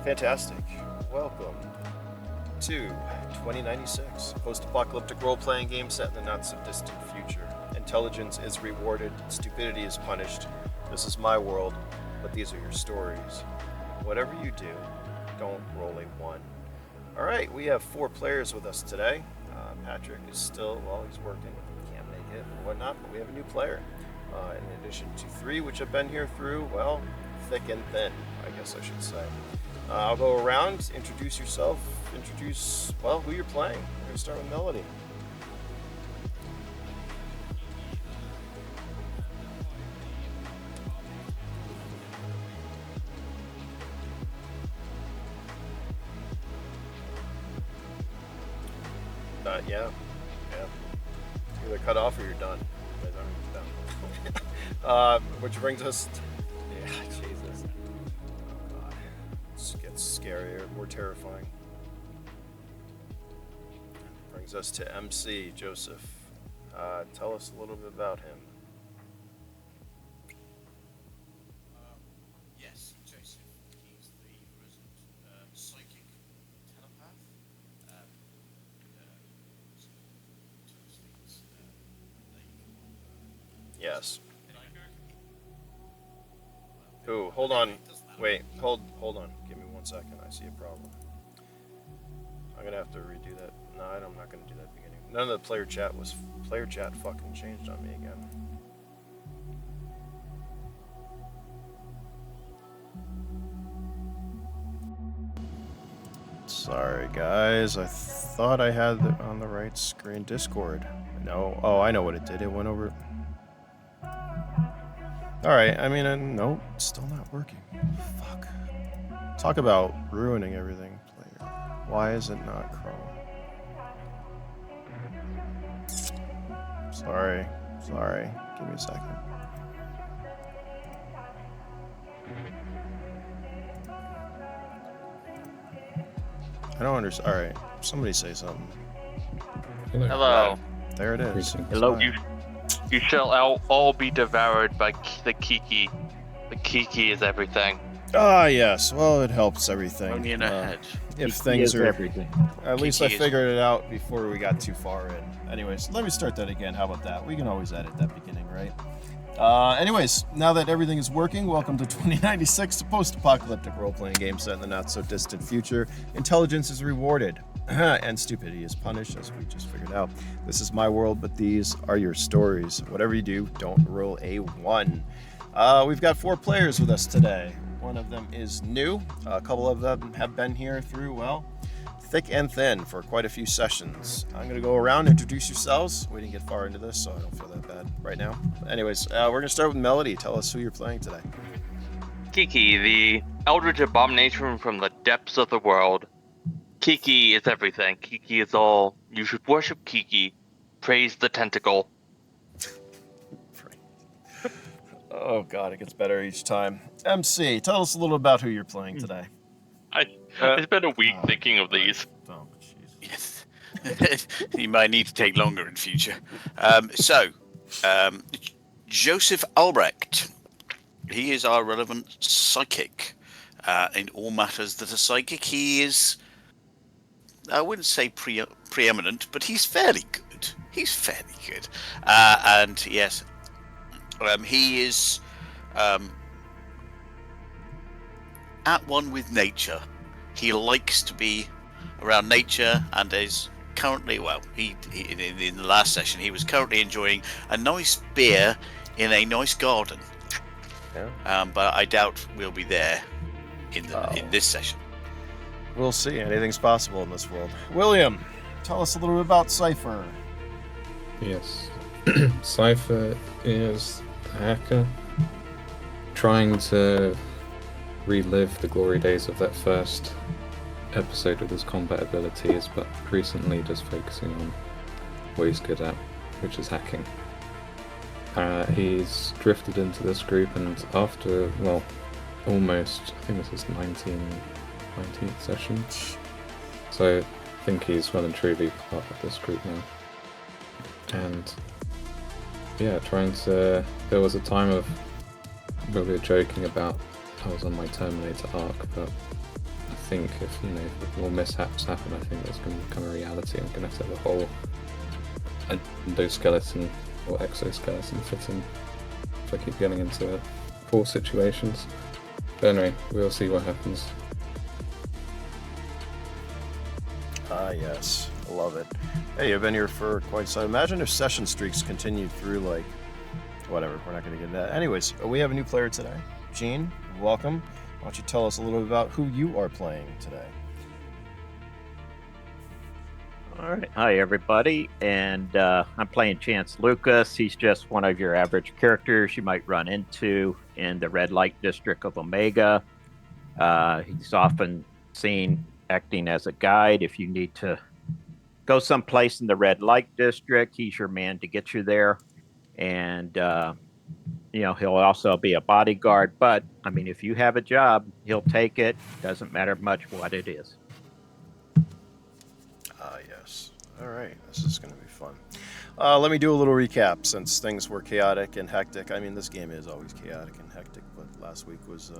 Fantastic. Welcome to 2096, post-apocalyptic role-playing game set in the not-so-distant future. Intelligence is rewarded, stupidity is punished. This is my world, but these are your stories. Whatever you do, don't roll a 1. Alright, we have 4 players with us today. Patrick is still, well, he's working, can't make it and whatnot, but we have a new player. In addition to 3, which have been here through, well, thick and thin, I guess I should say. I'll go around, introduce yourself, well, who you're playing. We're going to start with Melody. Yeah. Either cut off or you're done. You guys aren't done. Which brings us... Yeah, Jesus. Oh, God. This gets scarier, more terrifying. Brings us to MC, Joseph. Tell us a little bit about him. Yes, Joseph. He's the resident psychic telepath. Yes. Ooh, hold on. Wait, hold on. Give me 1 second. I see a problem. I'm gonna have to redo that. No, I'm not gonna do that beginning. None of the player chat fucking changed on me again. Sorry guys, I thought I had it on the right screen. Discord. No. Oh, I know what it did. It went over. Alright, I mean, nope, still not working. Fuck. Talk about ruining everything, player. Why is it not Chrome? Sorry. Give me a second. I don't understand. Alright, somebody say something. Hello. There it is. Hello. You shall all be devoured by the Kiki. The Kiki is everything. Ah, yes. Well, it helps everything. Only in her head. If things are... everything. At least Kiki I is- figured it out before we got too far in. Anyways, let me start that again. How about that? We can always edit that beginning, right? Anyways, now that everything is working, welcome to 2096, a post-apocalyptic role-playing game set in the not-so-distant future. Intelligence is rewarded, and stupidity is punished, as we just figured out. This is my world, but these are your stories. Whatever you do, don't roll a 1. We've got 4 players with us today. One of them is new. A couple of them have been here through, well, thick and thin for quite a few sessions. I'm going to go around, introduce yourselves. We didn't get far into this, so I don't feel that bad right now. Anyways, we're going to start with Melody. Tell us who you're playing today. Kiki, the eldritch abomination from the depths of the world. Kiki is everything. Kiki is all. You should worship Kiki. Praise the tentacle. Oh god, it gets better each time. MC, tell us a little about who you're playing today. I spent a week thinking of these. Oh, jeez. Yes. You might need to take longer in future. Joseph Albrecht. He is our relevant psychic. In all matters that are psychic, he is, I wouldn't say preeminent, but he's fairly good. And yes, he is at one with nature. He likes to be around nature and is currently, well, he in the last session, he was currently enjoying a nice beer in a nice garden. Yeah. But I doubt we'll be there in this session. We'll see. Anything's possible in this world. William, tell us a little bit about Cypher. Yes. Cypher is a hacker trying to relive the glory days of that first episode with his combat abilities, but recently just focusing on what he's good at, which is hacking. He's drifted into this group, and after, well, almost, I think this is 19th session, so I think he's well and truly part of this group now. And yeah, there was a time of we were joking about I was on my Terminator arc, but I think if more mishaps happen, I think that's going to become a reality. I'm going to have to have a whole endoskeleton or exoskeleton fit in if I keep getting into poor situations. But anyway, we'll see what happens. Ah, yes. I love it. Hey, you've been here for quite some. Imagine if session streaks continued through, like, whatever. We're not going to get into that. Anyways, we have a new player today. Gene, welcome. Why don't you tell us a little bit about who you are playing today? All right. Hi, everybody. And I'm playing Chance Lucas. He's just one of your average characters you might run into in the red light district of Omega. He's often seen acting as a guide. If you need to go someplace in the red light district, he's your man to get you there. And, he'll also be a bodyguard. But, I mean, if you have a job, he'll take it. Doesn't matter much what it is. Yes. All right. This is going to be fun. Let me do a little recap since things were chaotic and hectic. I mean, this game is always chaotic and hectic, but last week was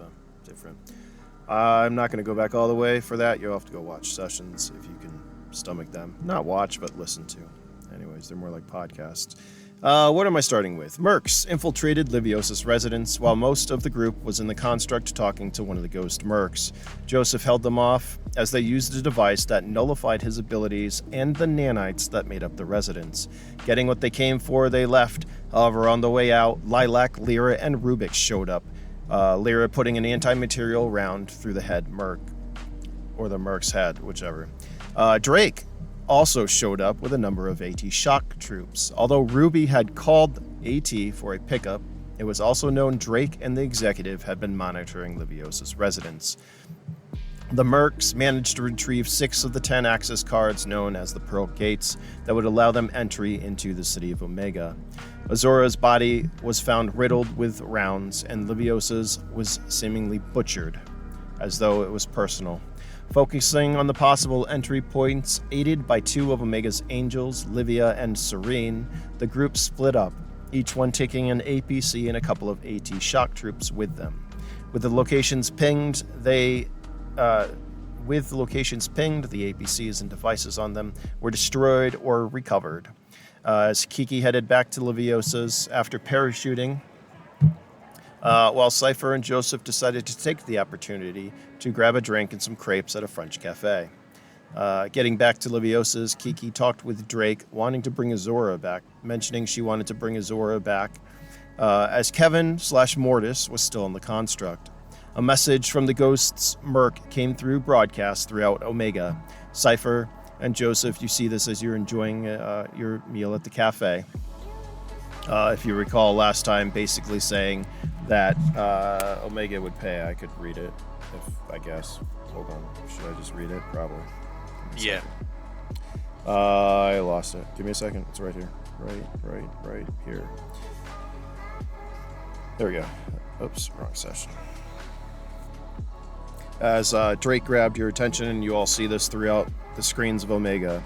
different. I'm not going to go back all the way for that. You'll have to go watch sessions if you can stomach them. Not watch, but listen to. Anyways, they're more like podcasts. What am I starting with? Mercs infiltrated Liviosa's residence while most of the group was in the construct talking to one of the ghost mercs. Joseph held them off as they used a device that nullified his abilities and the nanites that made up the residence. Getting what they came for, they left. However, on the way out, Lilac, Lyra, and Rubik showed up. Lyra putting an anti-material round through the head merc, or the merc's head, whichever. Drake also showed up with a number of AT shock troops. Although Ruby had called AT for a pickup, it was also known Drake and the executive had been monitoring Liviosa's residence. The mercs managed to retrieve 6 of the 10 access cards known as the Pearl Gates that would allow them entry into the city of Omega. Azura's body was found riddled with rounds, and Liviosa's was seemingly butchered. as though it was personal. Focusing on the possible entry points, aided by two of Omega's angels, Livia and Serene, the group split up, each one taking an APC and a couple of AT shock troops with them. With the locations pinged, the APCs and devices on them were destroyed or recovered. As Kiki headed back to Liviosa's after parachuting, while Cypher and Joseph decided to take the opportunity to grab a drink and some crepes at a French cafe. Getting back to Liviosa's, Kiki talked with Drake, wanting to bring Azura back, mentioning she wanted to bring Azura back, as Kevin/Mortis was still in the construct. A message from the Ghost's merc came through broadcast throughout Omega. Cypher and Joseph, you see this as you're enjoying your meal at the cafe. If you recall last time, basically saying that Omega would pay. I could read it, I guess. Hold on. Should I just read it? Probably. Yeah. I lost it. Give me a second. It's right here. Right here. There we go. Oops, wrong session. As Drake grabbed your attention, and you all see this throughout the screens of Omega.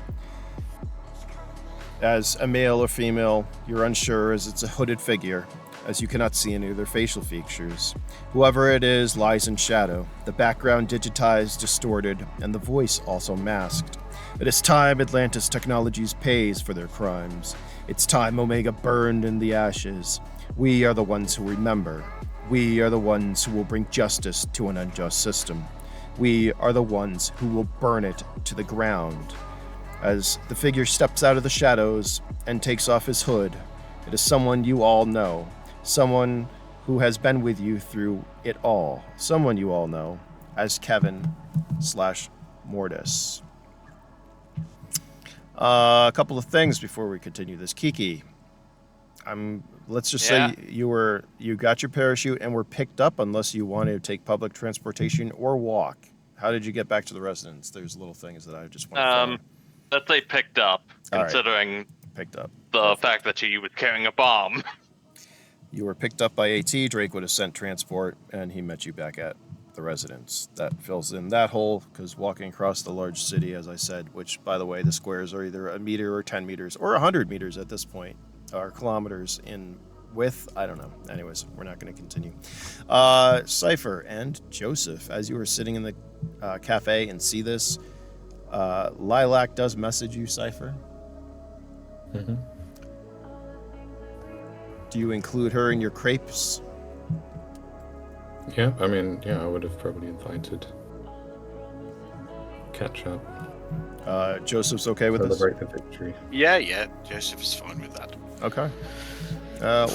As a male or female, you're unsure as it's a hooded figure, as you cannot see any of their facial features. Whoever it is lies in shadow, the background digitized, distorted, and the voice also masked. It is time Atlantis Technologies pays for their crimes. It's time Omega burned in the ashes. We are the ones who remember. We are the ones who will bring justice to an unjust system. We are the ones who will burn it to the ground. As the figure steps out of the shadows and takes off his hood, it is someone you all know. Someone who has been with you through it all. Someone you all know as Kevin/Mortis. A couple of things before we continue this. Kiki, let's just say you got your parachute and were picked up unless you wanted to take public transportation or walk. How did you get back to the residence? There's little things that I just want to let's say picked up, All considering right. Picked up. the fact that she was carrying a bomb. You were picked up by AT. Drake would have sent transport, and he met you back at the residence. That fills in that hole, because walking across the large city, as I said, which, by the way, the squares are either a meter or 10 meters or 100 meters at this point, or kilometers in width. I don't know. Anyways, we're not going to continue. Cypher and Joseph, as you were sitting in the cafe and see this, Lilac does message you, Cypher. Mm-hmm. Do you include her in your crepes? Yeah, I would have probably invited catch up. Joseph's okay with this? Celebrate the victory. Yeah, Joseph is fine with that. Okay.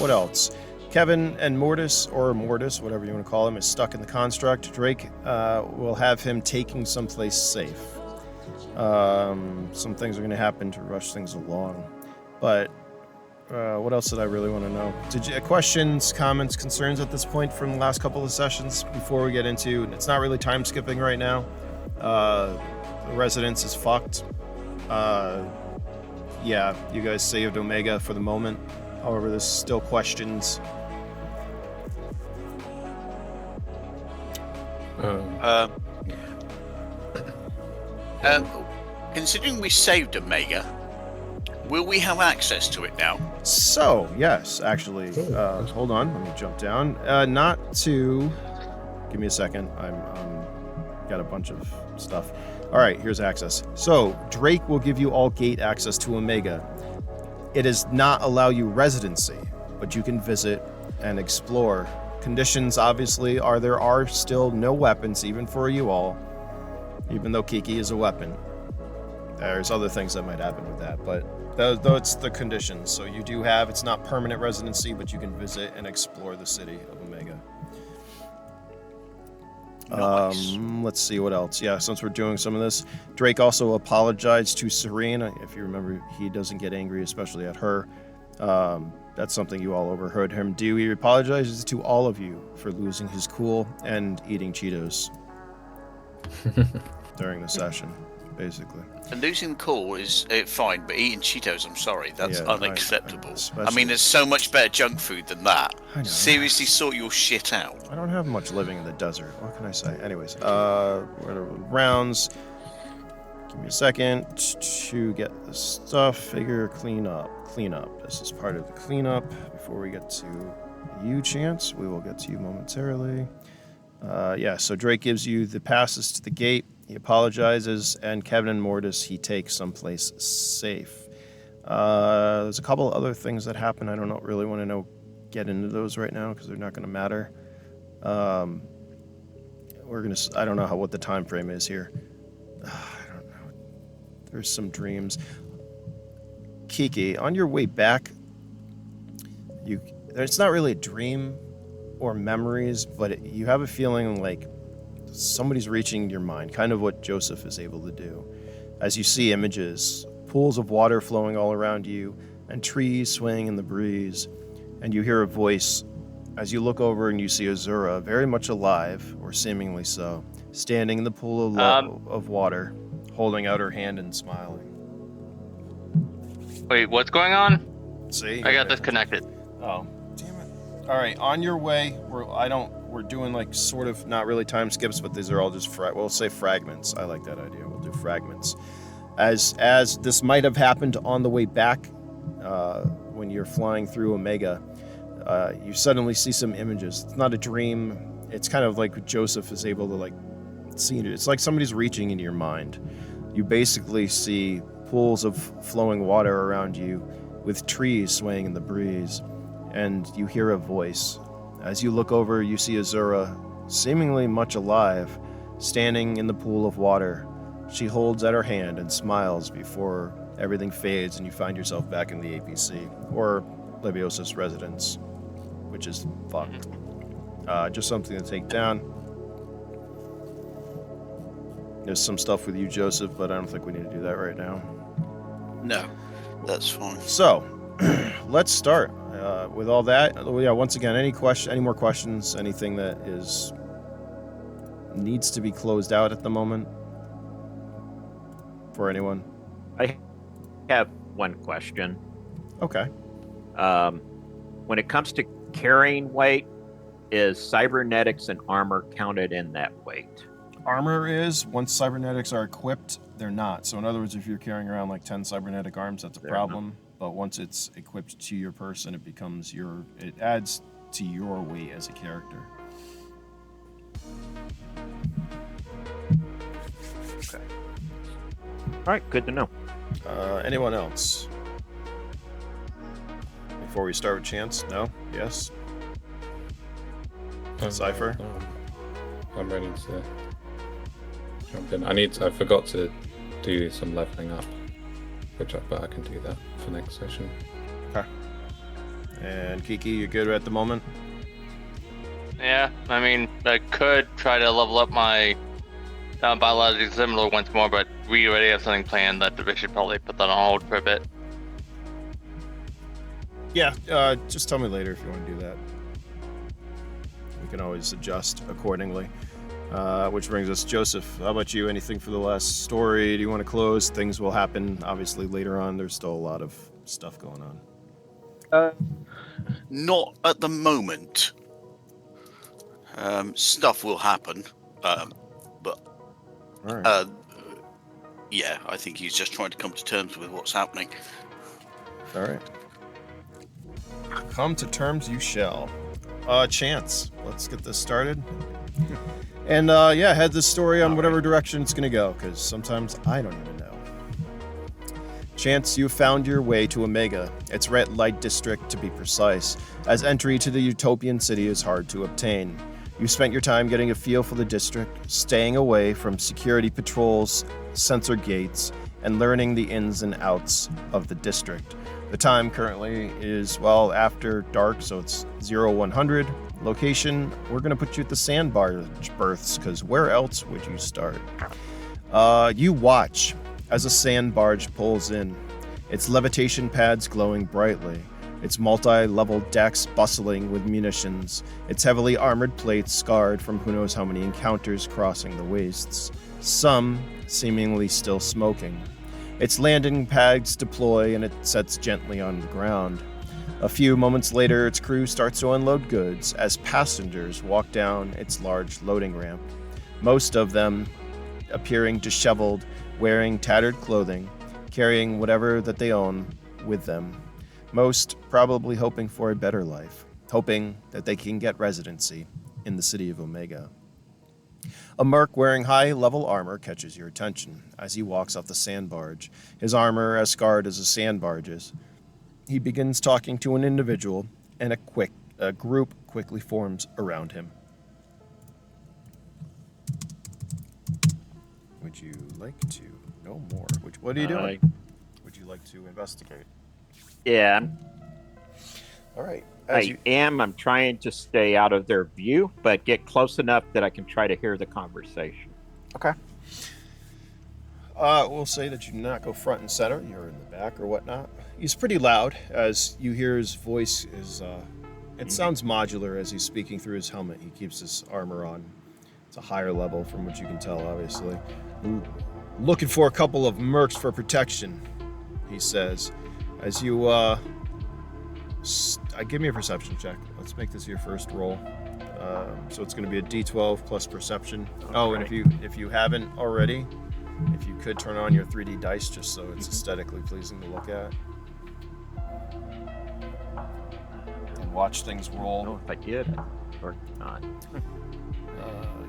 What else? Kevin and Mortis, or Mortis, whatever you want to call him, is stuck in the construct. Drake will have him taking someplace safe. Some things are going to happen to rush things along. But what else did I really want to know? Questions, comments, concerns at this point from the last couple of sessions before we get into... It's not really time skipping right now. The residence is fucked. Yeah, you guys saved Omega for the moment. However, there's still questions. Considering we saved Omega, will we have access to it now? So, yes, actually. Hold on, let me jump down. Not to... Give me a second. I'm got a bunch of stuff. All right, here's access. So, Drake will give you all gate access to Omega. It does not allow you residency, but you can visit and explore. Conditions, obviously, are there are still no weapons, even for you all, even though Kiki is a weapon. There's other things that might happen with that, but though it's the conditions. So you do have, it's not permanent residency, but you can visit and explore the city of Omega. Nice. Let's see what else. Yeah, since we're doing some of this, Drake also apologized to Serene. If you remember, he doesn't get angry, especially at her. That's something you all overheard him do. He apologizes to all of you for losing his cool and eating Cheetos during the session. basically. And losing the call is fine, but eating Cheetos, I'm sorry, that's Yeah, unacceptable. I especially- mean, there's so much better junk food than that. I know. Seriously, sort your shit out. I don't have much living in the desert. What can I say? Anyways, rounds. Give me a second to get the stuff. Figure cleanup. This is part of the cleanup. Before we get to you, Chance, we will get to you momentarily. So Drake gives you the passes to the gate. He apologizes, and Kevin and Mortis he takes someplace safe. There's a couple other things that happen. I don't really want to get into those right now because they're not going to matter. I don't know what the time frame is here. I don't know. There's some dreams. Kiki, on your way back, it's not really a dream or memories, but you have a feeling like somebody's reaching your mind, kind of what Joseph is able to do. As you see images, pools of water flowing all around you, and trees swaying in the breeze, and you hear a voice as you look over and you see Azura, very much alive, or seemingly so, standing in the pool of water, holding out her hand and smiling. Wait, what's going on? See? I got disconnected. Oh, damn it. All right, on your way, we're doing like sort of not really time skips, but these are all just we'll say fragments. I like that idea. We'll do fragments. As this might have happened on the way back, when you're flying through Omega, you suddenly see some images. It's not a dream. It's kind of like Joseph is able to like see it. It's like somebody's reaching into your mind. You basically see pools of flowing water around you with trees swaying in the breeze, and you hear a voice. As you look over, you see Azura, seemingly much alive, standing in the pool of water. She holds out her hand and smiles before everything fades and you find yourself back in the APC, or Liviosa's residence, which is fucked. Just something to take down. There's some stuff with you, Joseph, but I don't think we need to do that right now. No, that's fine. So, let's start with all that. Yeah, once again, any more questions? Anything that needs to be closed out at the moment for anyone? I have one question. Okay. When it comes to carrying weight, is cybernetics and armor counted in that weight? Armor is, once cybernetics are equipped, they're not. So in other words, if you're carrying around like 10 cybernetic arms, that's a problem. But once it's equipped to your person, it adds to your weight as a character. Okay. All right, good to know. Anyone else? Before we start with Chance? No? Yes? Cypher? I'm ready to jump in. I forgot to do some leveling up, but I can do that for next session. Okay. And Kiki, you good at the moment? Yeah, I mean, I could try to level up my biological similar once more, but we already have something planned that we should probably put that on hold for a bit. Yeah, just tell me later if you want to do that. We can always adjust accordingly. Which brings us, Joseph, how about you? Anything for the last story? Do you want to close? Things will happen, obviously, later on. There's still a lot of stuff going on. Not at the moment. Stuff will happen, but All right. yeah, I think he's just trying to come to terms with what's happening. All right. Come to terms you shall. Chance, let's get this started. And head this story on whatever direction it's going to go, because sometimes I don't even know. Chance, you found your way to Omega, its red light district to be precise, as entry to the utopian city is hard to obtain. You spent your time getting a feel for the district, staying away from security patrols, sensor gates, and learning the ins and outs of the district. The time currently is, after dark, so it's 0100. Location, we're going to put you at the sandbar berths, because where else would you start? You watch as a sand barge pulls in, its levitation pads glowing brightly. its multi-level decks bustling with munitions, its heavily armored plates scarred from who knows how many encounters crossing the wastes, some seemingly still smoking. Its landing pads deploy and it sets gently on the ground. A few moments later, its crew starts to unload goods as passengers walk down its large loading ramp, most of them appearing disheveled, wearing tattered clothing, carrying whatever that they own with them. Most probably hoping for a better life, hoping that they can get residency in the city of Omega. A merc wearing high-level armor catches your attention as he walks off the sand barge, his armor as scarred as a sand barge's. He begins talking to an individual, and a group quickly forms around him. Would you like to know more? What are you doing? Would you like to investigate? Yeah, All right. I'm trying to stay out of their view, but get close enough that I can try to hear the conversation. Okay. We'll say that you do not go front and center. You're in the back or whatnot. He's pretty loud as you hear his voice is. It sounds modular as he's speaking through his helmet. He keeps his armor on. It's a higher level from what you can tell, obviously. Looking for a couple of mercs for protection, he says. As you, give me a perception check. Let's make this your first roll. So it's going to be a D12 plus perception. Okay. Oh, and if you haven't already, if you could turn on your 3D dice just so it's aesthetically pleasing to look at. And watch things roll. I don't know if I did or not.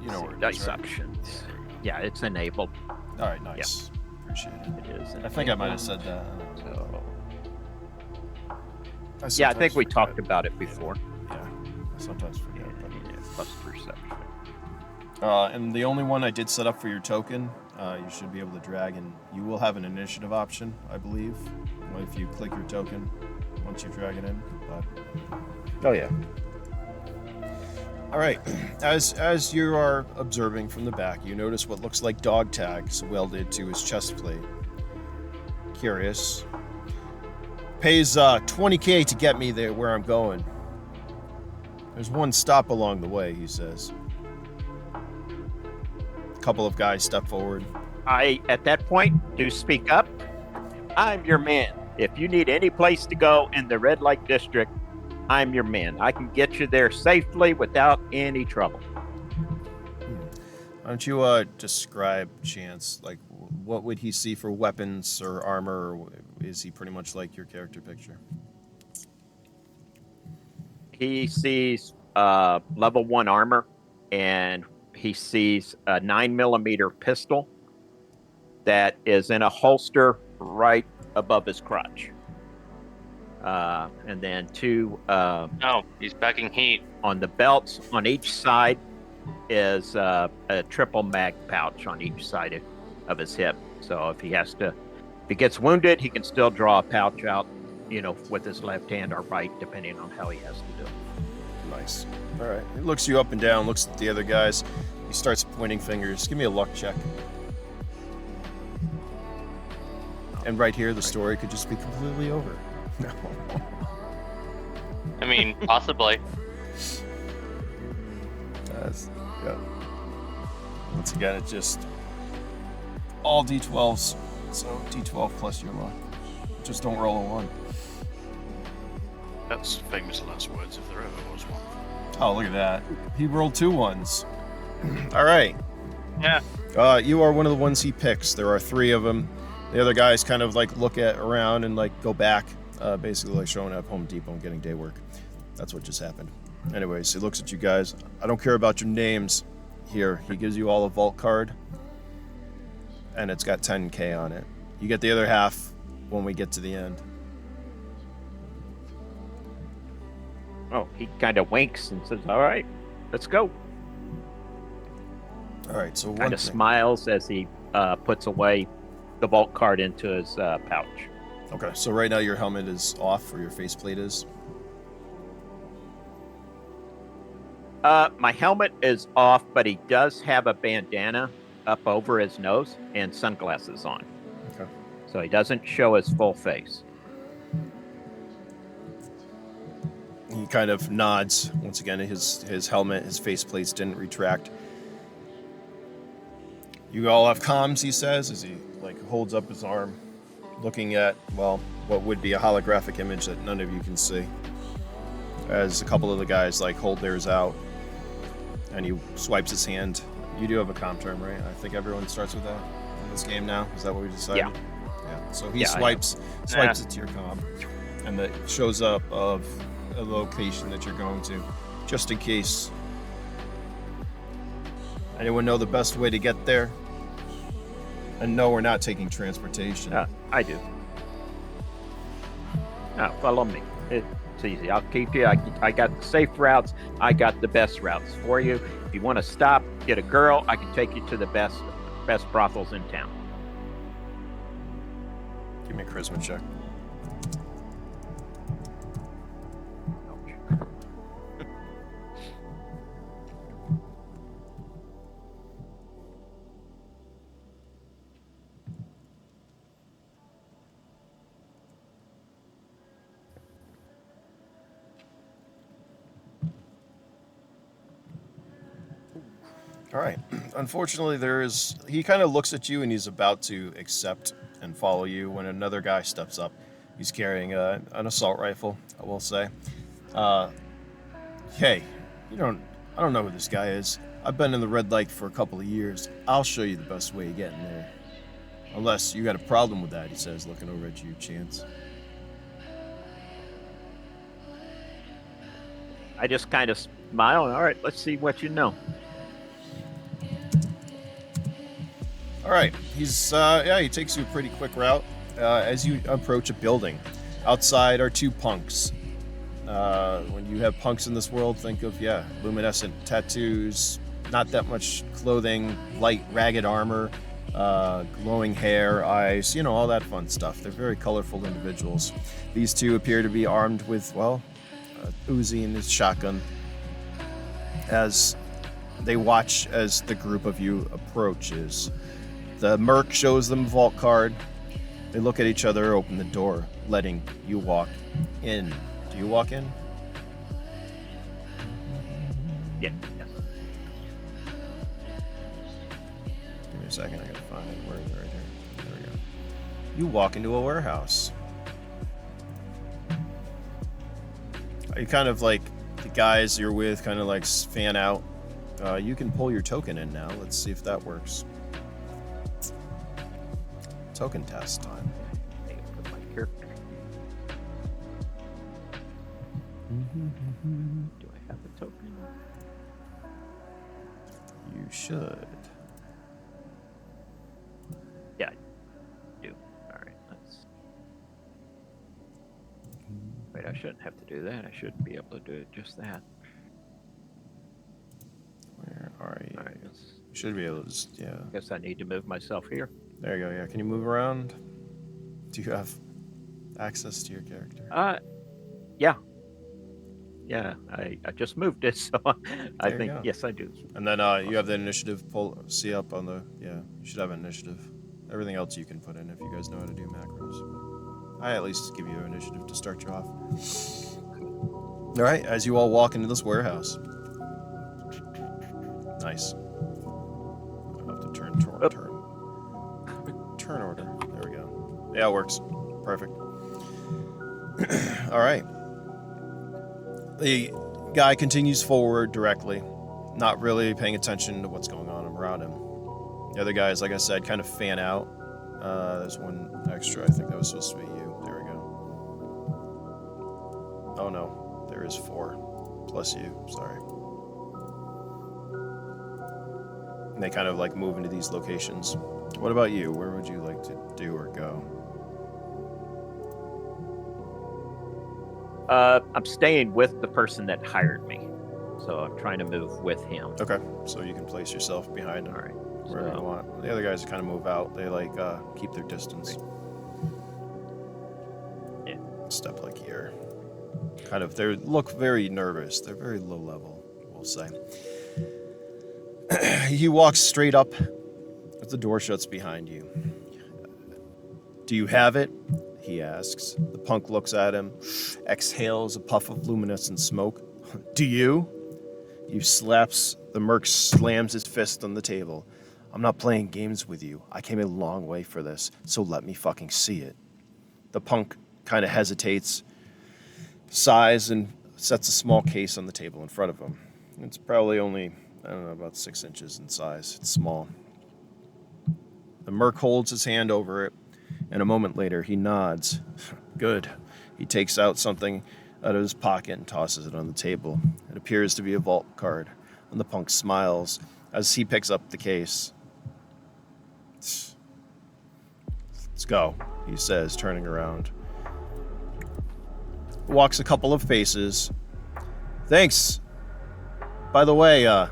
You know where it dice is, right? options. Yeah, it's enabled. All right, nice. Yeah. Appreciate it. It is. I think I might have said that. So. I think we talked about it before. Yeah, I sometimes forget. Plus perception. And the only one I did set up for your token, you should be able to drag in. You will have an initiative option, I believe, if you click your token once you drag it in. Oh yeah. All right. As you are observing from the back, you notice what looks like dog tags welded to his chest plate. Curious. Pays $20K to get me there where I'm going. There's one stop along the way, he says. A couple of guys step forward. I, at that point, do speak up. I'm your man. If you need any place to go in the red light district, I'm your man. I can get you there safely without any trouble. Why don't you describe Chance? Like, what would he see for weapons or armor? Or is he pretty much like your character picture? He sees level 1 armor, and he sees a 9mm pistol that is in a holster right above his crotch. And then 2 he's packing heat. on the belts on each side is a triple mag pouch on each side of his hip. So if he gets wounded, he can still draw a pouch out, with his left hand or right, depending on how he has to do it. Nice. All right. He looks you up and down, looks at the other guys. He starts pointing fingers. Give me a luck check. And right here, the story could just be completely over. No. I mean, possibly. Yeah. Once again, it's just all D12s. So D12 plus your luck. Just don't roll a 1. That's famous last words if there ever was one. Oh, look at that. He rolled 2 1s. All right. Yeah. You are one of the ones he picks. There are 3 of them. The other guys kind of look around and go back. Basically showing up Home Depot and getting day work. That's what just happened. Anyways, he looks at you guys. I don't care about your names. Here, he gives you all a vault card. And it's got $10K on it. You get the other half when we get to the end. Oh, he kind of winks and says, all right, let's go. All right, so Kind of smiles as he puts away the vault card into his pouch. Okay, so right now your helmet is off, or your faceplate is? My helmet is off, but he does have a bandana up over his nose and sunglasses on. Okay. So he doesn't show his full face. kind of nods. Once again, his helmet, his faceplates didn't retract. You all have comms, he says, as he like holds up his arm, looking at, well, what would be a holographic image that none of you can see. As a couple of the guys like hold theirs out, and he swipes his hand. You do have a comm term, right? I think everyone starts with that in this game now. Is that what we decided? Yeah. Yeah. So he swipes it to your comm, and that shows up of a location that you're going to, just in case. Anyone know the best way to get there? And no, we're not taking transportation. I do. Follow me. It's easy. I'll keep you. I got the safe routes. I got the best routes for you. If you want to stop, get a girl, I can take you to the best brothels in town. Give me a charisma check. All right. Unfortunately, he kind of looks at you and he's about to accept and follow you when another guy steps up. He's carrying an assault rifle, I will say. Hey, I don't know who this guy is. I've been in the red light for a couple of years. I'll show you the best way of getting there. Unless you got a problem with that, he says, looking over at you, Chance. I just kind of smile. All right, let's see what you know. All right, he takes you a pretty quick route as you approach a building. Outside are two punks. When you have punks in this world, think of, luminescent tattoos, not that much clothing, light, ragged armor, glowing hair, eyes, all that fun stuff. They're very colorful individuals. These two appear to be armed with, Uzi and his shotgun as they watch as the group of you approaches. The merc shows them a vault card. They look at each other, open the door, letting you walk in. Do you walk in? Yeah. Give me a second, I gotta find it. Where is it? Right here. There we go. You walk into a warehouse. You kind of like the guys you're with kind of like fan out. You can pull your token in now. Let's see if that works. Token test time. My character. Do I have a token? You should. Yeah, I do. All right, let's. Wait, I shouldn't have to do that. I should be able to do just that. Where are you? All right, You should be able to just, I guess I need to move myself here. There you go, yeah. Can you move around? Do you have access to your character? Yeah. Yeah, I just moved it, so I There you think, go. yes, I do. And then you have the initiative see up on the, you should have initiative. Everything else you can put in if you guys know how to do macros. I at least give you initiative to start you off. All right, as you all walk into this warehouse. Nice. I'll have to turn order. There we go. Yeah, it works. Perfect. All right. The guy continues forward directly, not really paying attention to what's going on around him. The other guys, like I said, kind of fan out. There's one extra. I think that was supposed to be you. There we go. Oh no, there is 4 plus you. Sorry. And they kind of like move into these locations. What about you? Where would you like to do or go? I'm staying with the person that hired me, so I'm trying to move with him. Okay, so you can place yourself behind him. All right. Wherever you want. The other guys kind of move out. They like keep their distance. Yeah. Step like here. Kind of. They look very nervous. They're very low level, we'll say. He walks straight up as the door shuts behind you. Do you have it? he asks. The punk looks at him, exhales a puff of luminescent smoke. Do you? The merc slams his fist on the table. I'm not playing games with you. I came a long way for this, so let me fucking see it. The punk kind of hesitates, sighs, and sets a small case on the table in front of him. It's probably only, about 6 inches in size. It's small. The merc holds his hand over it, and a moment later he nods. Good. He takes out something out of his pocket and tosses it on the table. It appears to be a vault card, and the punk smiles as he picks up the case. Let's go, he says, turning around. Walks a couple of paces. Thanks. By the way, I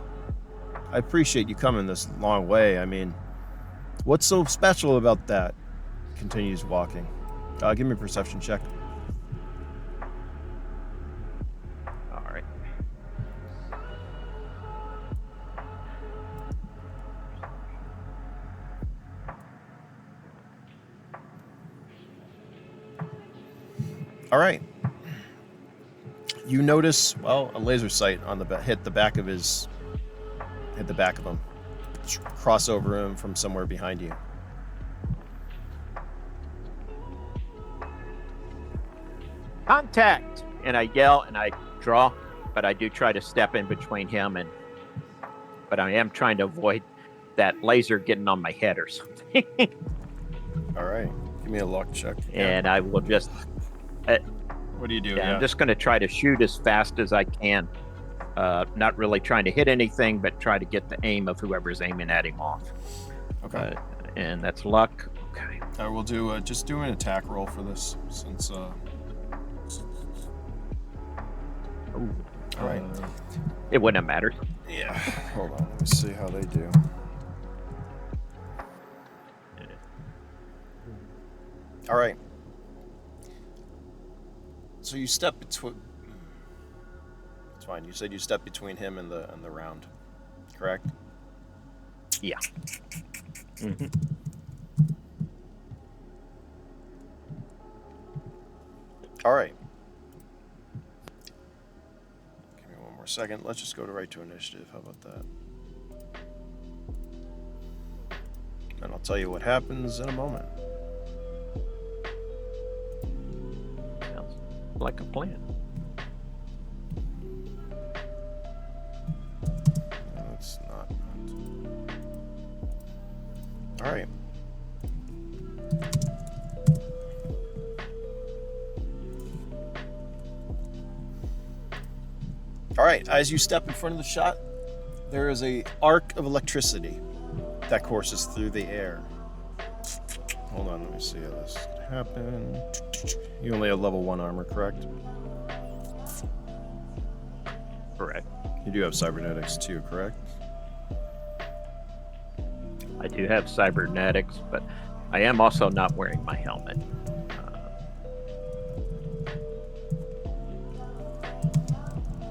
appreciate you coming this long way. I mean, what's so special about that? Continues walking. Give me a perception check. All right. All right. You notice, a laser sight on hit the back of him, cross over him from somewhere behind you. Contact! And I yell and I draw, but I do try to step in between him but I am trying to avoid that laser getting on my head or something. All right. Give me a luck check. And I will just... What do you do? Yeah, I'm just going to try to shoot as fast as I can. Not really trying to hit anything, but try to get the aim of whoever's aiming at him off. Okay. And that's luck. Okay. I will do just do an attack roll for this, since. Ooh. All right. It wouldn't have mattered. Yeah. Hold on. Let me see how they do. All right. So you step between. It's fine. You said you step between him and the round, correct? Yeah. Mm-hmm. All right. Give me one more second. Let's just go right to initiative. How about that? And I'll tell you what happens in a moment. Sounds like a plan. No, it's not. All right. All right, as you step in front of the shot, there is a arc of electricity that courses through the air. Hold on, let me see how this is gonna happen. You only have level 1 armor, correct? Correct. You do have cybernetics too, correct? I do have cybernetics, but I am also not wearing my helmet.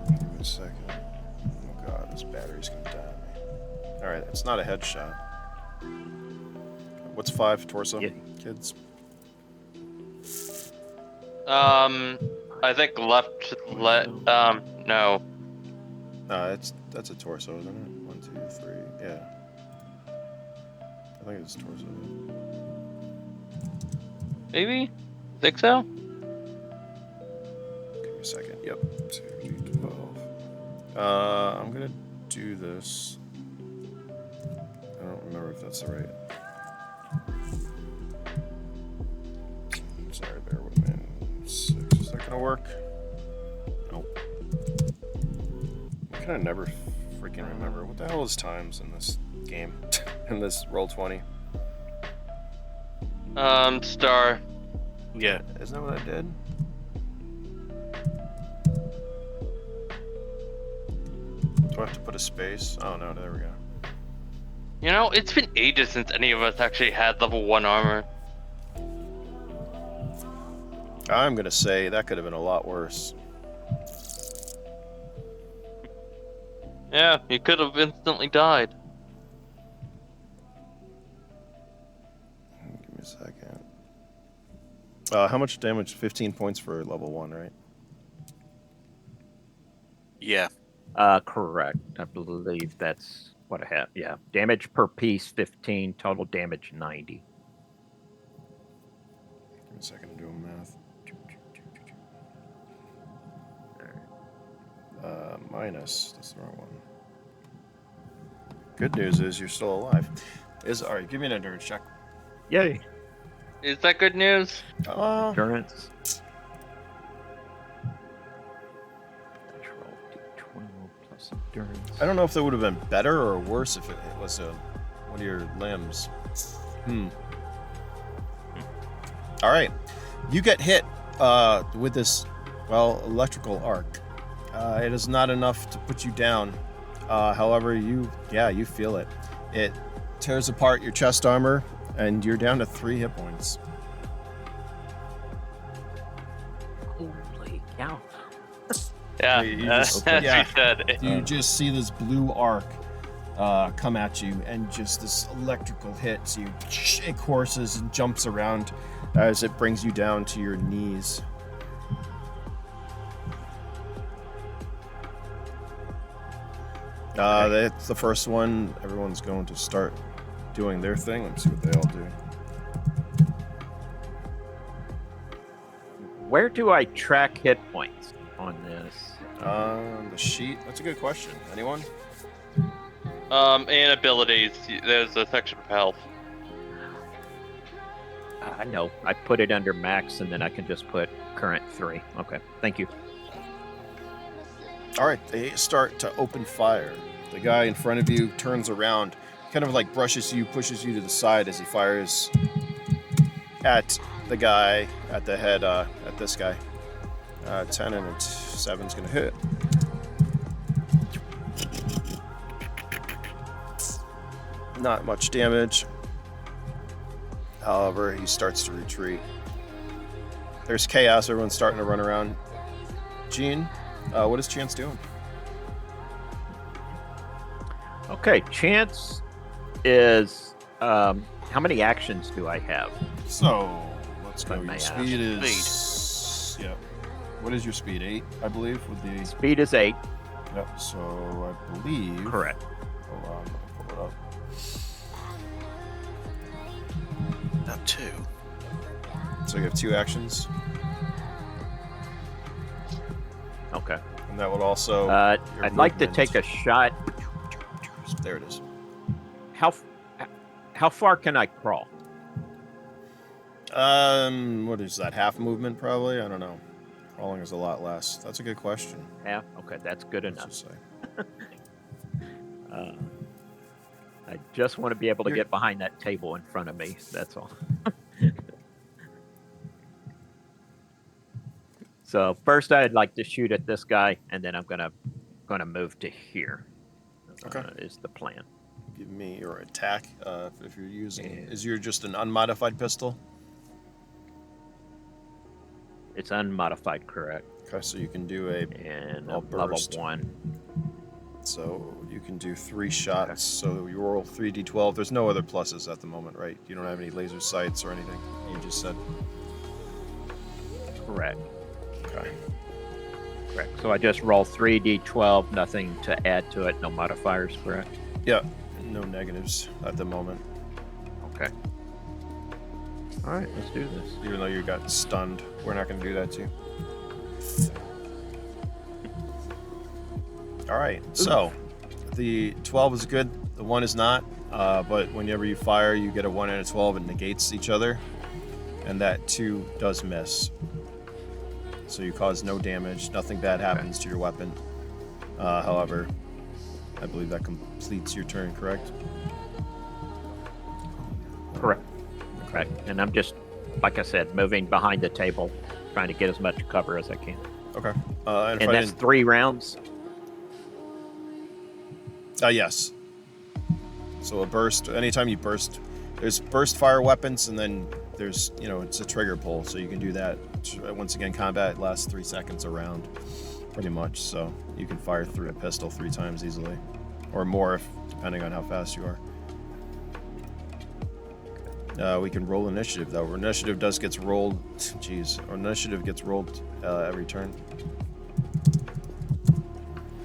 Give me a second. Oh god, this battery's gonna die on me. Alright, it's not a headshot. What's 5 torso, Yeah. kids? I think no. That's a torso, isn't it? 1, 2, 3, yeah. I think it's torso. Maybe? Think so? Give me a second. Yep. 2d12. I'm gonna do this. I don't remember if that's the right. Sorry, bear with me. 6. Is that gonna work? Nope. I kinda never freaking remember. What the hell is times in this game? In this Roll20? Star. Yeah. Isn't that what I did? Do I have to put a space? Oh no, there we go. You know, it's been ages since any of us actually had level 1 armor. I'm gonna say that could have been a lot worse. Yeah, you could have instantly died. Give me a second. How much damage? 15 points for level 1, right? Yeah. Correct. I believe that's what I have. Yeah. Damage per piece 15, total damage 90. Give me a second to do math. Minus. That's the wrong one. Good news is you're still alive. Alright, give me an endurance check. Yay. Is that good news? Endurance. Control D12 plus endurance. I don't know if that would have been better or worse if it was one of your limbs. Alright. You get hit with this, electrical arc. It is not enough to put you down. However, you feel it. It tears apart your chest armor, and you're down to 3 hit points. Holy cow. Yeah, You as just- you yeah. said. You just see this blue arc come at you, and just this electrical hit. So it courses and jumps around as it brings you down to your knees. That's the first one. Everyone's going to start doing their thing. Let's see what they all do. Where do I track hit points on this? The sheet. That's a good question. Anyone? And abilities. There's a section of health. I know. I put it under max, and then I can just put current 3. Okay. Thank you. All right, they start to open fire. The guy in front of you turns around, kind of like brushes you, pushes you to the side as he fires at the guy at the head, at this guy. 10 and a 7's gonna hit. Not much damage. However, he starts to retreat. There's chaos. Everyone's starting to run around. Gene, what is Chance doing? Okay. Chance is. How many actions do I have? So, let's go. If I may Your ask. speed is... Yeah. What is your speed? 8, I believe, with the... Speed is 8. Yep, so I believe... Correct. Hold on, let me pull it up. That 2. So you have 2 actions, Okay. and that would also... your I'd like to movement. take a shot. There it is. How far can I crawl? What is that? Half movement, probably? I don't know. Crawling is a lot less. That's a good question. Yeah. Okay, that's good Let's enough. just say. I just want to be able to You're- get behind that table in front of me. That's all. So first, I'd like to shoot at this guy, and then I'm gonna move to here. Okay. Is the plan. Give me your attack if you're using... Yeah. Is your just an unmodified pistol? It's unmodified, correct? Okay, so you can do a... And I'll level burst. 1. So you can do 3 shots. So you roll 3d12. There's no other pluses at the moment, right? You don't have any laser sights or anything. You just said. Correct. Okay. Correct. So I just roll 3d12, nothing to add to it, no modifiers, correct? Yeah. No negatives at the moment. Okay. All right, let's do this. Even though you got stunned, we're not going to do that to you. All right. So the 12 is good. The 1 is not. But whenever you fire, you get a 1 and a 12. It negates each other. And that 2 does miss. So you cause no damage. Nothing bad happens to your weapon. However, I believe that completes your turn, correct? Correct. Correct. And I'm just, like I said, moving behind the table, trying to get as much cover as I can. Okay. And if And I that's didn't... 3 rounds? Yes. So a burst, anytime you burst, there's burst fire weapons, and then there's, it's a trigger pull, so you can do that. Once again, combat lasts 3 seconds a round, pretty much, so you can fire through a pistol 3 times easily, or more, depending on how fast you are. We can roll initiative though. Initiative gets rolled. Jeez, our initiative gets rolled every turn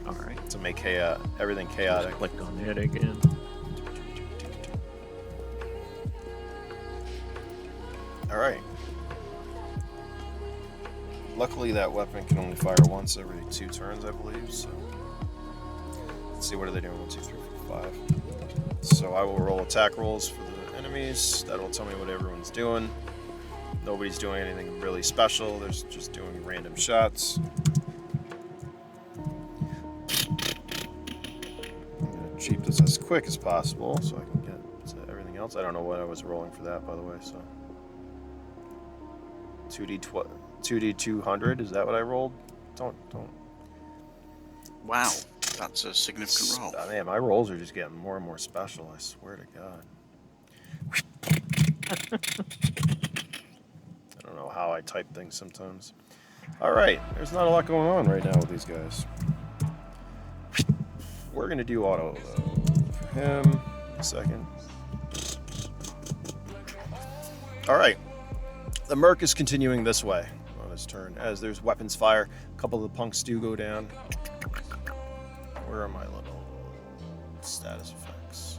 All right. to make everything chaotic. Just click on it again. All right. Luckily, that weapon can only fire once every 2 turns, I believe. So let's see, what are they doing? 1, 2, 3, 4, 5. So I will roll attack rolls for the enemies. That'll tell me what everyone's doing. Nobody's doing anything really special. They're just doing random shots. I'm gonna cheat this as quick as possible so I can get to everything else. I don't know what I was rolling for that, by the way. So 2d 200. Is that what I rolled? Don't. Wow, that's a significant roll. Man, my rolls are just getting more and more special. I swear to God. I don't know how I type things sometimes. All right, there's not a lot going on right now with these guys. We're gonna do auto for him. A second. All right, the merc is continuing this way on his turn as there's weapons fire. A couple of the punks do go down. Where are my little status effects?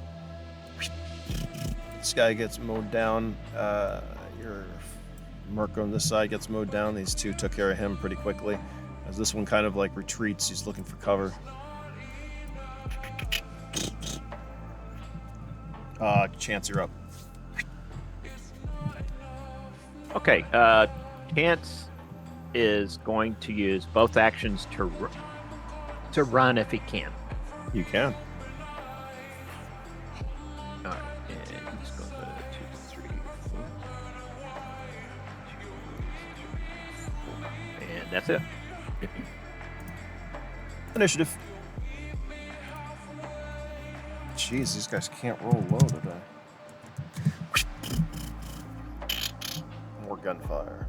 This guy gets mowed down. Your merc on this side gets mowed down. These two took care of him pretty quickly. As this one kind of like retreats, he's looking for cover. Chance, you're up. Okay, Chance is going to use both actions to run if he can. You can. All right, and he's going to 2, 3, 4. And that's it. Initiative. Jeez, these guys can't roll low today. More gunfire.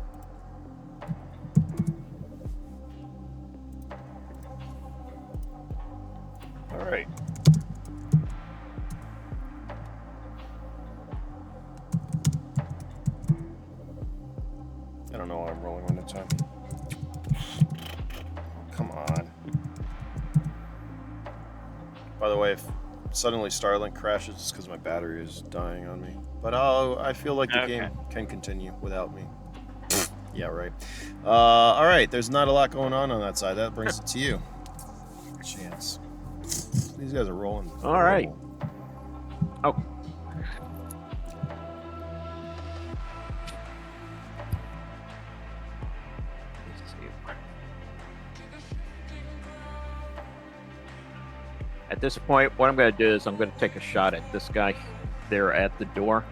All right. I don't know why I'm rolling one at a time. Come on. By the way, if suddenly Starlink crashes, it's because my battery is dying on me. But I feel like the game can continue without me. Yeah, right. All right, there's not a lot going on that side. That brings it to you. Chance. These guys are rolling. All right. Oh. Let's see. At this point, what I'm going to do is I'm going to take a shot at this guy there at the door,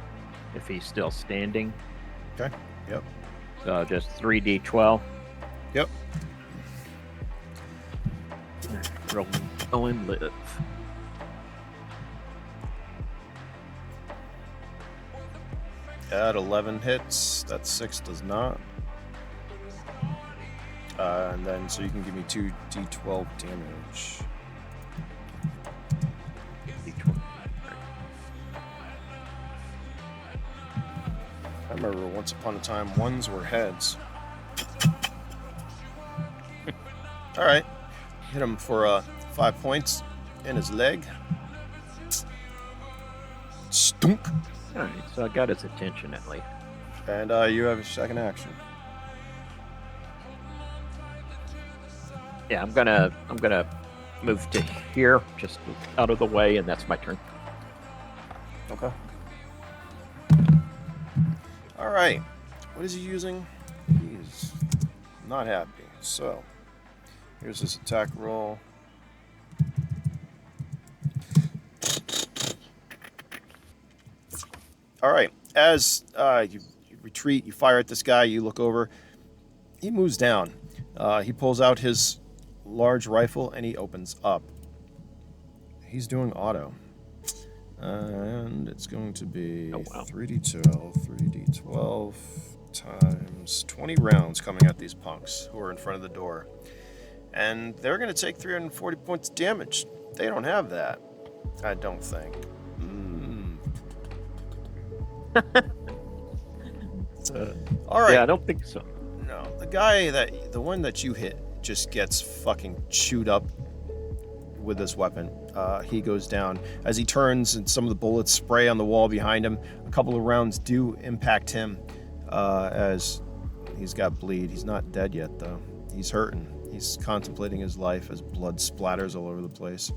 if he's still standing. Okay. Yep. So just 3d12. Yep. Roll and live. At 11 hits, that 6 does not. And then, so you can give me 2d12 damage. I remember once upon a time, ones were heads. All right. Hit him for 5 points in his leg. Stunk. All right, so I got his attention at least. And you have a second action. Yeah, I'm gonna move to here, just out of the way, and that's my turn. Okay. All right. What is he using? He's not happy. So here's his attack roll. All right. As you retreat, you fire at this guy. You look over. He moves down. He pulls out his large rifle and he opens up. He's doing auto. And it's going to be 3d12 times 20 rounds coming at these punks who are in front of the door. And they're going to take 340 points of damage. They don't have that, I don't think. All right. Yeah, I don't think so. No, the one that you hit just gets fucking chewed up with this weapon. He goes down. As he turns and some of the bullets spray on the wall behind him, a couple of rounds do impact him as he's got bleed. He's not dead yet, though. He's hurting. He's contemplating his life as blood splatters all over the place.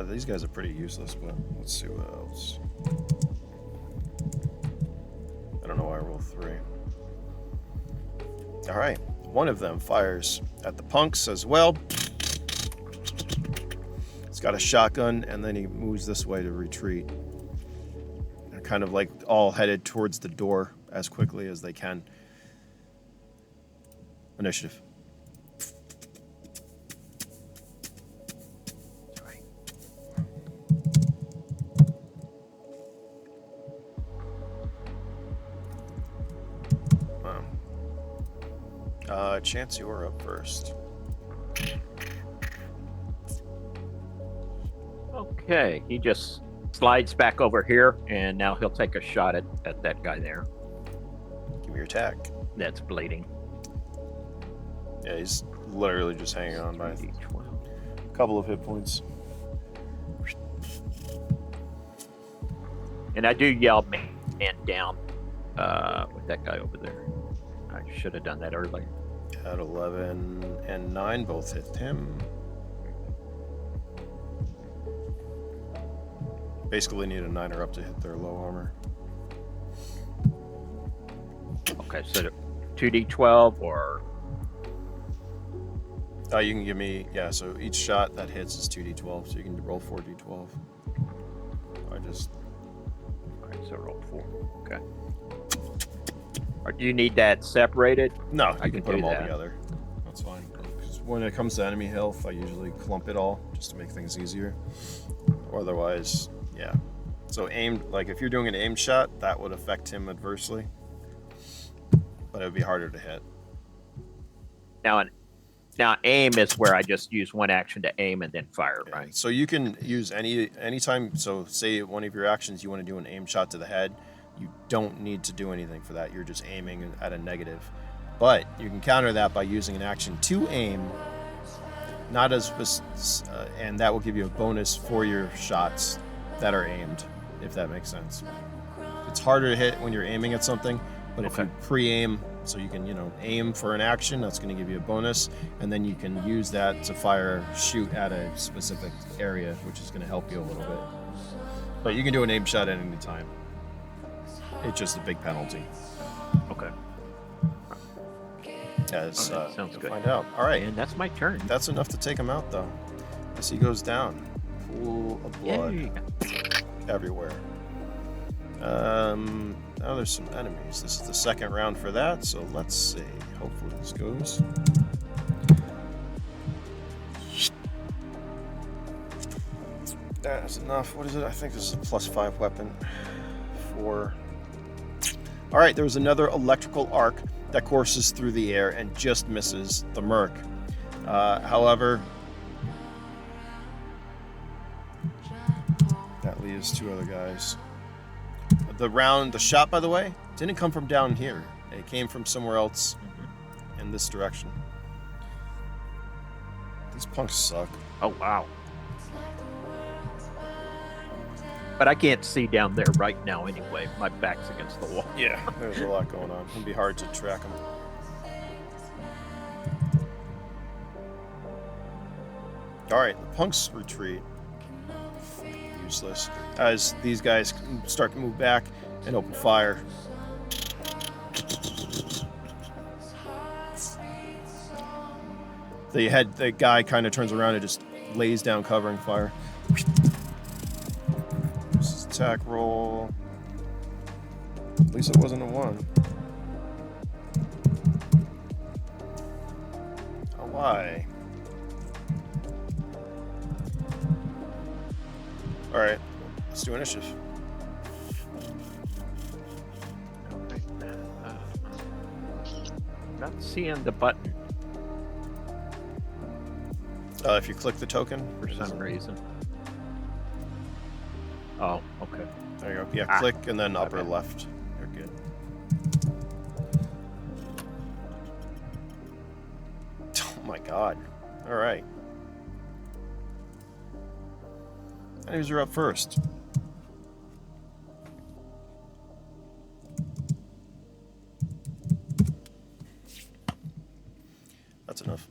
These guys are pretty useless, but let's see what else. I don't know why I rolled 3. All right, one of them fires at the punks as well. He's got a shotgun, and then he moves this way to retreat. They're kind of like all headed towards the door as quickly as they can. Initiative. Chance, you're up first. Okay, he just slides back over here, and now he'll take a shot at that guy there. Give me your attack. That's bleeding. Yeah, he's literally just hanging on by a 12. couple of hit points. And I do yell man down with that guy over there. I should have done that earlier. At 11 and 9, both hit him. Basically need a 9 or up to hit their low armor. Okay, so 2d12 or... You can give me, yeah, so each shot that hits is 2d12, so you can roll 4d12. Alright, so roll 4. Okay. Or do you need that separated? No, I you can put do them all that. together. That's fine. 'Cause when it comes to enemy health, I usually clump it all just to make things easier. Or otherwise, yeah. So like if you're doing an aim shot, that would affect him adversely. But it would be harder to hit. Now aim is where I just use one action to aim and then fire, Yeah. right? So you can use anytime. So say one of your actions you want to do an aim shot to the head, you don't need to do anything for that. You're just aiming at a negative. But you can counter that by using an action to aim, not as and that will give you a bonus for your shots that are aimed, if that makes sense. It's harder to hit when you're aiming at something, but if you pre-aim, so you can aim for an action, that's going to give you a bonus, and then you can use that to shoot at a specific area, which is going to help you a little bit. But you can do an aim shot at any time. It's just a big penalty. Okay. As sounds you'll good. find out. All right, And that's my turn. that's enough to take him out, though. As he goes down, pool of blood Yay. everywhere. Now there's some enemies. This is the second round for that, so let's see. Hopefully this goes. That's enough. What is it? I think this is a +5 weapon. 4. All right, there was another electrical arc that courses through the air and just misses the merc. However, that leaves 2 other guys. The shot, by the way, didn't come from down here. It came from somewhere else in this direction. These punks suck. Oh, wow. But I can't see down there right now anyway. My back's against the wall. Yeah, there's a lot going on. It'd be hard to track them. All right, the punks retreat. Useless. As these guys start to move back and open fire. The guy kind of turns around and just lays down covering fire. This is attack roll. At least it wasn't a 1. Oh, why? Alright, let's do initiative. Not seeing the button. If you click the token, for some reason. Oh, okay. There you go. Yeah, click and then upper bad. left. You're good. Oh my god. All right. Enemies are up first. That's enough.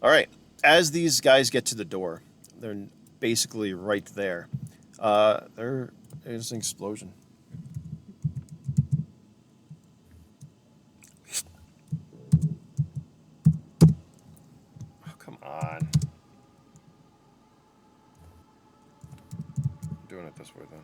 All right. As these guys get to the door, they're basically right there. There's an explosion. Oh, come on. I'm doing it this way then.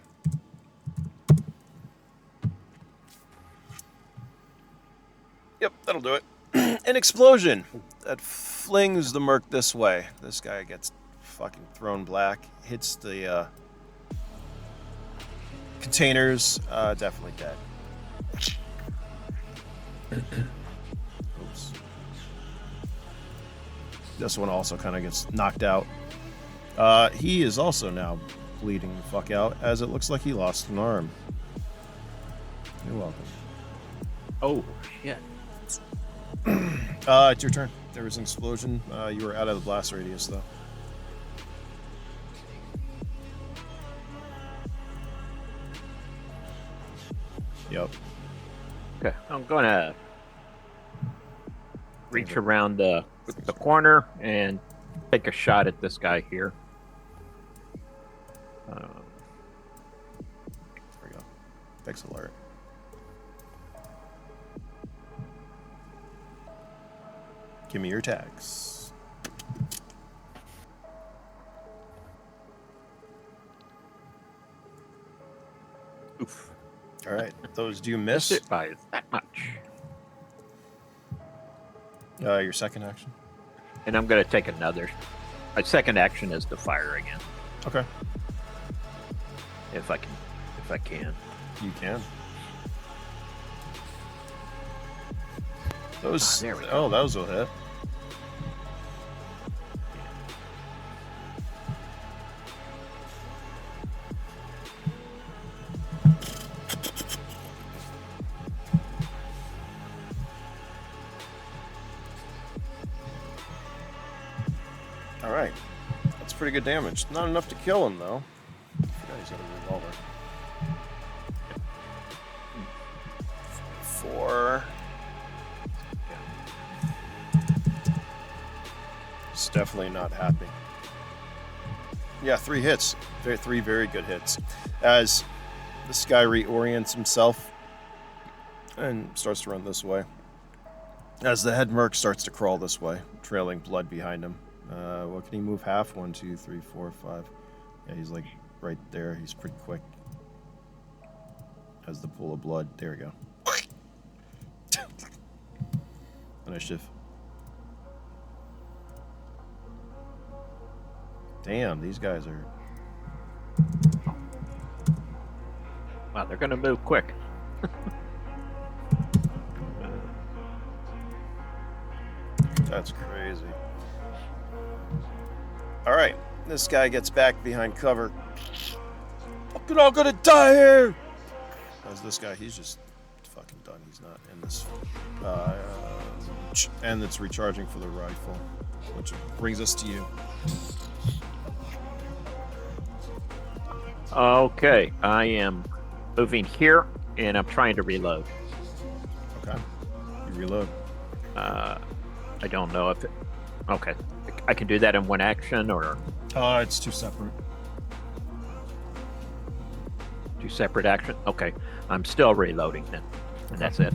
Yep, that'll do it. An explosion that flings the merc this way. This guy gets fucking thrown black, hits the containers, definitely dead. Oops. This one also kind of gets knocked out. He is also now bleeding the fuck out, as it looks like he lost an arm. You're welcome. Oh, shit. It's your turn. There was an explosion. You were out of the blast radius, though. Yep. Okay, I'm gonna reach around the corner and take a shot at this guy here. There we go. Fix alert. Give me your tags. Oof. All right. Those do you Missed miss? it by that much. Your second action. And I'm gonna take another. My second action is to fire again, Okay. if I can. You can. Those. There we go. Oh, those will hit. All right. That's pretty good damage. Not enough to kill him, though. I forgot he's got a revolver. 4. He's definitely not happy. Yeah, 3 hits. 3 very good hits. As this guy reorients himself and starts to run this way. As the head merc starts to crawl this way, trailing blood behind him. What can he move half? 1, 2, 3, 4, 5. Yeah, he's like right there. He's pretty quick. Has the pool of blood. There we go. Initiative. Damn, these guys are. Wow, they're gonna move quick. That's crazy. Alright, this guy gets back behind cover. Fucking all gonna die here! How's this guy? He's just fucking done. He's not in this. And it's recharging for the rifle, which brings us to you. Okay, I am moving here, and I'm trying to reload. Okay. You reload. I don't know if it... Okay, I can do that in one action, or It's 2 separate. 2 separate actions? Okay, I'm still reloading then, and that's it.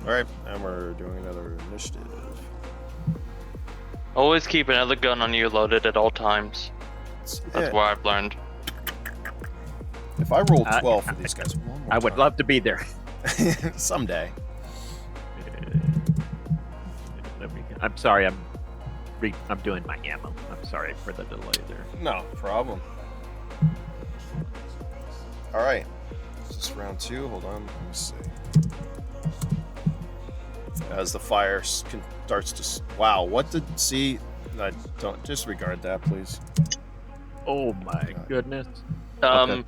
Alright, and we're doing another initiative. Always keep another gun on you loaded at all times. That's what I've learned. If I roll 12 for these guys, one more I would time. love to be there. Someday. I'm sorry, I'm doing my ammo. I'm sorry for the delay there. No problem. All right. Is this round 2? Hold on. Let me see. As the fire starts to... Wow, what did... See, don't disregard that, please. Oh my goodness. Okay.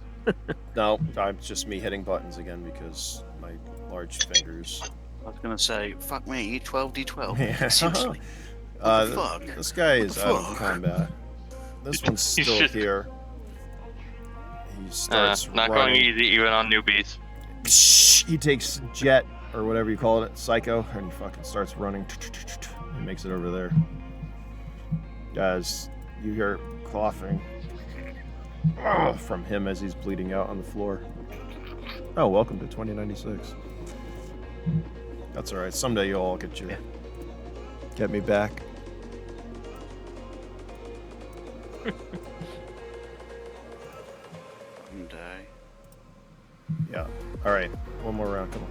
No, it's just me hitting buttons again because my large fingers. I was gonna say, fuck me, 12d12. Yeah. Seriously. What the fuck? This guy What is the out of fuck? combat. This one's You still should- here. He starts Not going running. easy even on newbies. He takes jet or whatever you call it, psycho, and he fucking starts running. He makes it over there. Guys, you hear coughing from him as he's bleeding out on the floor. Oh, welcome to 2096. That's alright. Someday you'll all get me back. Someday. Yeah. Alright. One more round. Come on.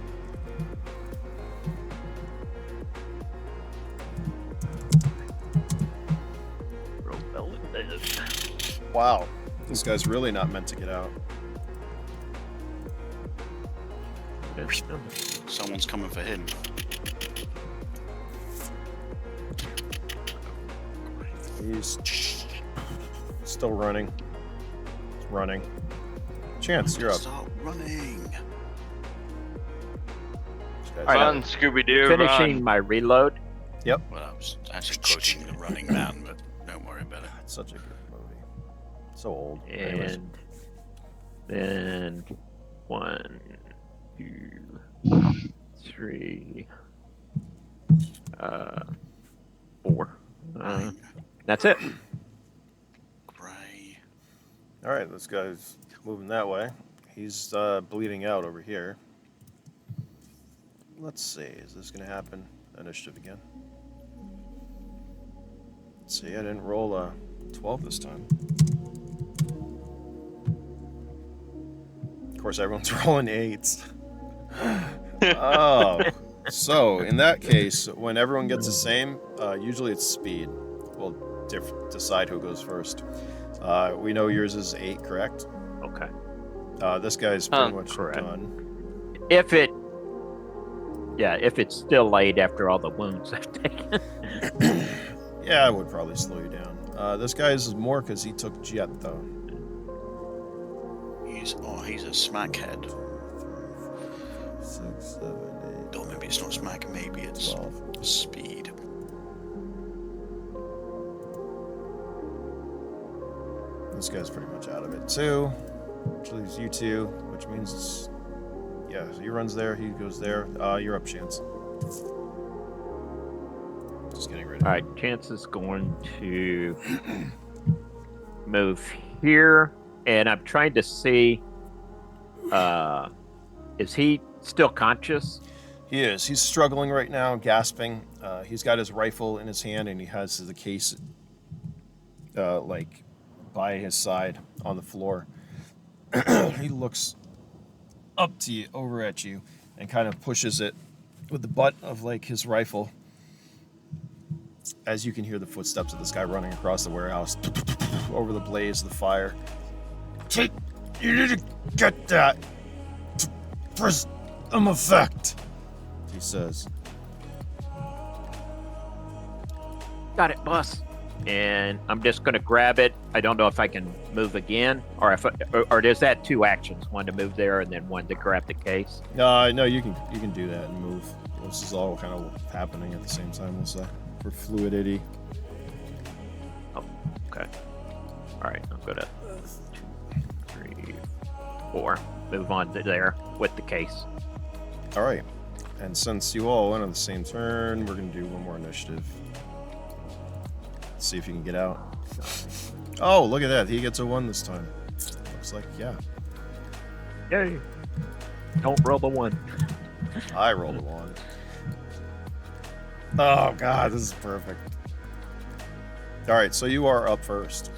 Wow. This guy's really not meant to get out. Someone's coming for him. He's still running. He's running. Chance, you're up. Start running. This guy's All right, Run, Scooby-Doo, Finishing run. my reload. Well, I was actually quoting The Running Man, but don't worry about it. It's such a good movie. So old. Anyways. And then 1, 2, 3, 4. That's it. Grey. All right, this guy's moving that way. He's bleeding out over here. Let's see. Is this going to happen? Initiative again. Let's see. I didn't roll a 12 this time. Of course, everyone's rolling 8s. Oh. So, in that case, when everyone gets the same, usually it's speed. We'll decide who goes first. We know yours is 8, correct? Okay. This guy's pretty much correct. done. If it's still late after all the wounds I've taken. Yeah, I would probably slow you down. This guy's is more because he took jet, though. He's a smackhead. 6, 7, 8. Or maybe it's not smack, maybe it's 12. speed. This guy's pretty much out of it, too. Which leaves you two, which means it's... Yeah, so he runs there, he goes there. You're up, Chance. Just getting ready. All right, Chance is going to move here, and I'm trying to see, is he still conscious? He is. He's struggling right now, gasping. He's got his rifle in his hand, and he has the case, like, by his side on the floor. He looks up to you, over at you, and kind of pushes it with the butt of, like, his rifle. As you can hear the footsteps of this guy running across the warehouse over the blaze of the fire. You need to get that for some effect, he says. Got it, boss. And I'm just going to grab it. I don't know if I can move again, or is that 2 actions? One to move there, and then one to grab the case. No, you can do that and move. This is all kind of happening at the same time, we'll say, for fluidity. Oh, okay. All right, I'm going to 2, 3, 4. Move on to there with the case. All right, and since you all went on the same turn, we're gonna do one more initiative. Let's see if you can get out. Oh, look at that! He gets a 1 this time. Looks like, yeah. Yay! Don't roll the 1. I rolled a 1. Oh god, this is perfect. All right, so you are up first.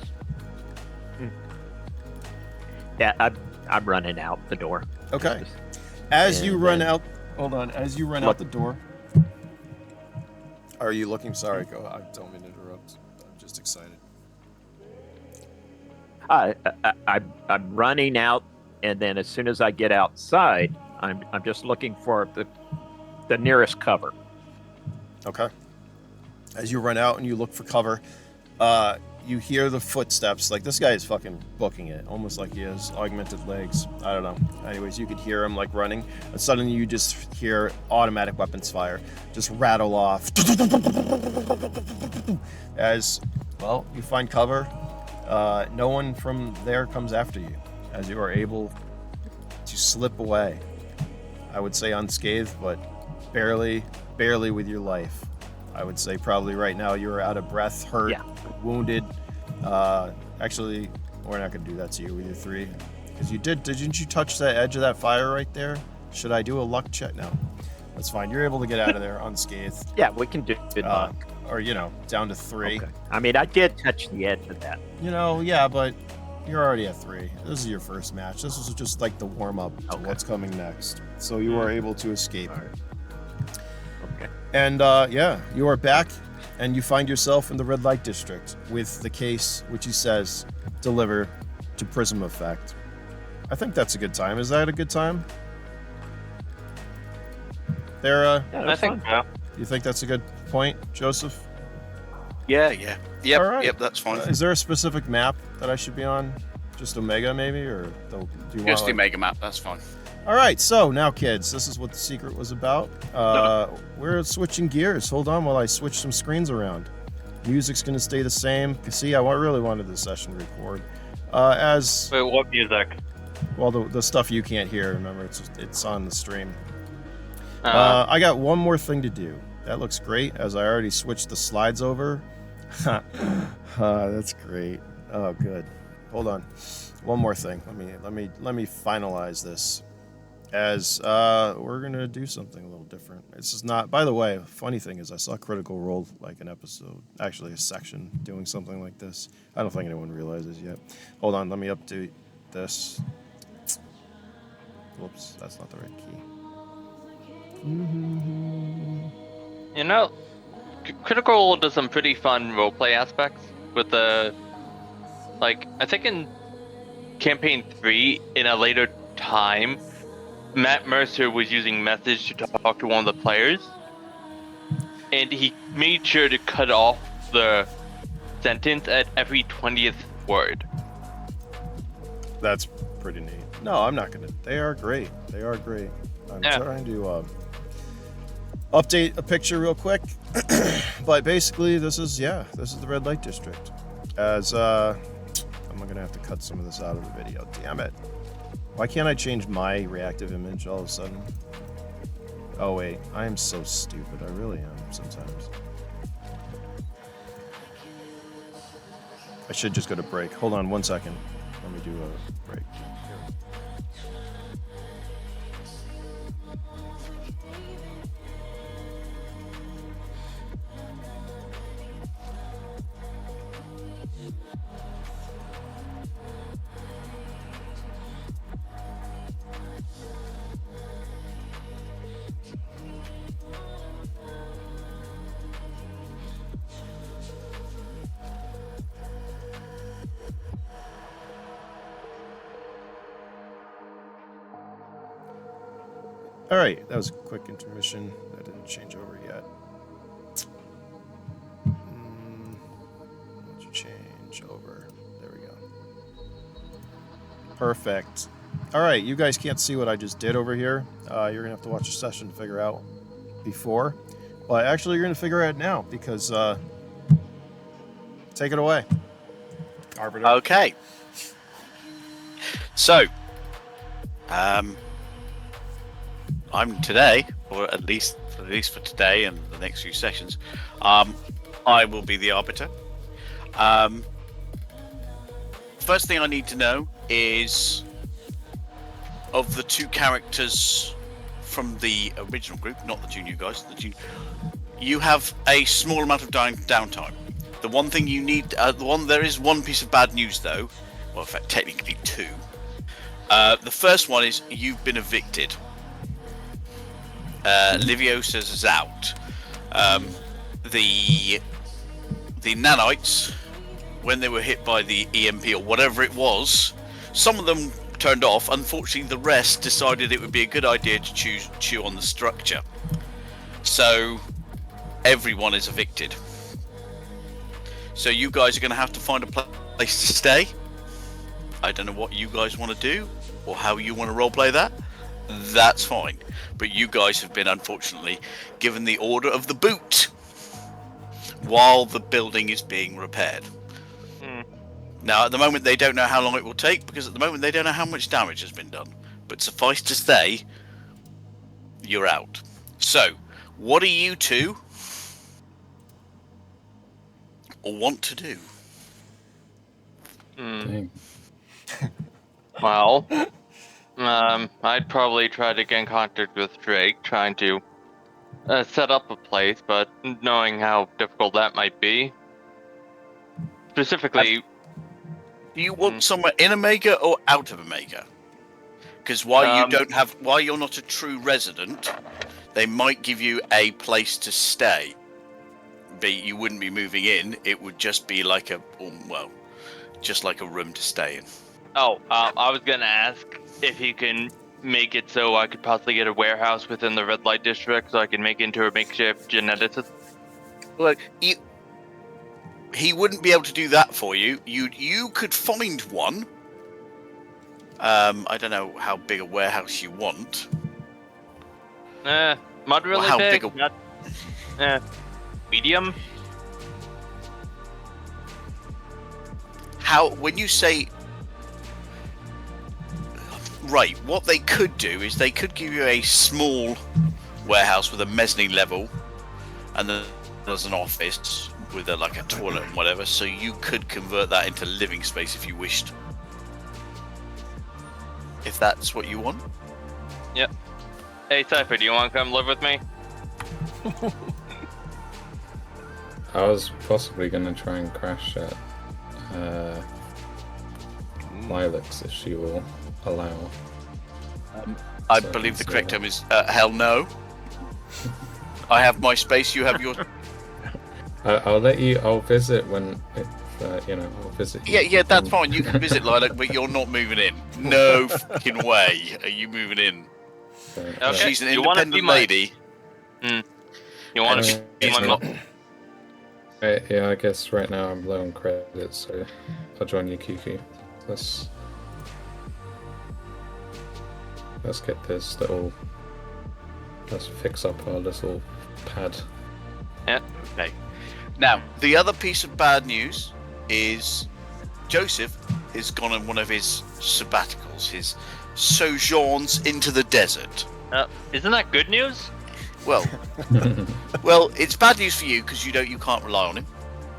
Yeah, I'm running out the door. Okay. As you And run then- out, hold on. As you run out the door, are you looking? Sorry, go. I don't mean to interrupt. I'm just excited. I'm running out, and then as soon as I get outside, I'm just looking for the nearest cover. Okay. As you run out and you look for cover, You hear the footsteps. Like, this guy is fucking booking it, almost like he has augmented legs. I don't know. Anyways, you could hear him like running, and suddenly you just hear automatic weapons fire just rattle off as well. You find cover. No one from there comes after you, as you are able to slip away. I would say unscathed, but barely with your life. I would say probably right now you're out of breath, hurt, Yeah. wounded. Actually, we're not gonna do that to you with your 3, because didn't you touch that edge of that fire right there? Should I do a luck check? No, that's fine. You're able to get out of there unscathed, Yeah, we can do good luck. or down to 3. Okay. I mean, I did touch the edge of that. Yeah, but you're already at 3. This is your first match. This is just like the warm up to Okay. what's coming next. So you are able to escape. All right. Okay. And you are back, and you find yourself in the red light district with the case, which he says, deliver to Prism Effect. I think that's a good time. Is that a good time? There, Yeah, I that's think fine. so. you think that's a good point, Joseph? Yeah, yeah. Yep, All right. yep, that's fine. Is there a specific map that I should be on? Just Omega, maybe, or do you Just the want? Mega Map, that's fine. All right, so now, kids, this is what the secret was about. We're switching gears. Hold on while I switch some screens around. Music's going to stay the same. See, I really wanted this session to record. Wait, what music? Well, the stuff you can't hear, remember, it's on the stream. I got one more thing to do. That looks great, as I already switched the slides over. That's great. Oh, good. Hold on. One more thing. Let me finalize this. As we're gonna do something a little different. This is not. By the way, funny thing is, I saw Critical Role like an episode, actually a section, doing something like this. I don't think anyone realizes yet. Hold on. Let me update this. Whoops, that's not the right key. You know, Critical Role does some pretty fun roleplay aspects with the, like, I think in Campaign 3, in a later time, Matt Mercer was using message to talk to one of the players, and he made sure to cut off the sentence at every 20th word. That's pretty neat. No, I'm not gonna. They are great. They are great. I'm trying to update a picture real quick, but basically this is the red light district. As I'm gonna have to cut some of this out of the video. Damn it! Why can't I change my reactive image all of a sudden? Oh wait, I am so stupid. I really am sometimes. I should just go to break. Hold on 1 second. Let me do a break. All right, that was a quick intermission. That didn't change over yet. Let's change over. There we go. Perfect. All right, you guys can't see what I just did over here. You're gonna have to watch a session to figure out before, but actually you're gonna figure it out now because take it away, Arbiter. Okay. So, I'm today, or at least for today and the next few sessions, I will be the Arbiter. First thing I need to know is, of the 2 characters from the original group, not the 2 new guys, you have a small amount of downtime. The one thing you need, there is one piece of bad news though, well in fact technically 2. The first one is you've been evicted. Liviosa's is out. The nanites, when they were hit by the EMP or whatever it was, some of them turned off. Unfortunately, the rest decided it would be a good idea to chew on the structure. So everyone is evicted. So you guys are going to have to find a place to stay. I don't know what you guys want to do or how you want to roleplay that. That's fine. But you guys have been, unfortunately, given the order of the boot while the building is being repaired. Now, at the moment, they don't know how long it will take, because at the moment, they don't know how much damage has been done. But suffice to say, you're out. So, what do you two want to do? Dang. Well, I'd probably try to get in contact with Drake, trying to set up a place, but knowing how difficult that might be. Specifically, Do you want somewhere in Omega or out of Omega? Because while you're not a true resident, they might give you a place to stay. But you wouldn't be moving in. It would just be like just like a room to stay in. I was gonna ask if you can make it so I could possibly get a warehouse within the red light district, so I can make it into a makeshift geneticist. Well, he wouldn't be able to do that for you. You could find one. I don't know how big a warehouse you want. Moderately how big. big Medium. When you say right, what they could do is they could give you a small warehouse with a mezzanine level, and then there's an office with a toilet and whatever, so you could convert that into living space if you wished. If that's what you want. Yep. Hey, Cypher, do you want to come live with me? I was possibly going to try and crash at Lilacs if she will allow. I believe the correct term is hell no. I have my space, you have your... I'll let you. I'll visit when I'll visit. Yeah, that's fine. You can visit Lilac, but you're not moving in. No fucking way are you moving in. Okay. She's an You wanna independent be my- lady. You want to be It's my not... Yeah, I guess right now I'm low on credits, so I'll join you, Kiki. Let's get this little. Let's fix up our little pad. Yeah. Okay. Now, the other piece of bad news is Joseph is gone on one of his sabbaticals, his sojourns into the desert. Isn't that good news? Well, it's bad news for you because you can't rely on him.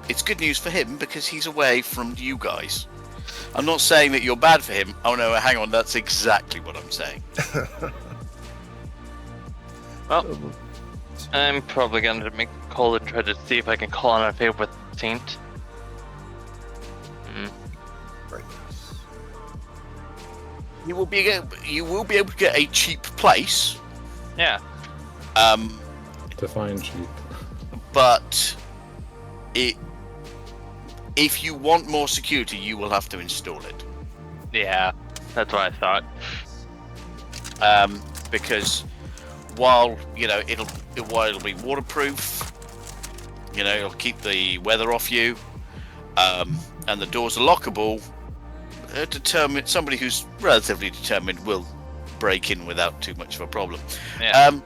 It's good news for him because he's away from you guys. I'm not saying that you're bad for him. Oh no, hang on, that's exactly what I'm saying. Well, I'm probably going to make a call and try to see if I can call on a favor with Saint. Right. You will be able to get a cheap place. Yeah. Define cheap. But if you want more security, you will have to install it. Yeah, that's what I thought. Because while it'll be waterproof, it'll keep the weather off you, and the doors are lockable. Somebody who's relatively determined will break in without too much of a problem. Yeah.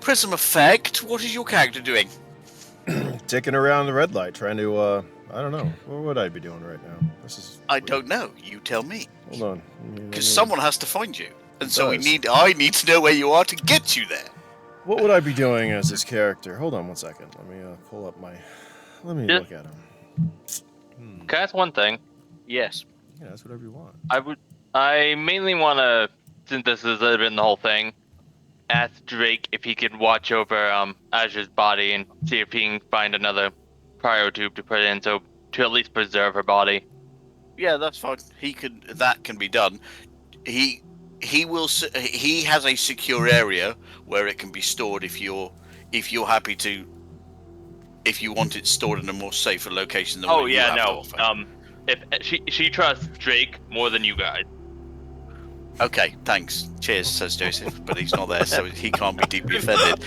Prism effect. What is your character doing? Ticking around the red light, trying to, I don't know. What would I be doing right now? I don't know. You tell me. Hold on. Because someone has to find you, and so does. I need to know where you are to get you there. What would I be doing as this character? Hold on one second. Let me pull up my... Let me look at him. Can I ask one thing? Yes. Yeah, that's whatever you want. I mainly want to, since this has been the whole thing, ask Drake if he can watch over Azure's body and see if he can find another cryotube to put in, so to at least preserve her body. Yeah, that's fine. That can be done. He has a secure area where it can be stored if you're happy to. If you want it stored in a more safer location than what you have to offer. If she trusts Drake more than you guys. Okay, thanks. Cheers, says Joseph, but he's not there, so he can't be deeply offended.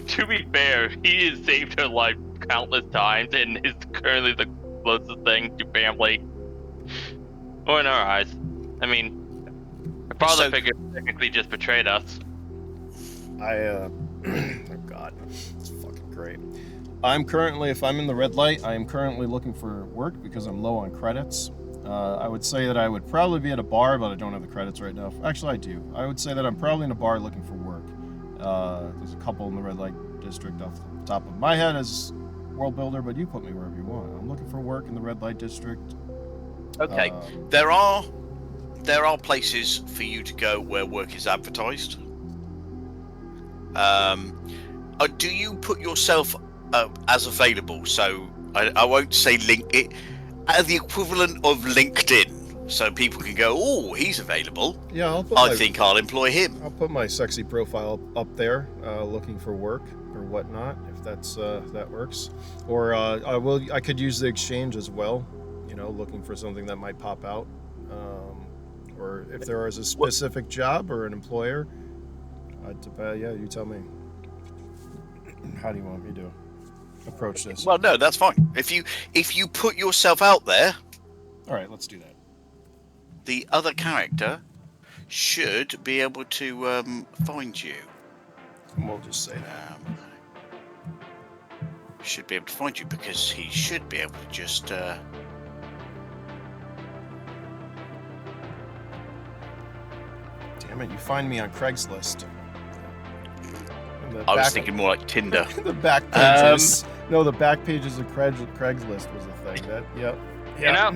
To be fair, he has saved her life countless times and is currently the closest thing to family. Or in our eyes. I mean, our father So- figure technically just betrayed us. oh god, it's fucking great. I'm currently, if I'm in the red light, I am currently looking for work because I'm low on credits. I would say that I would probably be at a bar, but I don't have the credits right now. Actually, I do. I would say that I'm probably in a bar looking for work. There's a couple in the red light district off the top of my head as world builder, but you put me wherever you want. I'm looking for work in the red light district. Okay. There are places for you to go where work is advertised. Do you put yourself as available? So I won't say link it, the equivalent of LinkedIn, so people can go, oh, he's available. Yeah, I think I'll employ him. I'll put my sexy profile up there, looking for work or whatnot, if that's that works. Or I could use the exchange as well. You know, looking for something that might pop out. Or if there is a specific job or an employer, yeah, you tell me. How do you want me to approach this? Well, no, that's fine. If you put yourself out there, All right, let's do that. the other character should be able to find you. And we'll just say that. Should be able to find you because he should be able to just. Damn it, you find me on Craigslist. I was thinking more like Tinder. The back pages. No, the back pages of Craigslist was a thing. Yep. You know,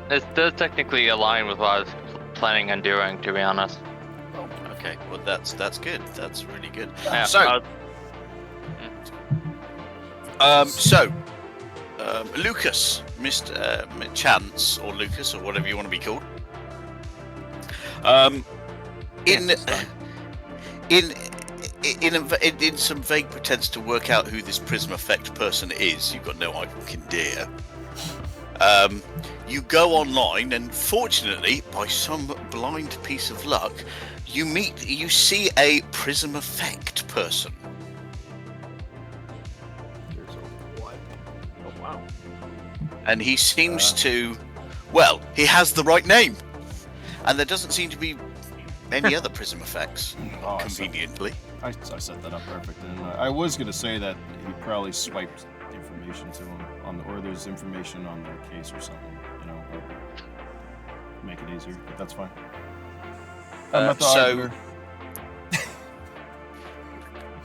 this does technically align with what I was planning on doing, to be honest. Okay, well that's good. That's really good. Yeah, Lucas, Mr. Chance or Lucas or whatever you want to be called. In some vague pretense to work out who this Prism Effect person is, you've got no idea. You go online, and fortunately, by some blind piece of luck, you see a Prism Effect person. There's a what? Oh, wow. And he seems to, well, he has the right name, and there doesn't seem to be any other Prism Effects, Oh, conveniently. I set that up perfect. And I was going to say that he probably swiped information to him, or there's information on the case or something, you know, or make it easier, but that's fine. I'm not the arbiter.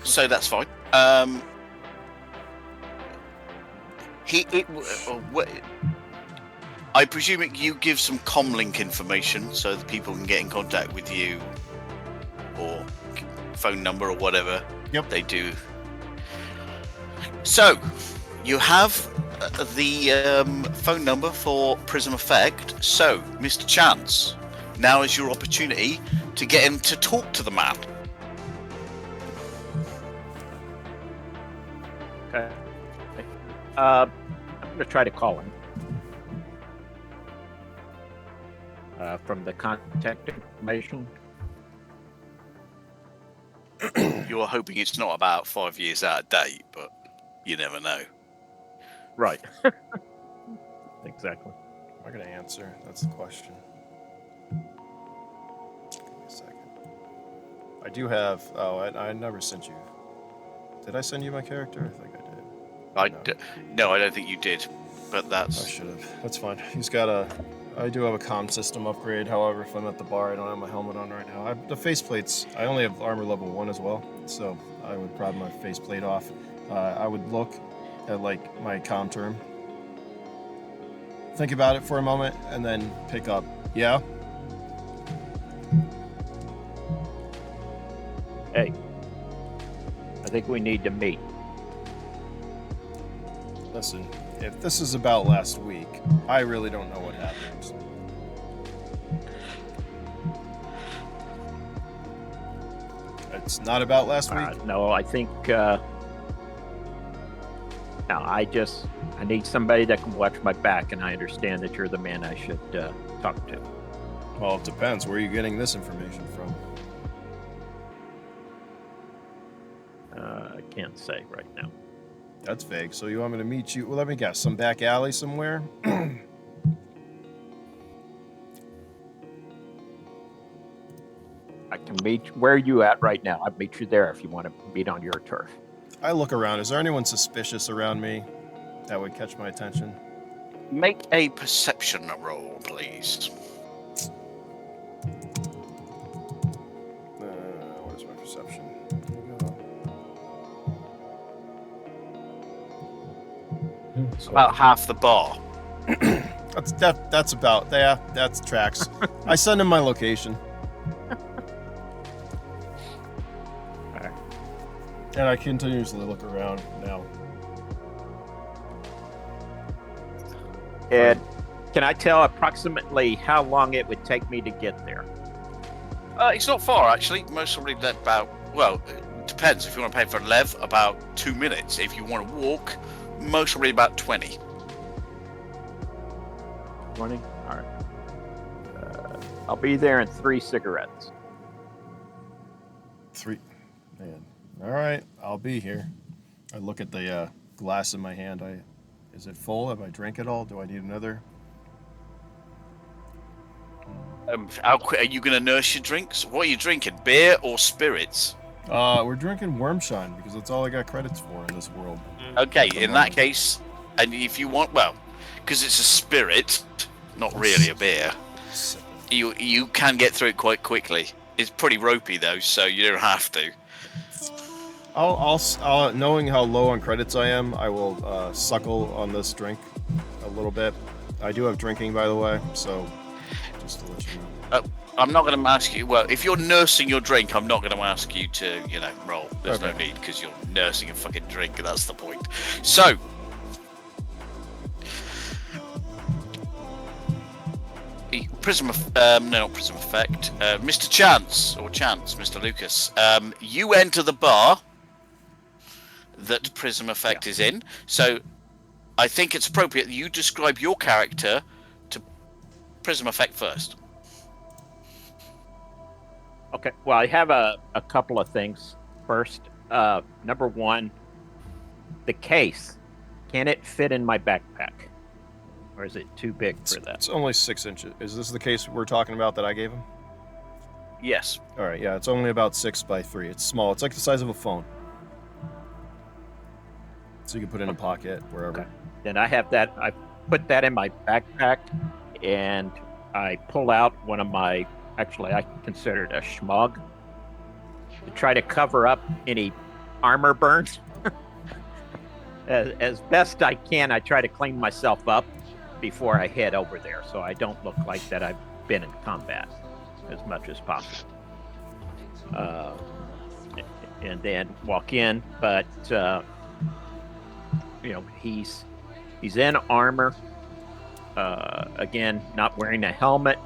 So that's fine. I presume you give some comlink information so that people can get in contact with you, or phone number or whatever. Yep. They do. So you have the phone number for Prism Effect. So, Mr. Chance, now is your opportunity to get him to talk to the man. Okay. I'm going to try to call him. From the contact information. You're hoping it's not about 5 years out of date, but you never know. Right. Exactly. Am I going to answer? That's the question. Give me a second. I do have... Oh, I never sent you... Did I send you my character? I think I did. No, I don't think you did, but I that's... should have. That's fine. He's got a... I do have a comm system upgrade. However, if I'm at the bar, I don't have my helmet on right now. The faceplates, I only have armor level 1 as well, so I would prod my faceplate off. I would look at, like, my comm term. Think about it for a moment, and then pick up. Yeah? Hey, I think we need to meet. Listen, if this is about last week, I really don't know what happened. It's not about last week? No, I think. No, I need somebody that can watch my back, and I understand that you're the man I should talk to. Well, it depends. Where are you getting this information from? I can't say right now. That's vague. So you want me to meet you? Well, let me guess. Some back alley somewhere? I can meet where are you at right now. I'll meet you there if you want to meet on your turf. I look around. Is there anyone suspicious around me that would catch my attention? Make a perception roll, please. Where's my perception? So About half the bar. That's about that's tracks. I send him my location. Alright. And I continuously look around now. And can I tell approximately how long it would take me to get there? It's not far, actually. Most probably about, well, it depends. If you want to pay for Lev, about 2 minutes. If you want to walk, most probably about 20. 20? All right. I'll be there in 3 cigarettes. 3. Man. All right, I'll be here. I look at the glass in my hand. Is it full? Have I drank it all? Do I need another? How quick are you going to nurse your drinks? What are you drinking? Beer or spirits? We're drinking Wormshine because that's all I got credits for in this world. Okay, in that case, and if you want, well, because it's a spirit, not really a beer, you can get through it quite quickly. It's pretty ropey though, so you don't have to. I'll knowing how low on credits I am, I will suckle on this drink a little bit. I do have drinking, by the way, so just to let you know. I'm not going to ask you. Well, if you're nursing your drink, I'm not going to ask you to, roll. There's no need because you're nursing a fucking drink, and that's the point. So, Prism, not Prism Effect. Mr. Chance, Mr. Lucas. You enter the bar that Prism Effect is in. So, I think it's appropriate that you describe your character to Prism Effect first. Okay. Well, I have a couple of things. First, number one, the case. Can it fit in my backpack? Or is it too big for that? It's only 6 inches. Is this the case we're talking about that I gave him? Yes. All right, yeah, it's only about 6 by 3. It's small. It's like the size of a phone. So you can put it in a pocket, wherever. Okay. Then I have that. I put that in my backpack, and I pull out one of my, actually, I consider it a schmog, to try to cover up any armor burns. As best I can, I try to clean myself up before I head over there, so I don't look like that I've been in combat as much as possible. And then walk in, but he's in armor. Again, not wearing a helmet.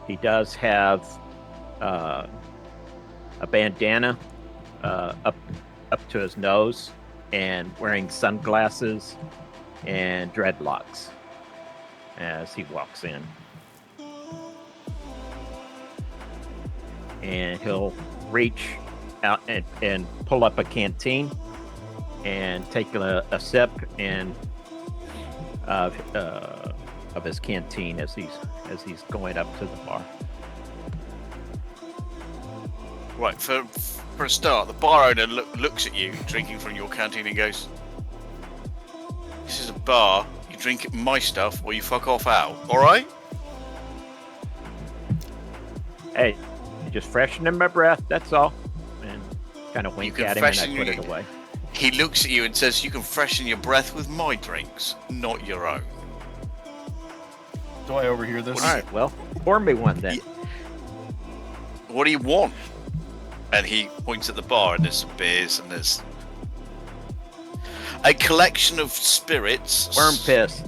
He does have a bandana up to his nose, and wearing sunglasses and dreadlocks as he walks in. And he'll reach out and pull up a canteen and take a sip of his canteen as he's going up to the bar. Right, for a start, the bar owner looks at you drinking from your canteen and goes, "This is a bar. You drink my stuff or you fuck off out, alright?" Hey, just freshening my breath, that's all. And kind of wink at him and I put it away. He looks at you and says, "You can freshen your breath with my drinks, not your own." Do I overhear this? All right, well, pour me one then. What do you want? And he points at the bar, and there's some beers, and there's a collection of spirits. Worm piss.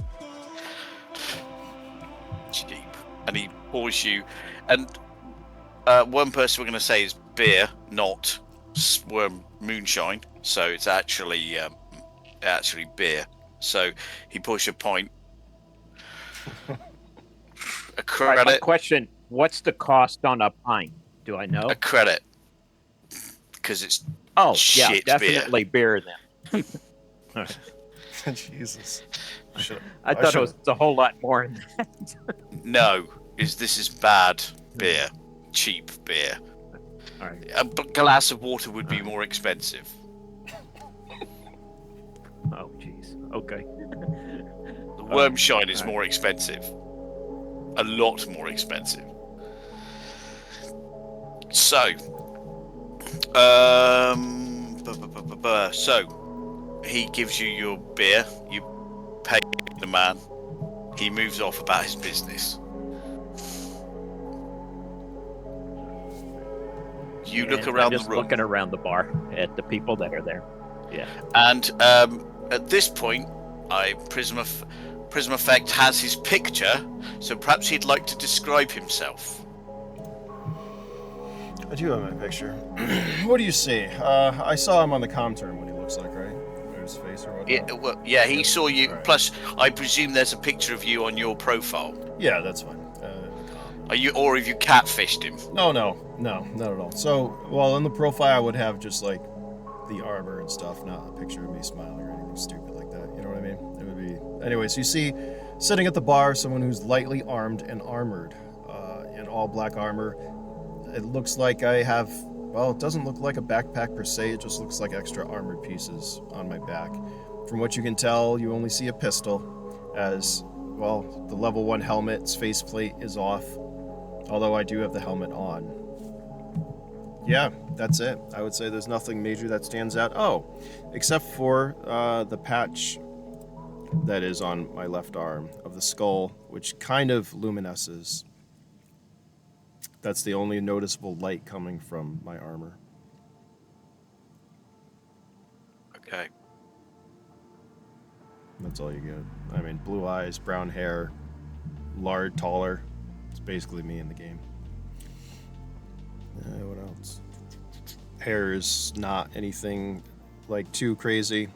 Cheap. And he pours you, and one person we're going to say is beer, not worm moonshine. So it's actually beer. So he pours you a pint. A credit. Right, my question: what's the cost on a pint? Do I know? A credit. Because it's yeah, shit definitely beer then. All right. Jesus. I thought it was a whole lot more than that. No, this is bad beer, cheap beer. All right. A glass of water would be more expensive. Oh, jeez. Okay. The worm shine is more expensive. A lot more expensive. So, so he gives you your beer. You pay the man. He moves off about his business. You look And around I'm the just room. looking around the bar at the people that are there. Yeah. And at this point, Prism Effect has his picture, so perhaps he'd like to describe himself. I do have my picture. What do you see? I saw him on the comm term, what he looks like, right? Or his face or whatnot. Yeah, he saw you. Right. Plus, I presume there's a picture of you on your profile. Yeah, that's fine. Are you, or have you catfished him? No, not at all. So, well, in the profile, I would have just like the armor and stuff, not a picture of me smiling or anything stupid like that. You know what I mean? It would be. Anyways, you see, sitting at the bar, someone who's lightly armed and armored, in all black armor. It looks like I have. Well, it doesn't look like a backpack per se. It just looks like extra armored pieces on my back. From what you can tell, you only see a pistol, as well. The level 1 helmet's faceplate is off. Although I do have the helmet on. Yeah, that's it. I would say there's nothing major that stands out. Oh, except for the patch that is on my left arm of the skull, which kind of luminesces. That's the only noticeable light coming from my armor. Okay. That's all you get. I mean, blue eyes, brown hair, large, taller. It's basically me in the game. What else? Hair is not anything like too crazy.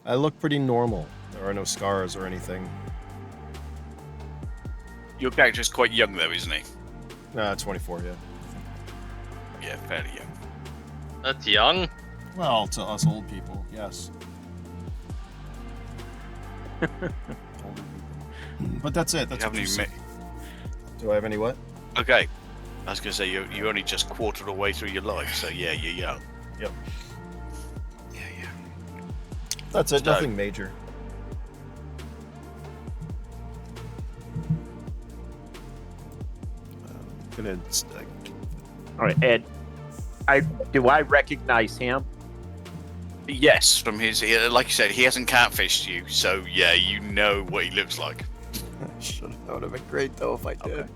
I look pretty normal. There are no scars or anything. Your character's quite young though, isn't he? 24, yeah. Yeah, fairly young. That's young. Well, to us old people, yes. Older people. But that's it. That's You what haven't you even see. met. Do I have any what? Okay. I was going to say, you're only just quarter of the way through your life, so yeah, you're young. Yep. Yeah. That's it. So- Nothing major. Gonna. All right, Ed. Do I recognize him? Yes, from his, like you said, he hasn't catfished you, so yeah, you know what he looks like. Should have. That would have been great though if I did.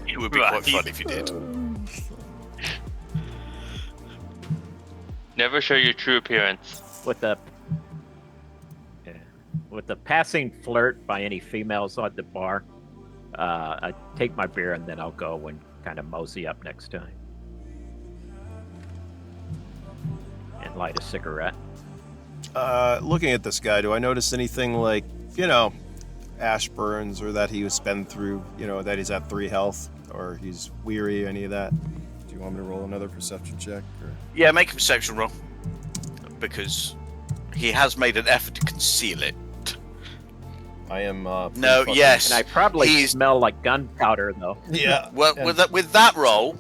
It would be quite fun if you did. Never show your true appearance. With the passing flirt by any females at the bar, I take my beer and then I'll go and kind of mosey up next time and light a cigarette. Looking at this guy, do I notice anything like, ash burns, or that he was spent through, that he's at 3 health, or he's weary, any of that? Do you want me to roll another perception check? Or? Yeah, make a perception roll. Because he has made an effort to conceal it. I am. No, yes. And I probably He's- smell like gunpowder, though. Yeah. Well, and- with that roll,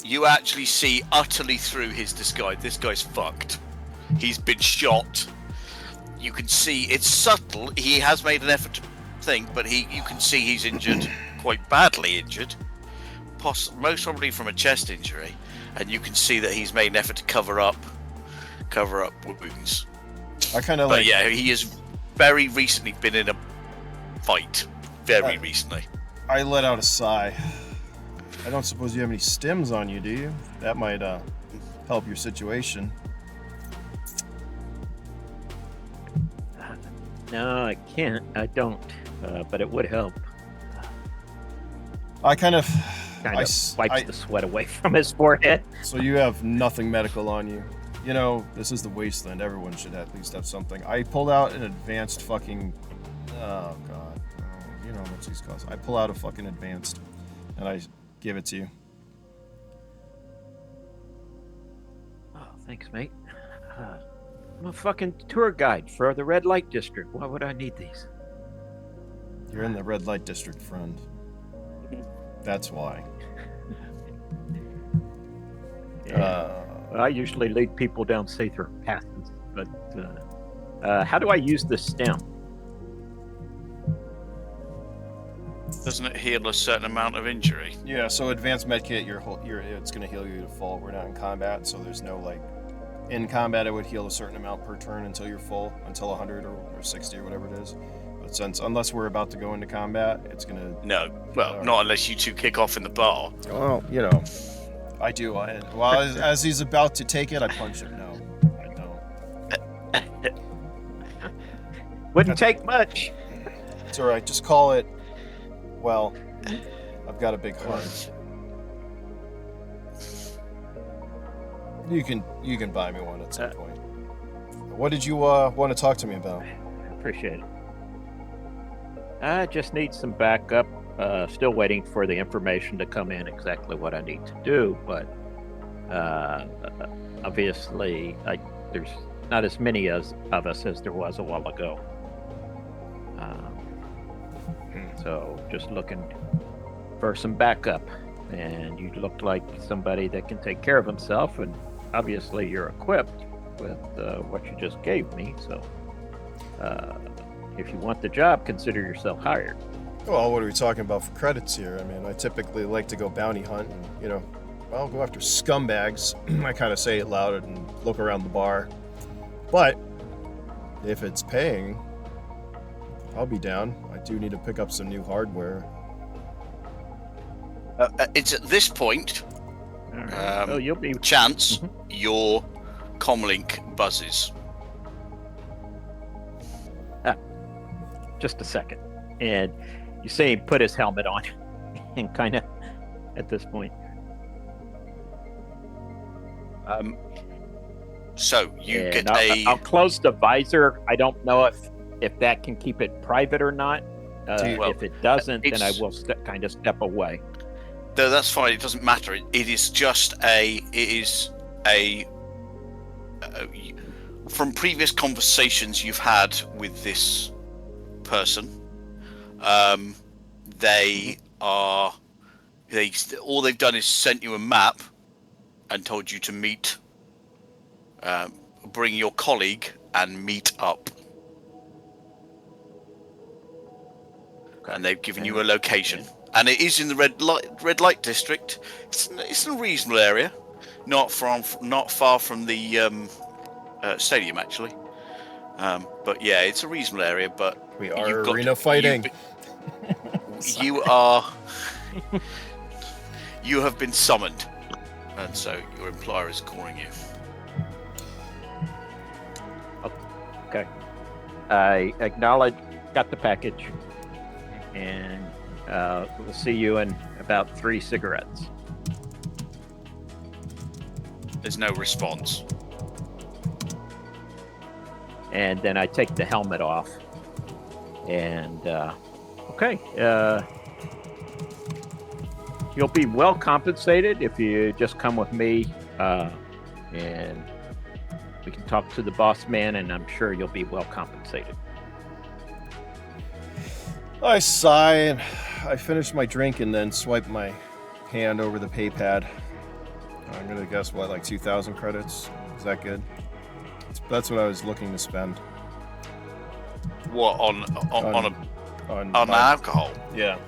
you actually see utterly through his disguise. This guy's fucked. He's been shot. You can see it's subtle. He has made an effort to think, but you can see he's injured, quite badly injured. Most probably from a chest injury, and you can see that he's made an effort to cover up wounds. I kind of But like. yeah, he has very recently been in a fight. Very recently. I let out a sigh. I don't suppose you have any stims on you, do you? That might help your situation. No, I can't. I don't. But it would help. I kind of. Kind of wipes the sweat away from his forehead. So you have nothing medical on you. This is the wasteland. Everyone should at least have something. I pulled out an advanced fucking. Oh god. Oh, you know how much these cost. I pull out a fucking advanced, and I give it to you. Oh, thanks, mate. I'm a fucking tour guide for the red light district. Why would I need these? You're in the red light district, friend. That's why. I usually lead people down safer paths, but how do I use the stem? Doesn't it heal a certain amount of injury? Yeah, so advanced medkit, it's going to heal you to full. We're not in combat, so there's no like. In combat, it would heal a certain amount per turn until you're full, until 100 or 60 or whatever it is. But unless we're about to go into combat, it's going to. No, well, not unless you two kick off in the bar. Well, I do. As he's about to take it, I punch him. No, I don't. Wouldn't take much. It's all right. Just call it. Well, I've got a big heart. You can buy me one at some point. What did you want to talk to me about? Appreciate it. I just need some backup. Still waiting for the information to come in exactly what I need to do, but obviously there's not as many of us as there was a while ago. So just looking for some backup, and you look like somebody that can take care of himself, and obviously you're equipped with what you just gave me. So if you want the job, consider yourself hired. Well, what are we talking about for credits here? I mean, I typically like to go bounty hunt and, go after scumbags. I kind of say it loud and look around the bar. But if it's paying, I'll be down. I do need to pick up some new hardware. It's at this point, You'll be Chance, your comlink buzzes. just a second, and you see him put his helmet on, and kind of at this point. So you And get I'll close the visor. I don't know if that can keep it private or not. If it doesn't, then I will kind of step away. No, that's fine. It doesn't matter. It is just from previous conversations you've had with this person. All they've done is sent you a map and told you to meet, bring your colleague and meet up. Okay. And they've given you a location. And it is in the red light district. It's in a reasonable area, not far from the stadium actually. But yeah, it's a reasonable area. But we are arena fighting. You have been summoned, and so your employer is calling you. Okay. I acknowledge. Got the package, and we'll see you in about 3 cigarettes. There's no response. And then I take the helmet off. And, okay. You'll be well compensated if you just come with me. And we can talk to the boss man, and I'm sure you'll be well compensated. I sigh and I finish my drink and then swipe my hand over the pay pad. I'm gonna guess like 2,000 credits. Is that good? That's what I was looking to spend. What on alcohol? Yeah.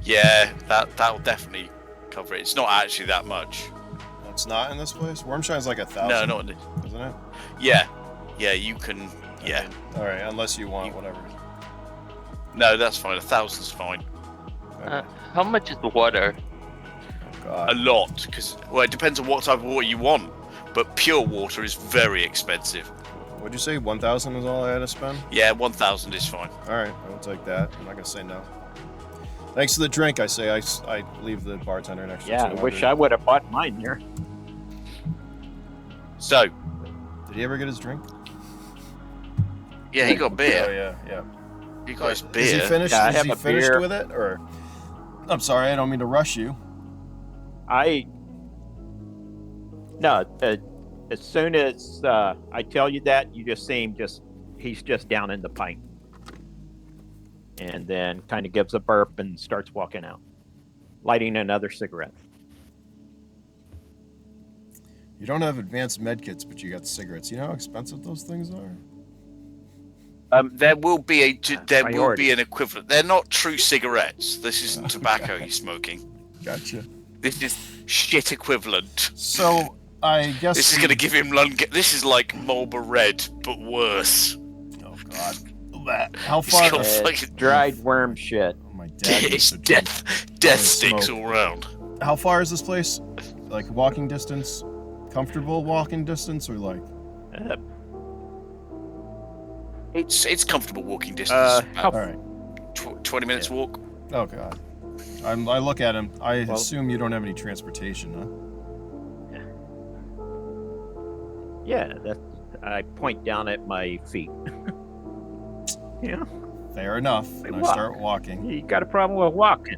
Yeah, that'll definitely cover it. It's not actually that much. It's not in this place. Wormshine's like 1,000. No, not in it. Isn't it? Yeah, you can. Yeah. All right, unless you want whatever. No, that's fine. 1,000's fine. Okay. How much is the water? Oh, God. A lot, because it depends on what type of water you want. But pure water is very expensive. What'd you say? 1,000 is all I had to spend? Yeah, 1,000 is fine. All right, I'll take that. I'm not gonna say no. Thanks for the drink. I say I leave the bartender next to. Yeah, I wish I would have bought mine there. So, did he ever get his drink? Yeah, he got beer. Oh yeah. He got his beer. Is he finished? Yeah, I is have he a finished beer. with it, or? I'm sorry, I don't mean to rush you. No, As soon as I tell you that, you just see him he's just down in the pint. And then kind of gives a burp and starts walking out, lighting another cigarette. You don't have advanced medkits, but you got cigarettes. You know how expensive those things are? There will be Priorities. an equivalent. They're not true cigarettes. This isn't tobacco he's smoking. Gotcha. This is shit equivalent. So, I guess... This is going to give him lung... This is like Marlboro Red, but worse. Oh, God. How It's far... got fucking- Dried worm shit. Oh, my dad It's used to death sticks smoke. all around. How far is this place? Like, walking distance? Comfortable walking distance, or like... Uh, It's comfortable walking distance. how- All right. 20 minutes walk. Oh, God. I look at him. I assume you don't have any transportation, huh? Yeah, I point down at my feet. Yeah, Fair enough. And I walk. start walking. you got a problem with walking.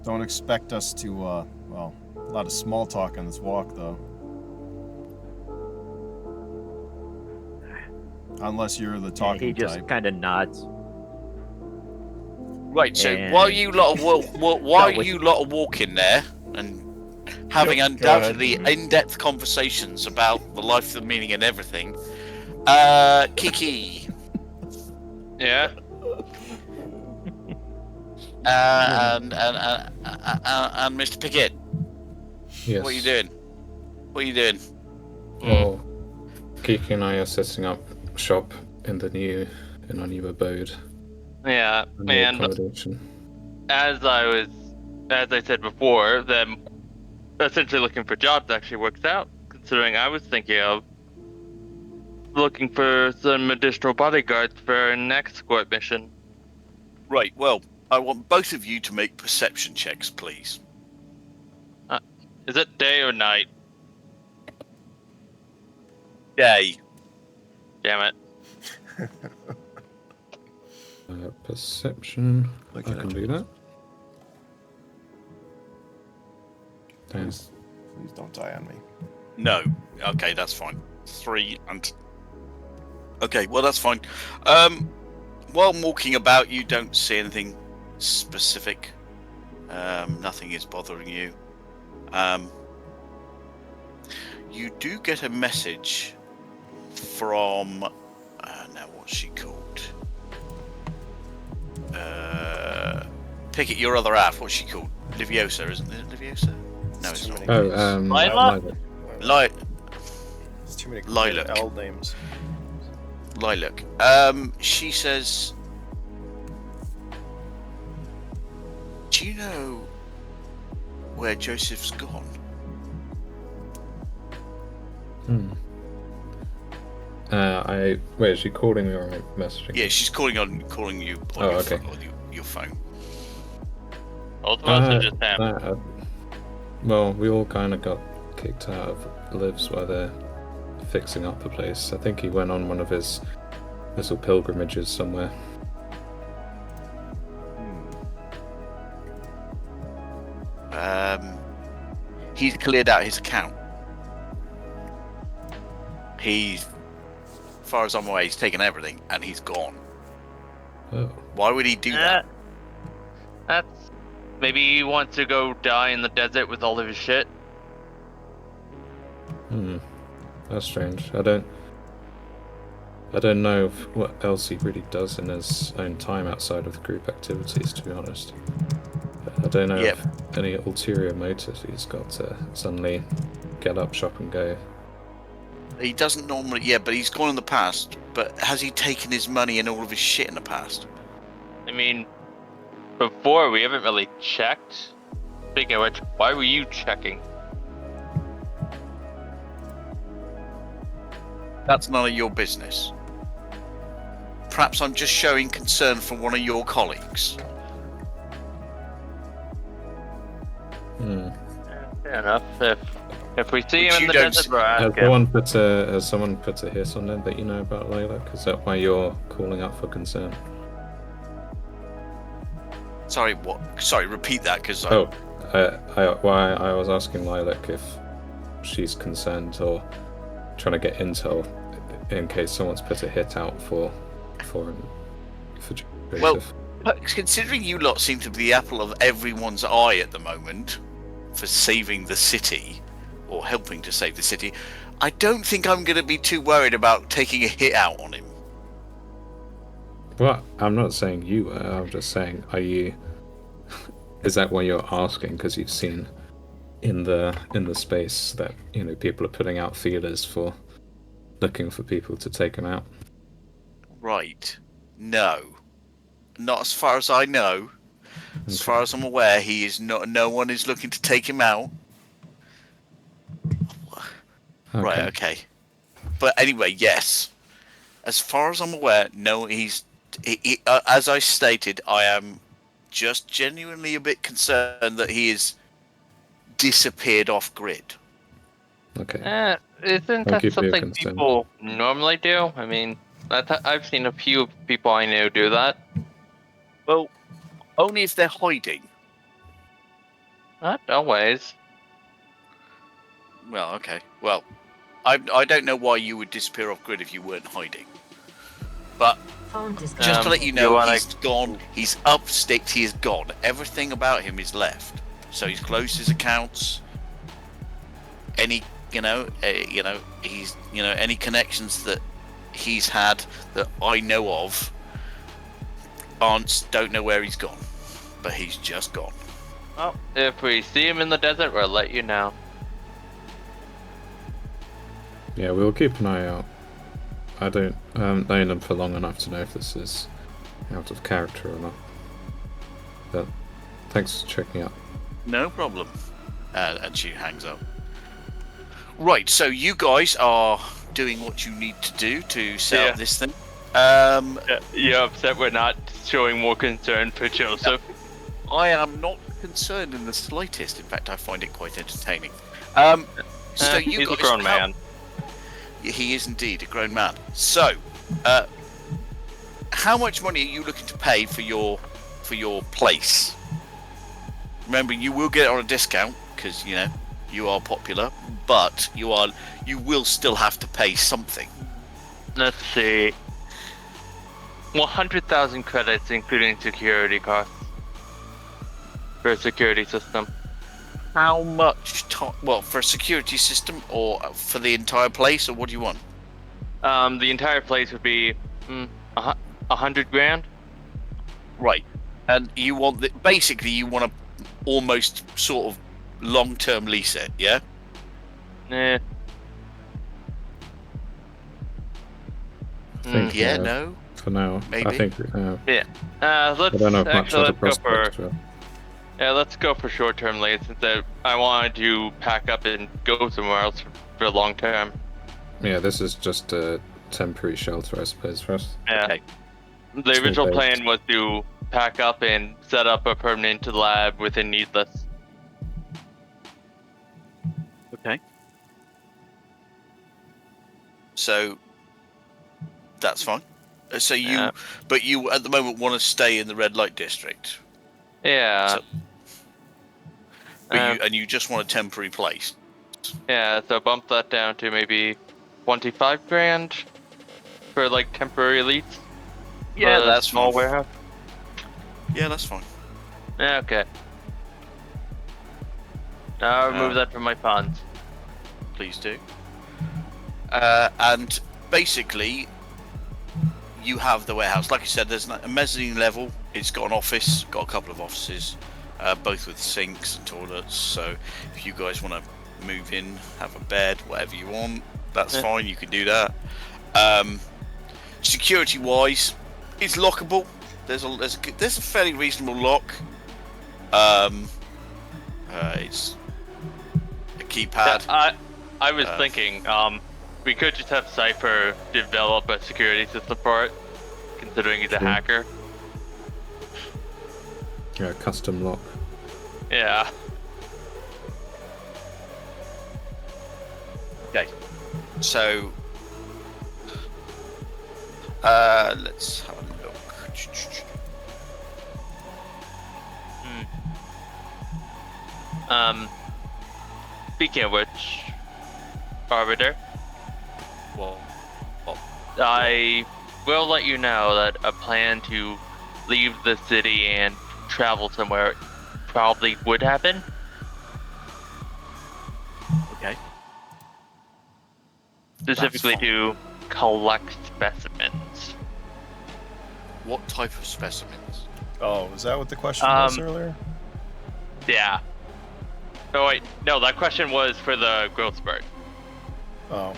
Don't expect us to, well, a lot of small talk on this walk, though. Unless you're the He talking just type. kind of nods. Right, so And- while you lot are walking there and having Go undoubtedly ahead. in-depth conversations about the life, the meaning, and everything, Kiki Yeah. and Mr. Pickett, Yes. what are you doing? What are you doing? Well, Kiki and I are setting up shop in our new abode. Yeah. And the And accommodation. as I said before, them essentially looking for jobs actually works out, considering I was thinking of looking for some additional bodyguards for our next escort mission. Right, well, I want both of you to make perception checks, please. Is it day or night? Day. Damn it. Perception. Look I at can it. do that. Damn. Please don't die on me. No. Okay, that's fine. 3 and... Okay, well, that's fine. While walking about, you don't see anything specific. Nothing is bothering you. You do get a message from... now, what's she called? Pick it, your other half. What's she called? Liviosa, isn't it? Liviosa? No, it's too not. many Oh, Lila? Lila. There's too many Lilac. L names. Lilac. She says, do you know where Joseph's gone? Wait, is she calling me or am I messaging? Yeah, she's calling you on Oh, your, okay. your phone. Both of us are just him. Well, we all kind of got kicked out of Liv's while they're fixing up the place. I think he went on one of his little pilgrimages somewhere. He's cleared out his account. As far as I'm aware, he's taken everything and he's gone. Oh. Why would he do that? That's maybe he wants to go die in the desert with all of his shit. That's strange. I don't know what else he really does in his own time outside of the group activities, to be honest. I don't know if any ulterior motives he's got to suddenly get up, shop and go. He doesn't normally, but he's gone in the past. But has he taken his money and all of his shit in the past? I mean, before we haven't really checked. Speaking of which, why were you checking? That's none of your business. Perhaps I'm just showing concern for one of your colleagues. Fair enough. If we see Which him in you the don't desert, see. we'll ask Has someone put a hit on it that you know about, Lilac? Is that why you're calling out for concern? Sorry, what? Sorry, repeat that, because I was asking Lilac if she's concerned or trying to get intel in case someone's put a hit out for Joseph. Well, but considering you lot seem to be the apple of everyone's eye at the moment for saving the city, or helping to save the city, I don't think I'm going to be too worried about taking a hit out on him. Well, I'm not saying you were. I'm just saying, are you? Is that what you're asking? Because you've seen in the space that people are putting out feelers for looking for people to take him out. Right. No. Not as far as I know. As far as I'm aware, he is not. No one is looking to take him out. Okay. Right. Okay. But anyway, yes. As far as I'm aware, no. As I stated, I am just genuinely a bit concerned that he has disappeared off grid. Okay. Isn't Thank you that for your something concern. people normally do? I mean, I've seen a few people I know do that. Well, only if they're hiding. Not always. Well, okay. Well, I don't know why you would disappear off grid if you weren't hiding. But just to let you know, he's gone. He's up-sticked. He is gone. Everything about him is left. So he's closed his accounts. Any, he's, any connections that he's had that I know of don't know where he's gone. But he's just gone. Well, if we see him in the desert, we'll let you know. Yeah, we'll keep an eye out. I haven't known him for long enough to know if this is out of character or not. But thanks for checking out. No problem. And she hangs up. Right, so you guys are doing what you need to do to set up this thing. You're upset we're not showing more concern for Joseph? I am not concerned in the slightest. In fact, I find it quite entertaining. So you he's guys a grown man. He is indeed a grown man. So, how much money are you looking to pay for your place? Remember, you will get it on a discount because you are popular, but you will still have to pay something. Let's see. 100,000 credits, including security costs for a security system. How much time? Well, for a security system, or for the entire place, or what do you want? The entire place would be 100 grand. Right, and you want basically you want to almost sort of long-term lease it, yeah? Eh. I think, Yeah, no. For now, Maybe. I think. Yeah. I don't know if much other prospects. Let's go for short-term lease since I wanted to pack up and go somewhere else for long term. Yeah, this is just a temporary shelter, I suppose, for us. Yeah. Okay. The original plan was to pack up and set up a permanent lab within Needless. Okay. So that's fine. So but you at the moment want to stay in the red light district. Yeah. And you just want a temporary place. Yeah, so bump that down to maybe 25 grand for like temporary lease. Yeah, that's small fine. warehouse. Yeah, that's fine. Okay. I'll remove that from my funds. Please do. And basically, you have the warehouse. Like I said, there's a mezzanine level. It's got an office, got a couple of offices, both with sinks and toilets. So if you guys want to move in, have a bed, whatever you want, that's fine. You can do that. Security-wise, it's lockable. There's a fairly reasonable lock. It's a keypad. Yeah, I was thinking, we could just have Cypher develop a security system for it, considering he's a hacker. Yeah, custom lock. Yeah. Okay. So, let's have a look. Speaking of which, Arbiter. Well, I will let you know that a plan to leave the city and travel somewhere probably would happen. okay. Specifically fine. to collect specimens. What type of specimens? Oh, is that what the question was Um, earlier? Yeah. Oh wait, no, that question was for the growth spurt. Oh.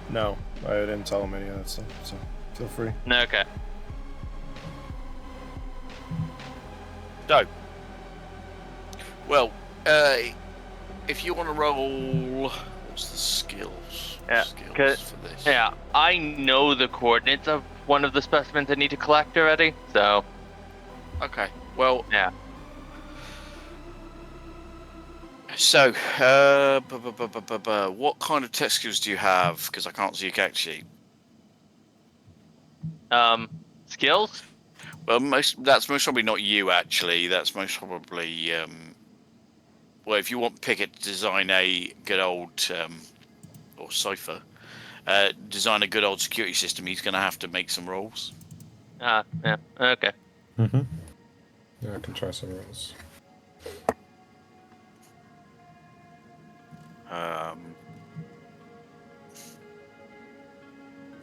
No, I didn't tell him any of that stuff, so feel free. Okay. So, well, if you want to roll, what's the skills? Yeah, Skills for this. Yeah, I know the coordinates of one of the specimens I need to collect already, so Okay. Well, yeah. so, what kind of tech skills do you have? Because I can't see your character sheet. Skills? Well, that's most probably not you, actually. That's most probably, well, if you want Pickett to design a good old, or Cypher, design a good old security system, he's going to have to make some rolls. Yeah, okay. Mm-hmm. Yeah, I can try some rolls.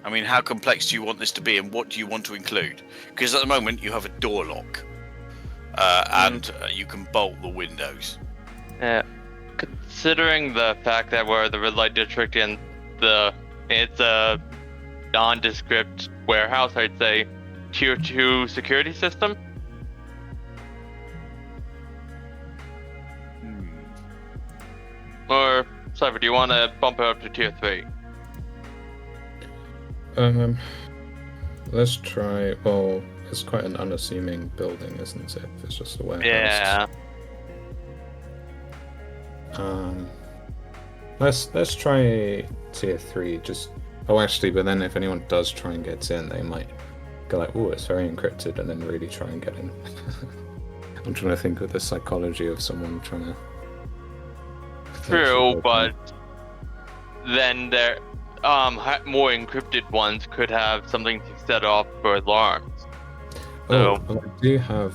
I mean, how complex do you want this to be, and what do you want to include? Because at the moment, you have a door lock, and you can bolt the windows. Yeah. Considering the fact that we're the red light district and it's a nondescript warehouse, I'd say tier 2 security system. Or Cypher, do you want to bump it up to tier 3? Let's try. Well, it's quite an unassuming building, isn't it? It's just a warehouse. Yeah. Let's try tier 3. Just actually, but then if anyone does try and get in, they might go like, "Oh, it's very encrypted," and then really try and get in. I'm trying to think of the psychology of someone trying to. True, but then there, more encrypted ones could have something to set off for alarms. Oh, So, well, I do have.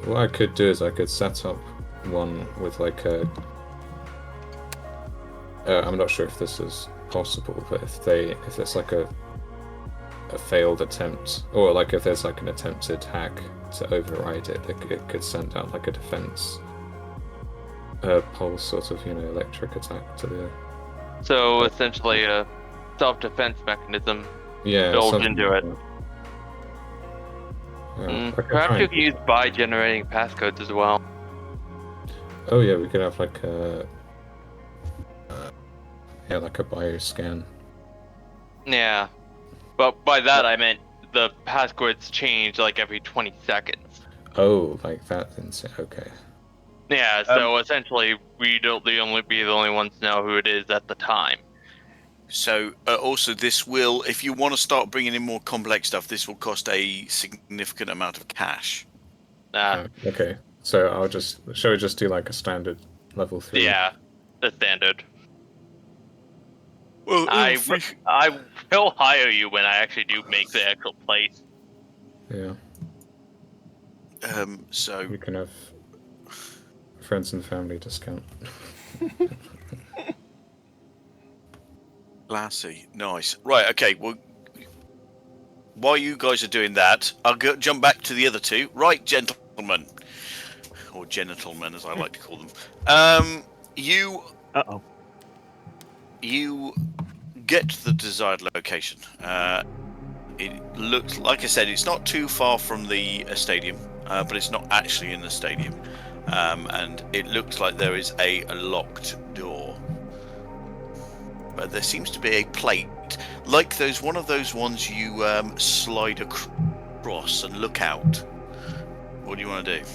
What I could do is I could set up one with like a. I'm not sure if this is possible, but if there's like a failed attempt, or like if there's like an attempted hack to override it, it could send out like a defense pulse, sort of, electric attack to the. so essentially a self-defense mechanism built something into like it. that. I could Perhaps try you and- can use by generating passcodes as well. Oh yeah, we could have like a. Like a bio scan. Yeah, but by that I meant the passcodes change like every 20 seconds. Oh, like that. Okay. Yeah, so essentially we'd only be the only ones to know who it is at the time. So, also, this will, if you want to start bringing in more complex stuff, this will cost a significant amount of cash. Okay. So shall we just do like a standard level 3? Yeah, the standard. Well, I will hire you when I actually do make the actual place. Yeah. So You can have friends and family discount. classy, nice. Right, okay. Well, while you guys are doing that, I'll jump back to the other two. Right, gentlemen, or gentlemen, as I like to call them. You get to the desired location. It looks, like I said, it's not too far from the stadium, but it's not actually in the stadium. And it looks like there is a locked door. But there seems to be a plate, like one of those ones you slide across and look out. What do you want to do?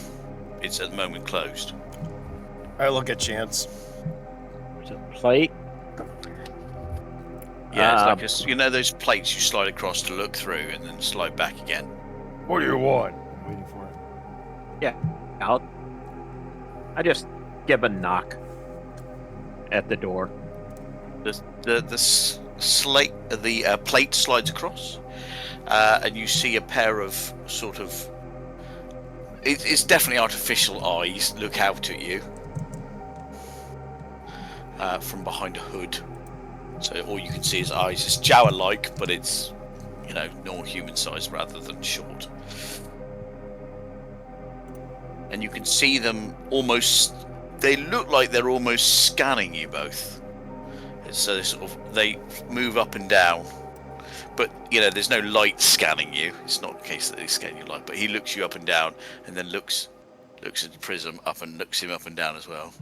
It's at the moment closed. I look at Chance. There's a plate. Yeah, it's like those plates you slide across to look through and then slide back again. What do you want? I'm waiting for it. I just give a knock. at the door. The plate slides across, and you see a pair of sort of. It's definitely artificial eyes look out at you from behind a hood. So all you can see is eyes. It's Jawa-like, but it's, normal human size rather than short. And you can see them almost. They look like they're almost scanning you both. So they move up and down. But, there's no light scanning you. It's not the case that they scan you light, but he looks you up and down, and then looks at Prism up and looks him up and down as well.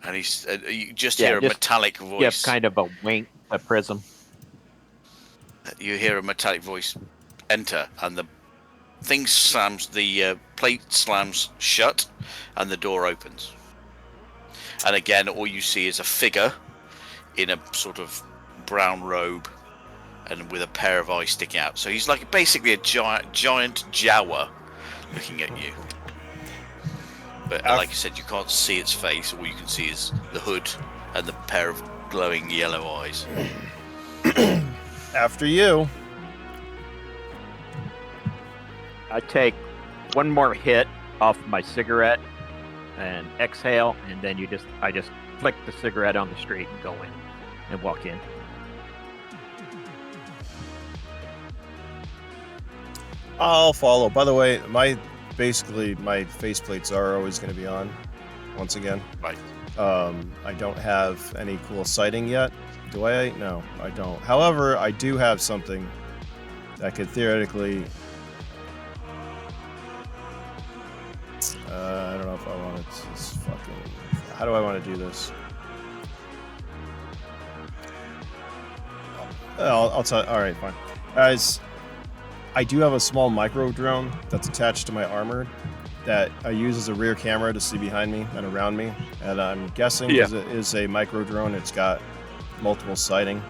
And you just hear a metallic voice. Give kind of a wink at Prism. You hear a metallic voice enter, and the plate slams shut, and the door opens. And again, all you see is a figure in a sort of brown robe and with a pair of eyes sticking out. So he's like basically a giant Jawa looking at you. But like I said, you can't see its face. All you can see is the hood and the pair of glowing yellow eyes. After you. I take one more hit off my cigarette and exhale, and then I just flick the cigarette on the street and go in and walk in. I'll follow. By the way, my faceplates are always going to be on. Once again, Right. I don't have any cool sighting yet. Do I? No, I don't. However, I do have something that could theoretically. I don't know if I want it. It's fucking. How do I want to do this? I'll tell. All right, fine, guys. I do have a small micro drone that's attached to my armor that I use as a rear camera to see behind me and around me. And I'm guessing because it is a micro drone, it's got multiple sighting,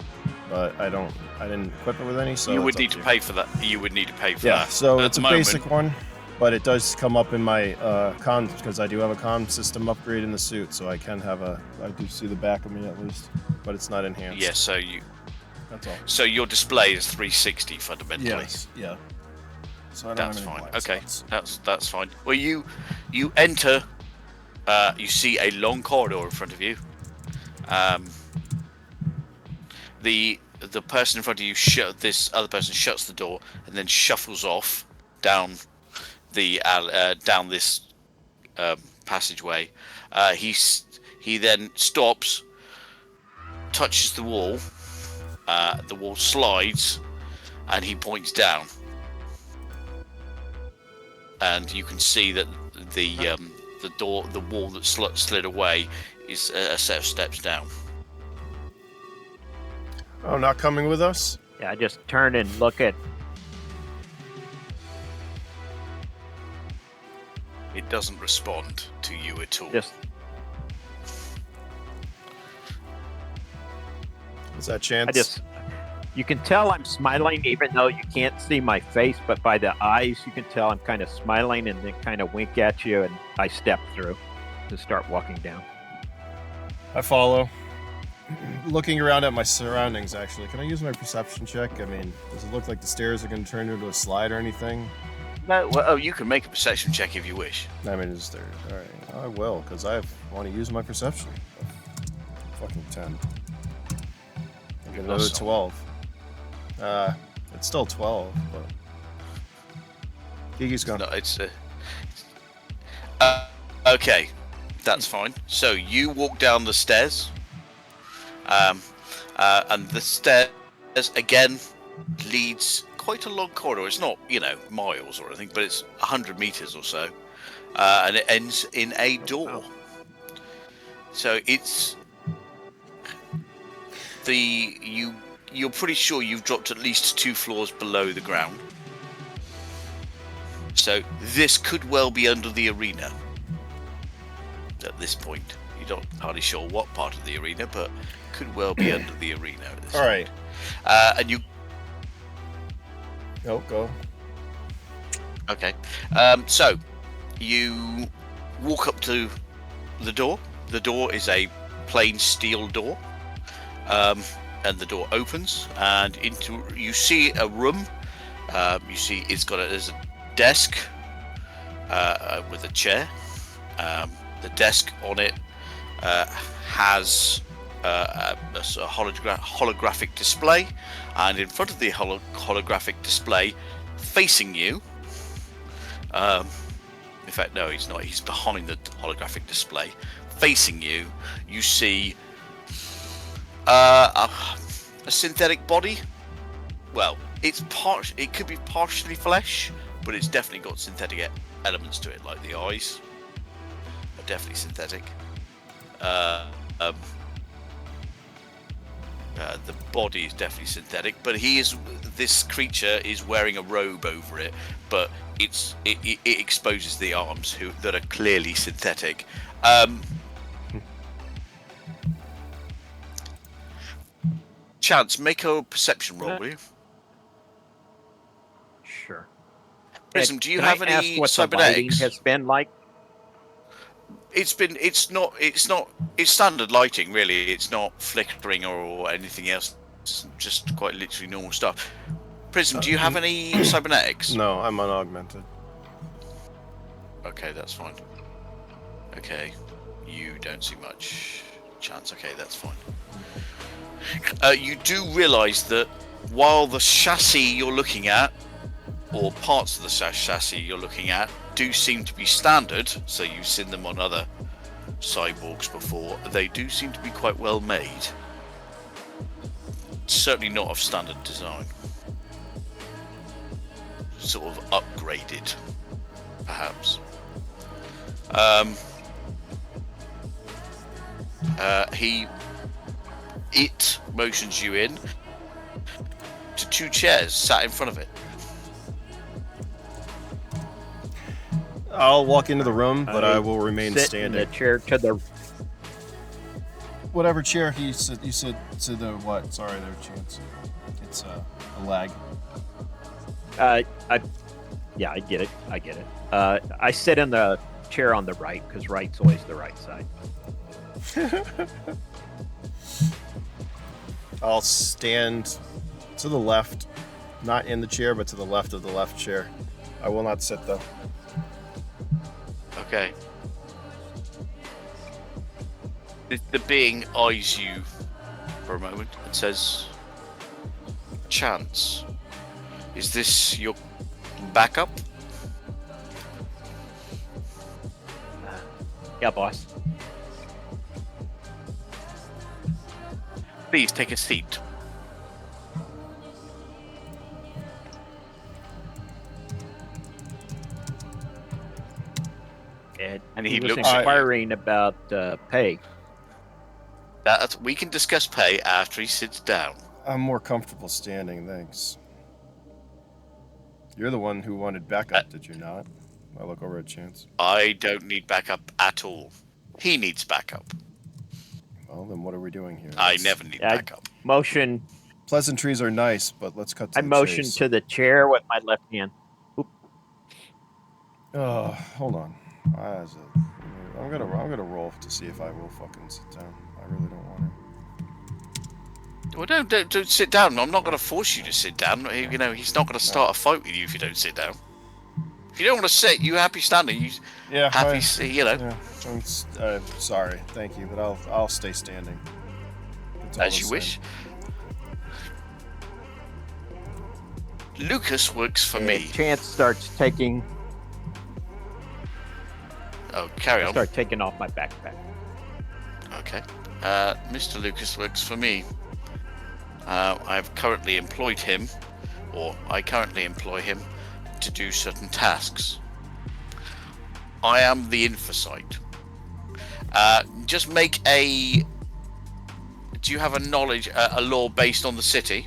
but I didn't equip it with any. So you would need to pay for that. You would need to pay for that. Yeah, so At it's the a basic one, but it does come up in my con because I do have a con system upgrade in the suit, so I do see the back of me at least, but it's not enhanced. Yeah, so That's all. So your display is 360 fundamentally. Yes. Yeah. So I don't That's have any fine. blind Okay, spots. that's fine. Well, you enter. You see a long corridor in front of you. The person in front of you this other person shuts the door and then shuffles off down down this passageway. He then stops, touches the wall. The wall slides, and he points down, and you can see that the wall that slid away is a set of steps down. Oh, not coming with us? Yeah, I just turn and look at. It doesn't respond to you at all. Just Is that Chance? you can tell I'm smiling even though you can't see my face, but by the eyes you can tell I'm kind of smiling and then kind of wink at you, and I step through to start walking down. I follow. Looking around at my surroundings, actually. Can I use my perception check? I mean, does it look like the stairs are going to turn into a slide or anything? No, well, you can make a perception check if you wish. I mean, is there... Alright, I will, because I want to use my perception. Fucking 10. I get another 12. It's still 12, but... Gigi's gone. No, it's... okay, that's fine. So you walk down the stairs, and the stairs again leads quite a long corridor. It's not, miles or anything, but it's 100 meters or so, and it ends in a door. So it's you're pretty sure you've dropped at least 2 floors below the ground. So this could well be under the arena at this point. You're not hardly sure what part of the arena, but could well be under the arena at this Alright. point. And you... Oh, go. Okay. So you walk up to the door. The door is a plain steel door, and the door opens, and you see a room. You see there's a desk with a chair. The desk on it has a holographic display, and in front of the holographic display, facing you. In fact, no, he's not. He's behind the holographic display. Facing you, you see a synthetic body. Well, it could be partially flesh, but it's definitely got synthetic elements to it, like the eyes are definitely synthetic. The body is definitely synthetic, but this creature is wearing a robe over it, but it exposes the arms that are clearly synthetic. Chance, make a perception roll, will you? Sure. Prism, do you Can have I any ask what the lighting cybernetics? has been like? It's standard lighting, really. It's not flickering or anything else. It's just quite literally normal stuff. Prism, do you have any cybernetics? No, I'm unaugmented. Okay, that's fine. Okay, you don't see much. Chance, okay, that's fine. You do realise that while the chassis you're looking at, or parts of the chassis you're looking at, do seem to be standard, so you've seen them on other cyborgs before, they do seem to be quite well made. Certainly not of standard design. Sort of upgraded, perhaps. It motions you in to two chairs sat in front of it. I'll walk into the room, but I will remain Sit standing. in the chair to the. Whatever chair you said to the what? Sorry, there, Chance. It's a lag. Yeah, I get it. I sit in the chair on the right because right's always the right side. I'll stand to the left, not in the chair, but to the left of the left chair. I will not sit though. Okay. The being eyes you for a moment and says, Chance, is this your backup? Yeah, boss. Please take a seat. And he he was looks at you. inquiring about pay. We can discuss pay after he sits down. I'm more comfortable standing, thanks. You're the one who wanted backup, did you not? I look over at Chance. I don't need backup at all. He needs backup. Well, then what are we doing here? I never need backup. Motion. Pleasantries are nice, but let's cut to I the motion chase. to the chair with my left hand. Hold on. I'm gonna roll to see if I will fucking sit down. I really don't want to. Well, don't sit down. I'm not going to force you to sit down. You know, he's not going to start a fight with you if you don't sit down. If you don't want to sit, you happy standing. You happy, you know. Yeah, I'm sorry, thank you, but I'll stay standing. As you wish. Lucas works for me. Chance starts taking. Oh, carry on. Start taking off my backpack. Okay. Mr. Lucas works for me. I've currently employed him, or I currently employ him, to do certain tasks. I am the Infosite. Just make a... Do you have a law based on the city?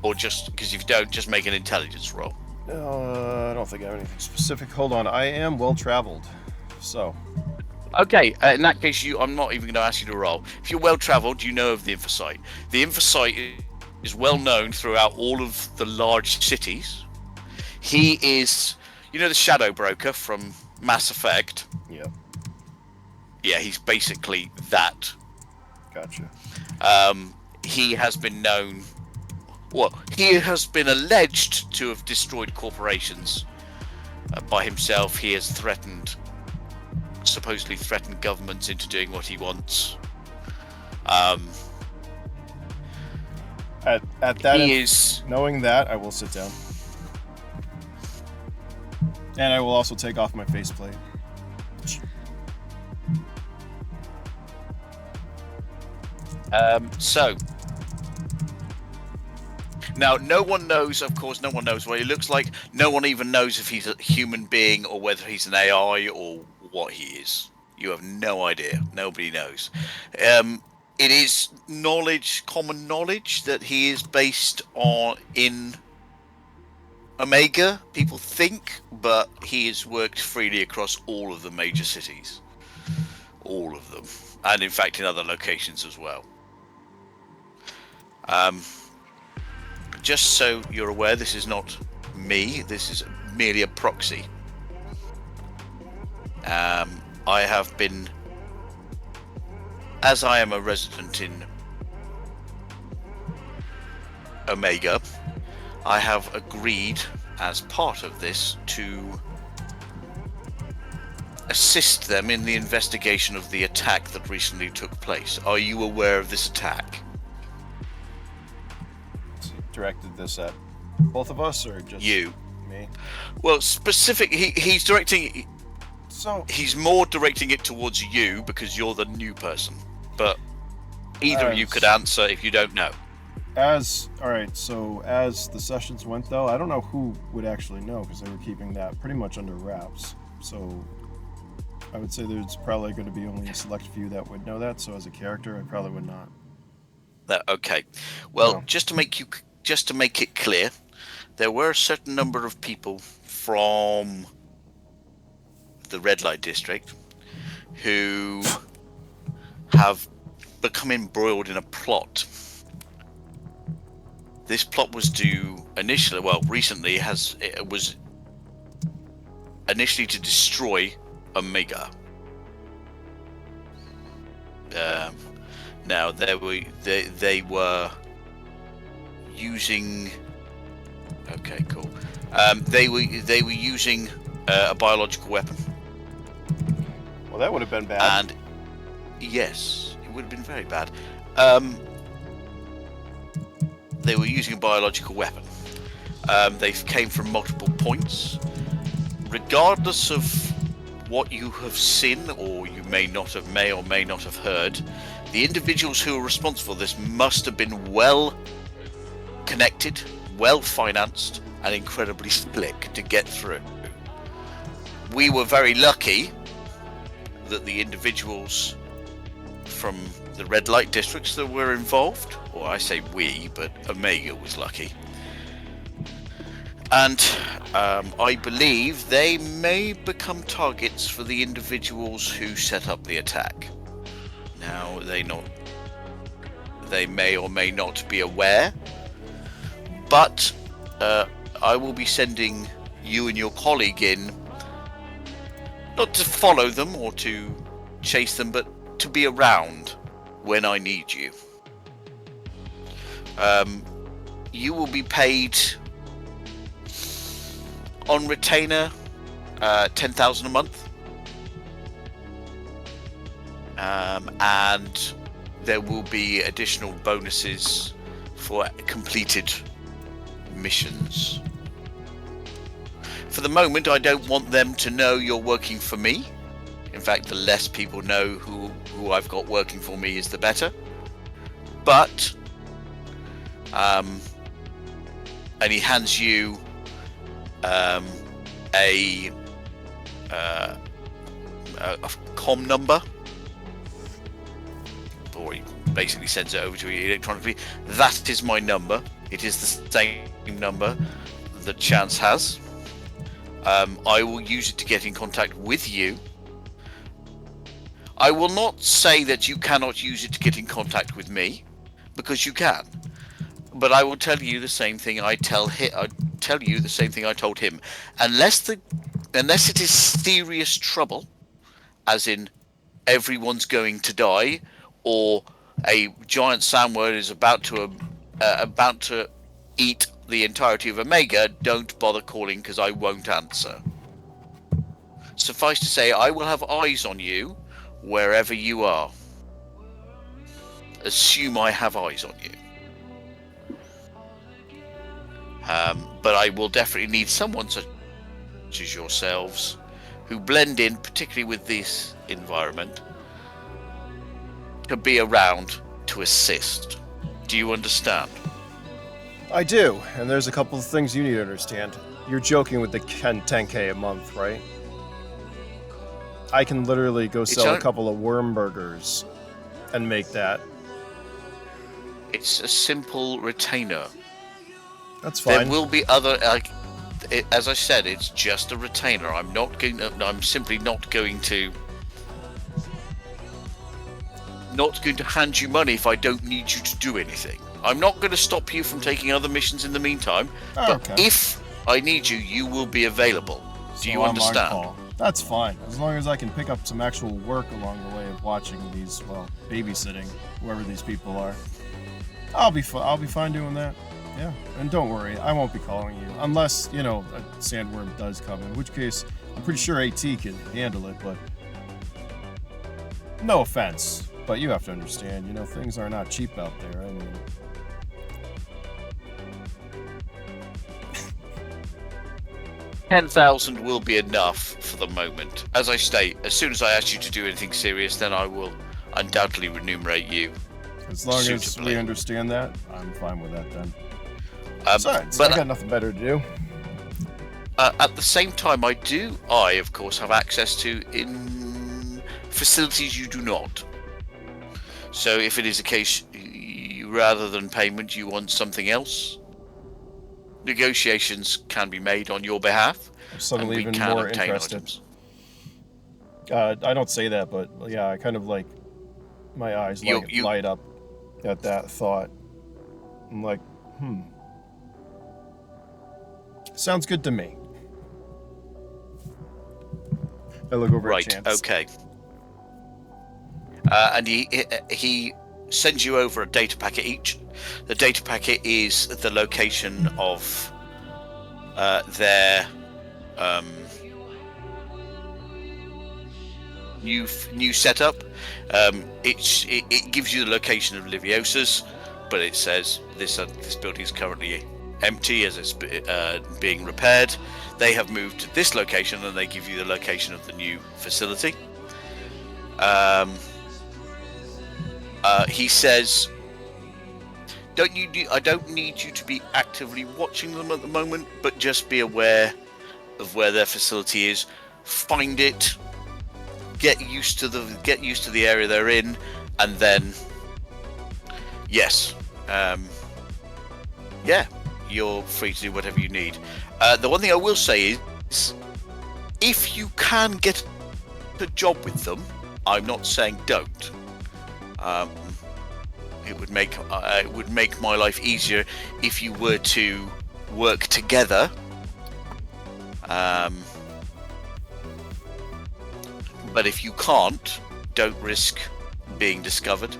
Or just, because if you don't, just make an intelligence roll. I don't think I have anything specific. Hold on, I am well-traveled, so... Okay, in that case, I'm not even going to ask you to roll. If you're well-traveled, you know of the Infosite. The Infosite is well known throughout all of the large cities. He is, you know, the Shadow Broker from Mass Effect. Yeah. Yeah, he's basically that. Gotcha. He has been known. Well, he has been alleged to have destroyed corporations by himself. He has supposedly threatened governments into doing what he wants. At that, He is. knowing that, I will sit down, and I will also take off my faceplate. So now, no one knows. Of course, no one knows what he looks like. No one even knows if he's a human being or whether he's an AI or what he is. You have no idea. Nobody knows. It is common knowledge, that he is based in Omega. People think, but he has worked freely across all of the major cities, all of them, and in fact in other locations as well. Just so you're aware, this is not me. This is merely a proxy. I have been, as I am a resident in Omega, I have agreed as part of this to assist them in the investigation of the attack that recently took place. Are you aware of this attack? Directed this at both of us, or just You. me? Well, he's directing. So He's more directing it towards you because you're the new person. But either of you could answer if you don't know. all right. So as the sessions went, though, I don't know who would actually know because they were keeping that pretty much under wraps. So I would say there's probably going to be only a select few that would know that. So as a character, I probably would not. Okay. Well, No. just to make it clear, there were a certain number of people from the red light district who have become embroiled in a plot. This plot was recently it was initially to destroy Omega. Now they were using. Okay, cool. They were using a biological weapon. Well, that would have been bad. And yes, it would have been very bad. They were using a biological weapon. They came from multiple points. Regardless of what you have seen, or you may or may not have heard, the individuals who are responsible for this must have been well connected, well financed, and incredibly slick to get through. We were very lucky that the individuals from the red light districts that were involved, or I say we, but Omega was lucky, and I believe they may become targets for the individuals who set up the attack. Now, they may or may not be aware, but I will be sending you and your colleague in, not to follow them or to chase them, but to be around when I need you. You will be paid on retainer 10,000 a month, and there will be additional bonuses for completed missions. For the moment, I don't want them to know you're working for me. In fact, the less people know who I've got working for me is the better. But and he hands you a com number, or he basically sends it over to you electronically. That is my number. It is the same number that Chance has. I will use it to get in contact with you. I will not say that you cannot use it to get in contact with me, because you can. But I will tell you the same thing I tell you the same thing I told him. Unless it is serious trouble, as in everyone's going to die, or a giant sandworm is about to eat the entirety of Omega, don't bother calling because I won't answer. Suffice to say, I will have eyes on you wherever you are. Assume I have eyes on you. But I will definitely need someone such as yourselves who blend in, particularly with this environment, to be around to assist. Do you understand? I do, and there's a couple of things you need to understand. You're joking with the 10K a month, right? I can literally go sell a couple of worm burgers and make that. It's a simple retainer. That's fine. There will be other, as I said, it's just a retainer. I'm simply not going to hand you money if I don't need you to do anything. I'm not going to stop you from taking other missions in the meantime, but if I need you, you will be available. Do you understand? That's fine, as long as I can pick up some actual work along the way of watching these, babysitting whoever these people are. I'll be fine doing that. Yeah, and don't worry, I won't be calling you unless a sandworm does come. In which case, I'm pretty sure AT can handle it. But no offense, but you have to understand, things are not cheap out there. I mean. 10,000 will be enough for the moment. As I state, as soon as I ask you to do anything serious, then I will undoubtedly remunerate you. As long as we understand that, I'm fine with that then. Besides, but I got nothing better to do. At the same time, I of course have access to in facilities you do not. So if it is a case, rather than payment, you want something else, negotiations can be made on your behalf. I'm suddenly even more interested. I don't say that, but yeah, I kind of my eyes light up at that thought. I'm like, sounds good to me. I look over at Chance. Right, okay. And he sends you over a data packet each. The data packet is the location of their new setup. It gives you the location of Liviosa's, but it says this building is currently empty as it's being repaired. They have moved to this location, and they give you the location of the new facility. He says, I don't need you to be actively watching them at the moment, but just be aware of where their facility is. Find it, get used to the area they're in, and then you're free to do whatever you need. The one thing I will say is, if you can get a job with them, I'm not saying don't. It would make my life easier if you were to work together. But if you can't, don't risk being discovered.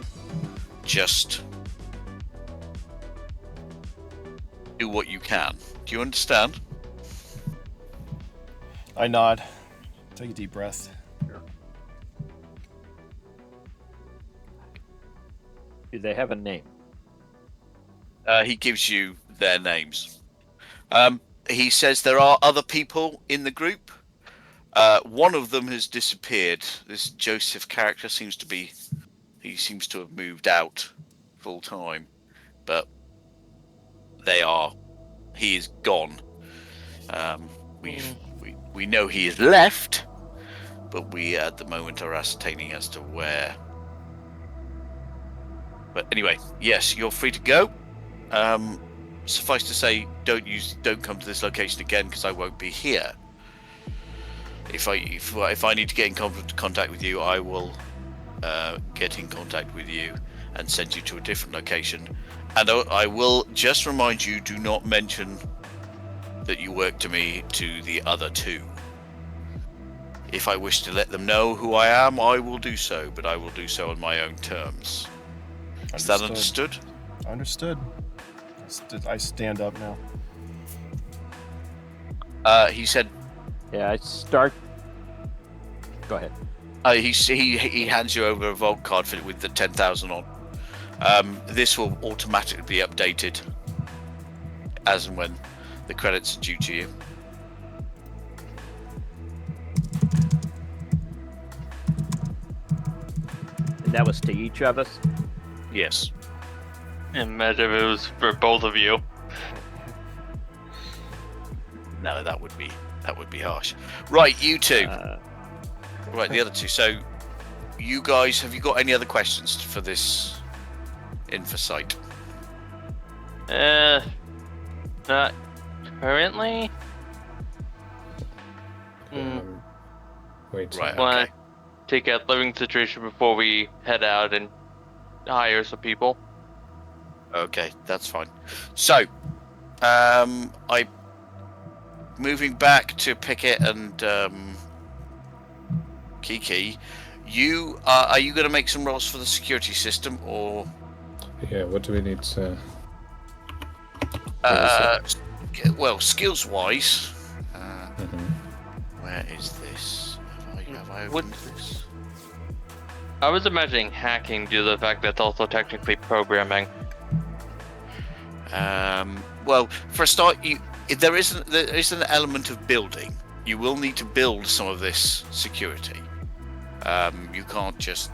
Just do what you can. Do you understand? I nod. Take a deep breath. Do they have a name? He gives you their names. He says there are other people in the group. One of them has disappeared. This Joseph character seems to have moved out full time, but he is gone. We know he is left, but we at the moment are ascertaining as to where. But anyway, yes, you're free to go. Suffice to say, don't come to this location again because I won't be here. If I need to get in contact with you, I will get in contact with you and send you to a different location. And I will just remind you: do not mention that you work to me to the other two. If I wish to let them know who I am, I will do so, but I will do so on my own terms. Is that understood? Understood. I stand up now. He said. Yeah, I start. Go ahead. He hands you over a vault card with the 10,000 on. This will automatically be updated as and when the credits are due to you. And that was to each of us. Yes. Imagine if it was for both of you. No, that would be harsh. Right, you two. Right, the other two. So, you guys, have you got any other questions for this Infosite? Not currently. Wait. Right. Want Okay. to take out living situation before we head out and hire some people. Okay, that's fine. So, I moving back to Pickett and Kiki. You are you going to make some rolls for the security system, or Yeah, what do we need to... well, skills wise, Mhm. where is this? Have I opened this? I was imagining hacking due to the fact that it's also technically programming. Well, for a start, there is an element of building. You will need to build some of this security. You can't just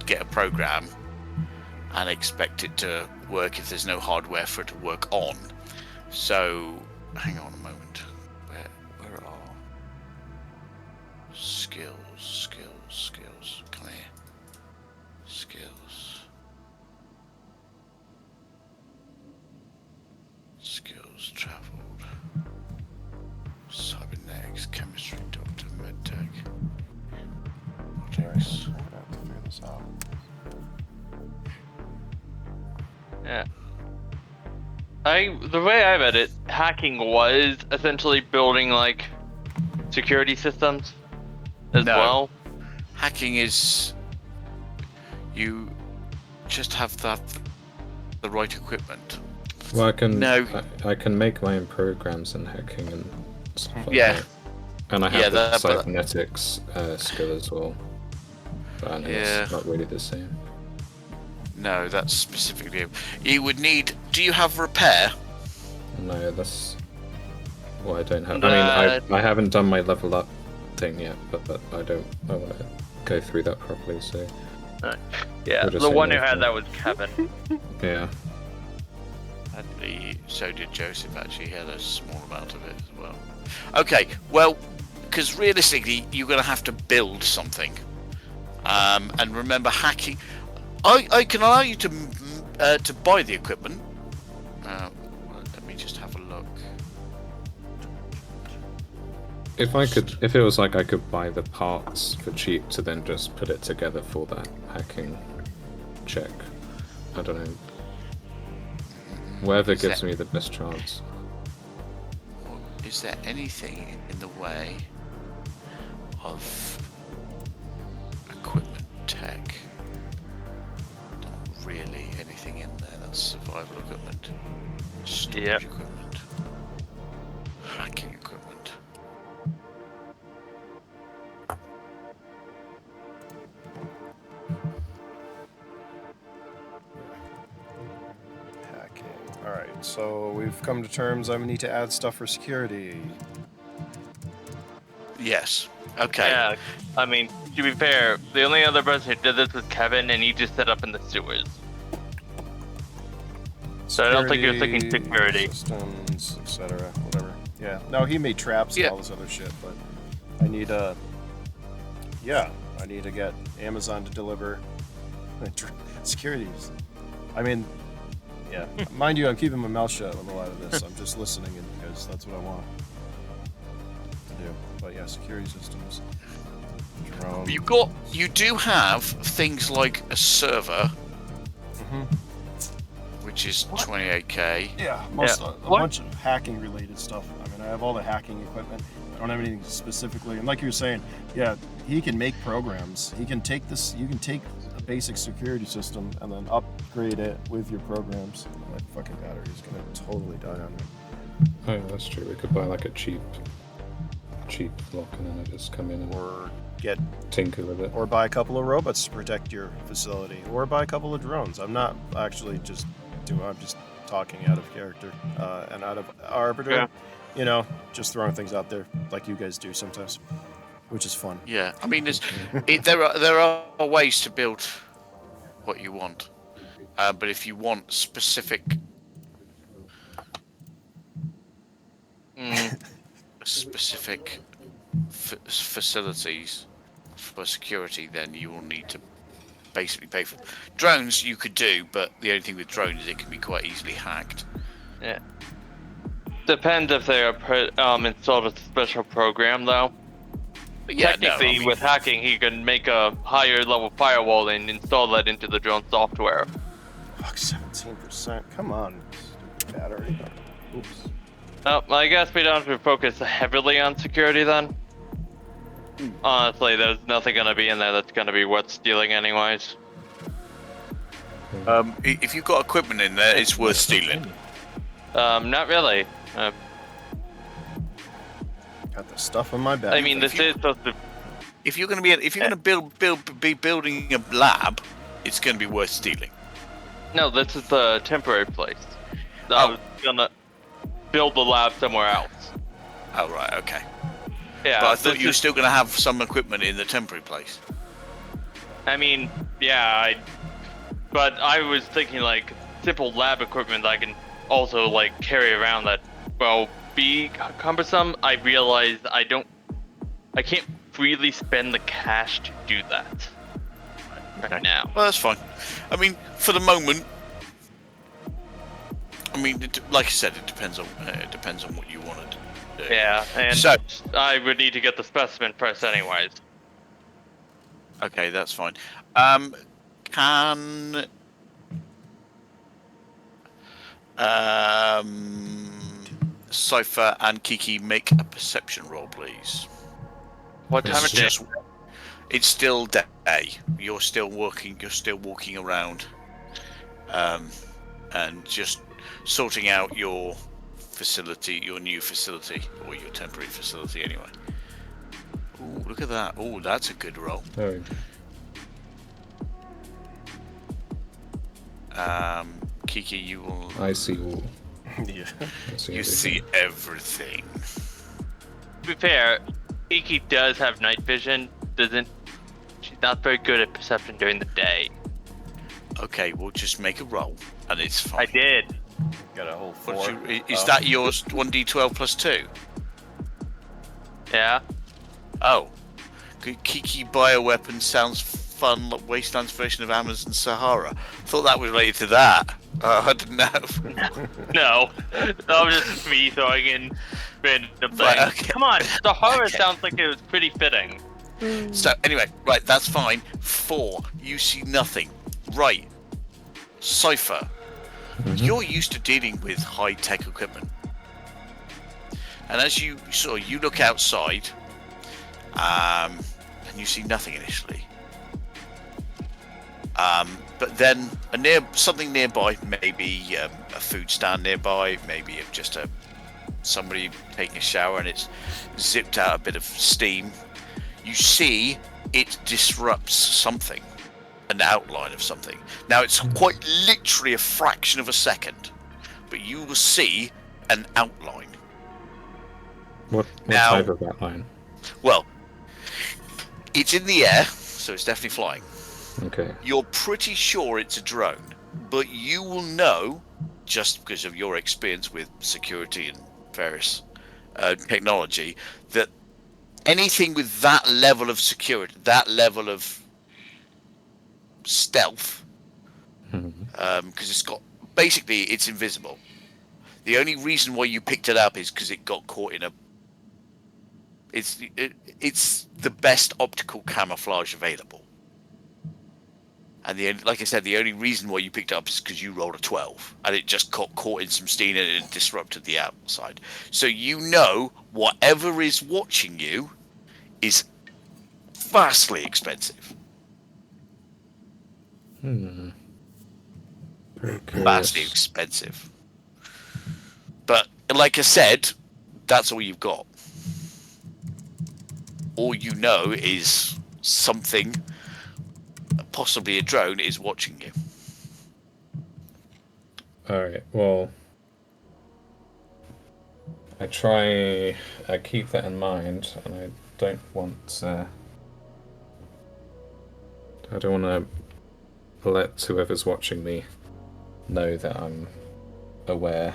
get a program and expect it to work if there's no hardware for it to work on. So, hang on a moment. Where are skills? Come here. Skills traveled. Cybernetics, chemistry, doctor, medtech. Projects. I'm gonna have to figure this out. Yeah. The way I read it, hacking was essentially building like security systems as No. well. Hacking is you just have the right equipment. Well, I can I can make my own programs in hacking and stuff like Yeah. that. And I have Yeah, the but- cybernetics skill as well. But I know Yeah. it's not really the same. No, that's specifically. You would need. Do you have repair? No, that's... Well, I don't have... I mean, I haven't done my level up thing yet, but I want to go through that properly, so... Yeah, We'll just the say one no who for had now. that was Kevin. Yeah. Actually, so did Joseph. Actually, he had a small amount of it as well. Okay, well, because realistically, you're going to have to build something. And remember, hacking. I can allow you to buy the equipment. Let me just have a look. If it was like I could buy the parts for cheap to then just put it together for that hacking check. I don't know. Whatever gives me the best chance. Is there anything in the way of equipment tech? Not really anything in there. That's survival equipment, storage Yep. equipment, hacking equipment. Hacking. Alright, so we've come to terms. I need to add stuff for security. Yes. Okay. Yeah, I mean, to be fair, the only other person who did this was Kevin, and he just set up in the sewers. So I don't think he was thinking security. Systems, etc. Whatever. Yeah. No, he made traps and Yeah. all this other shit, but I need I need to get Amazon to deliver securities. I mean, yeah. Mind you, I'm keeping my mouth shut on a lot of this. I'm just listening because that's what I want to do. But yeah, security systems. Drone. You do have things like a server, Mhm. which which is 28k. Yeah, a What? bunch of hacking related stuff. I mean, I have all the hacking equipment. I don't have anything specifically. And like you were saying, yeah, he can make programs. He can take this. You can take a basic security system and then upgrade it with your programs. That fucking battery is gonna totally die on me. Oh, yeah, that's true. We could buy like a cheap lock and then I just come in and Or get, tinker with it. or buy a couple of robots to protect your facility, or buy a couple of drones. I'm not actually just doing. I'm just talking out of character and out of Arbiter. Yeah. You know, just throwing things out there like you guys do sometimes, which is fun. Yeah, I mean, there are ways to build what you want, but if you want specific facilities for security, then you will need to basically pay for drones. You could do, but the only thing with drones is it can be quite easily hacked. Yeah. Depends if they are installed a special program, though. But yeah, Technically, no, I mean, with hacking, he can make a higher level firewall and install that into the drone software. Fuck, 17%. Come on, battery. Oops. I guess we don't have to focus heavily on security then. Honestly, there's nothing gonna be in there that's gonna be worth stealing anyways. if you've got equipment in there, it's worth stealing. Not really. Got the stuff on my back. I mean, this is supposed to. If you're going to be building a lab, it's going to be worth stealing. No, this is the temporary place. I was gonna build the lab somewhere else. Oh right, okay. Yeah, But I thought this you were is- still going to have some equipment in the temporary place. I mean, yeah, but I was thinking like simple lab equipment that I can also like carry around that will be cumbersome. I realized I can't freely spend the cash to do that right now. Well, that's fine. I mean, for the moment, I mean, like I said, it depends on what you want to do. Yeah, and So- I would need to get the specimen first anyways. Okay, that's fine. Can Cypher and Kiki make a perception roll, please? What time of day? It's still day. You're still working. You're still walking around, and just sorting out your facility, your new facility, or your temporary facility, anyway. Ooh, look at that. Oh, that's a good roll. Oh, Kiki, you will. I see all. Yeah. I see You everything. see everything. To be fair, Iki does have night vision. She's not very good at perception during the day. Okay, we'll just make a roll, and it's fine. I did. Got a whole four. Is that yours? 1d12 plus 2. Yeah. Oh, good. Kiki bioweapon sounds fun. Like Wasteland's version of Amazon Sahara. Thought that was related to that. I didn't know. No, that was just me throwing in random things. Right, okay. Come on, the horror Okay. sounds like it was pretty fitting. So anyway, right, that's fine. 4. You see nothing. Right. Cypher. You're used to dealing with high-tech equipment, and as you look outside, and you see nothing initially. But then something nearby, maybe a food stand nearby, maybe just somebody taking a shower and it's zipped out a bit of steam. You see it disrupts something, an outline of something. Now it's quite literally a fraction of a second, but you will see an outline. What Now- type of outline? Well, it's in the air, so it's definitely flying. Okay. You're pretty sure it's a drone, but you will know, just because of your experience with security and various technology, that anything with that level of security, that level of stealth, because it's invisible. The only reason why you picked it up is because it got caught in a. It's the best optical camouflage available. And like I said, the only reason why you picked it up is because you rolled a 12, and it just got caught in some steam and it disrupted the outside. So you know whatever is watching you is vastly expensive. Very Vastly curious. expensive. But like I said, that's all you've got. All you know is something, possibly a drone, is watching you. Alright, well, I keep that in mind, and I don't want to let whoever's watching me know that I'm aware,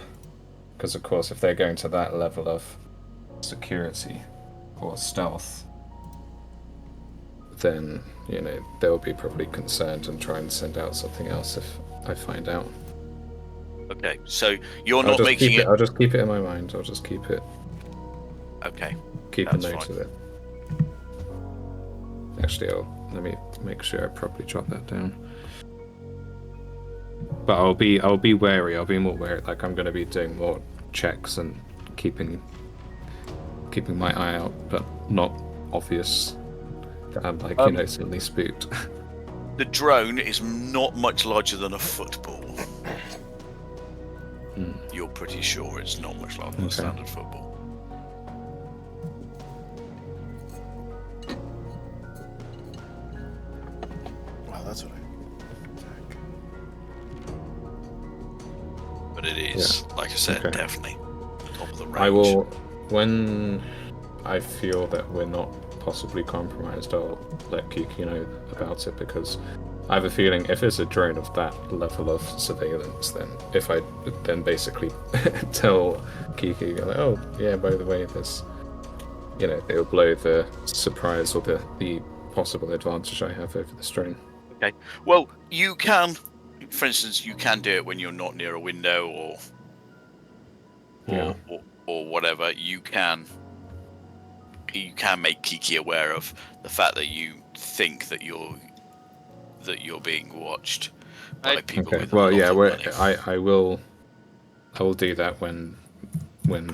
because of course if they're going to that level of security or stealth, then, you know, they'll be probably concerned and try and send out something else if I find out. Okay, so you're not making it... I'll just keep it in my mind. I'll just keep it. Okay. Keep a That's note fine. of it. Actually, let me make sure I properly jot that down. But I'll be wary. I'll be more wary. Like, I'm going to be doing more checks and keeping my eye out, but not obvious that I'm like, suddenly spooked. The drone is not much larger than a football. You're pretty sure it's not much larger than a standard football. Wow, that's what But it is, like I said, definitely top of the range. I will, when I feel that we're not possibly compromised, I'll let Kiki know about it, because I have a feeling if it's a drone of that level of surveillance, then if I then basically tell Kiki, like, oh yeah, by the way, there's, you know, they'll blow the surprise or the possible advantage I have over this drone. Okay. Well, you can, for instance, you can do it when you're not near a window or whatever. You can make Kiki aware of the fact that you think that you're being watched by people with a lot of money. I will do that when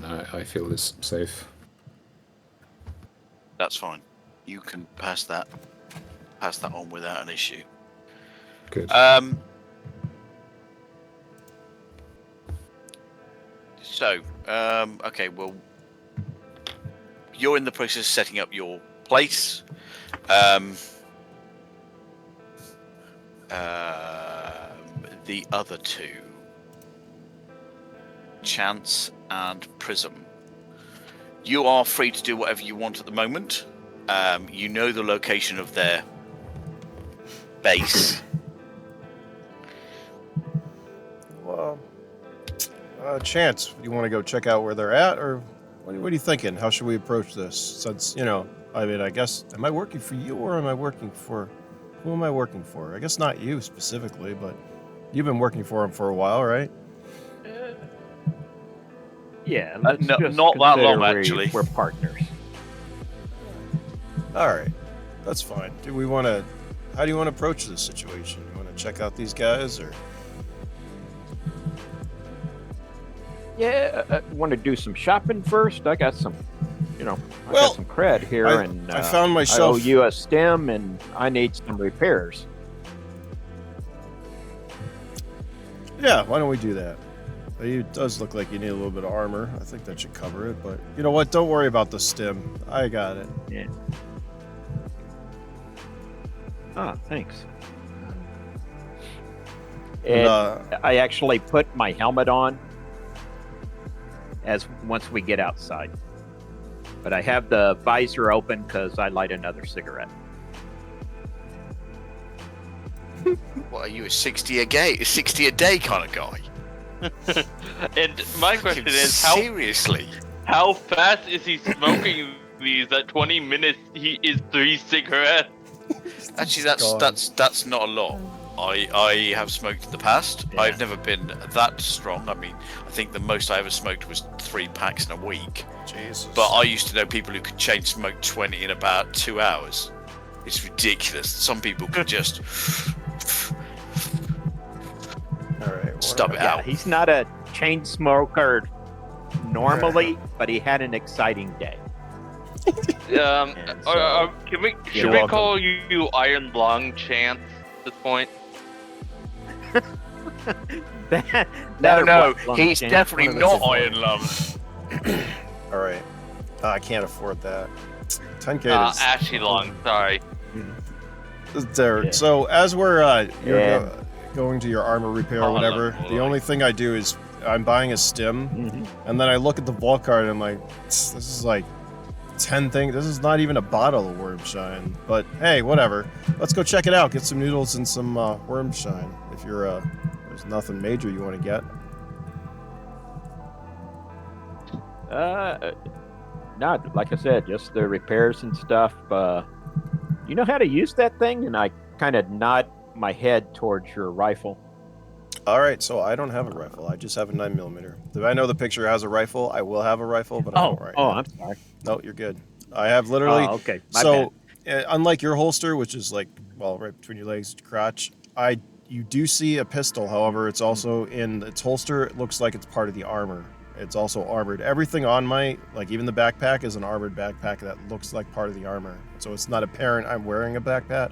I feel is safe. That's fine. You can pass that on without an issue. Good. Okay, well, you're in the process of setting up your place. The other two, Chance and Prism, you are free to do whatever you want at the moment. You know the location of their base. Well, Chance, you want to go check out where they're at, or what are you thinking? How should we approach this? Since, you know, I mean, I guess, am I working for you, or am I working for... Who am I working for? I guess not you specifically, but you've been working for him for a while, right? Yeah, not that long, actually. We're partners. All right, that's fine. How do you want to approach this situation? You want to check out these guys, or? Yeah, I want to do some shopping first. I got some, I Well, got some cred here, and I found myself. I owe you a stem, and I need some repairs. Yeah, why don't we do that? It does look like you need a little bit of armor. I think that should cover it, but you know what? Don't worry about the stem. I got it. Yeah. Ah, thanks. And I actually put my helmet on once we get outside. But I have the visor open because I light another cigarette. What are you, a 60 a day kind of guy? And my question is, seriously, how fast is he smoking these? At 20 minutes, he is 3 cigarettes. Actually, that's not a lot. I have smoked in the past. Yeah. I've never been that strong. I mean, I think the most I ever smoked was 3 packs in a week. Jesus. But I used to know people who could chain smoke 20 in about 2 hours. It's ridiculous. Some people could just All right. Stub it Yeah, out. he's not a chain smoker normally, but he had an exciting day. And so, Can we? you're Should we welcome. call you Iron Lung Chance at this point? No, or what, he's Chance? definitely One of not those. Iron Lung. All right. I can't afford that. 10K is Ashy Lung. Sorry. there. Yeah. So as we're Yeah. going to your armor repair Oh, or whatever, hello. the only thing I do is I'm buying a stim, Mhm. and then I look at the vault card and I'm like, this is like 10 things. This is not even a bottle of worm shine. But hey, whatever. Let's go check it out. Get some noodles and some worm shine. If you're there's nothing major you want to get. Not like I said, just the repairs and stuff. You know how to use that thing? And I kind of nod my head towards your rifle. All right, so I don't have a rifle. I just have a 9mm. If I know the picture has a rifle, I will have a rifle, but I don't right now. I'm sorry. No, you're good. I have literally. Oh, okay. My So, unlike your holster, which is like, well, right between your legs, crotch, you do see a pistol. However, it's also in its holster. It looks like it's part of the armor. It's also armored. Everything on my, like even the backpack, is an armored backpack that looks like part of the armor. So it's not apparent I'm wearing a backpack.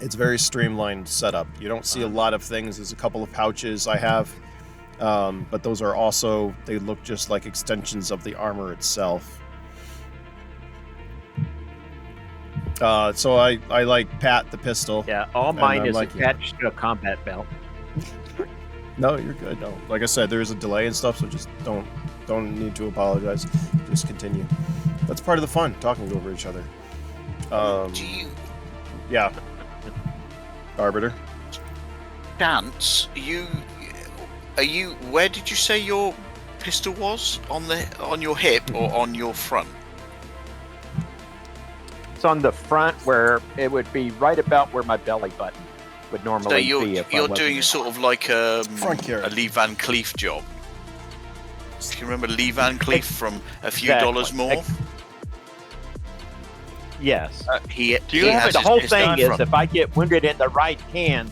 It's very streamlined setup. You don't see a lot of things. There's a couple of pouches I have, but those are also, they look just like extensions of the armor itself. So I like pat the pistol. Yeah, all And mine I'm is like, attached to a combat belt. No, you're good. No, like I said, there is a delay and stuff, so just don't need to apologize. Just continue. That's part of the fun, talking over each other. Do you, Yeah. Arbiter. Chance, are you? Where did you say your pistol was? On your hip or on your front? It's on the front where it would be right about where my belly button would normally So be. If I you're wasn't doing in- sort of like a Front carry. Lee Van Cleef job. Do you remember Lee Van Cleef from A Few Exactly. Dollars More? Yes. He you have has The his whole pistol thing in is, front. if I get wounded in the right hand,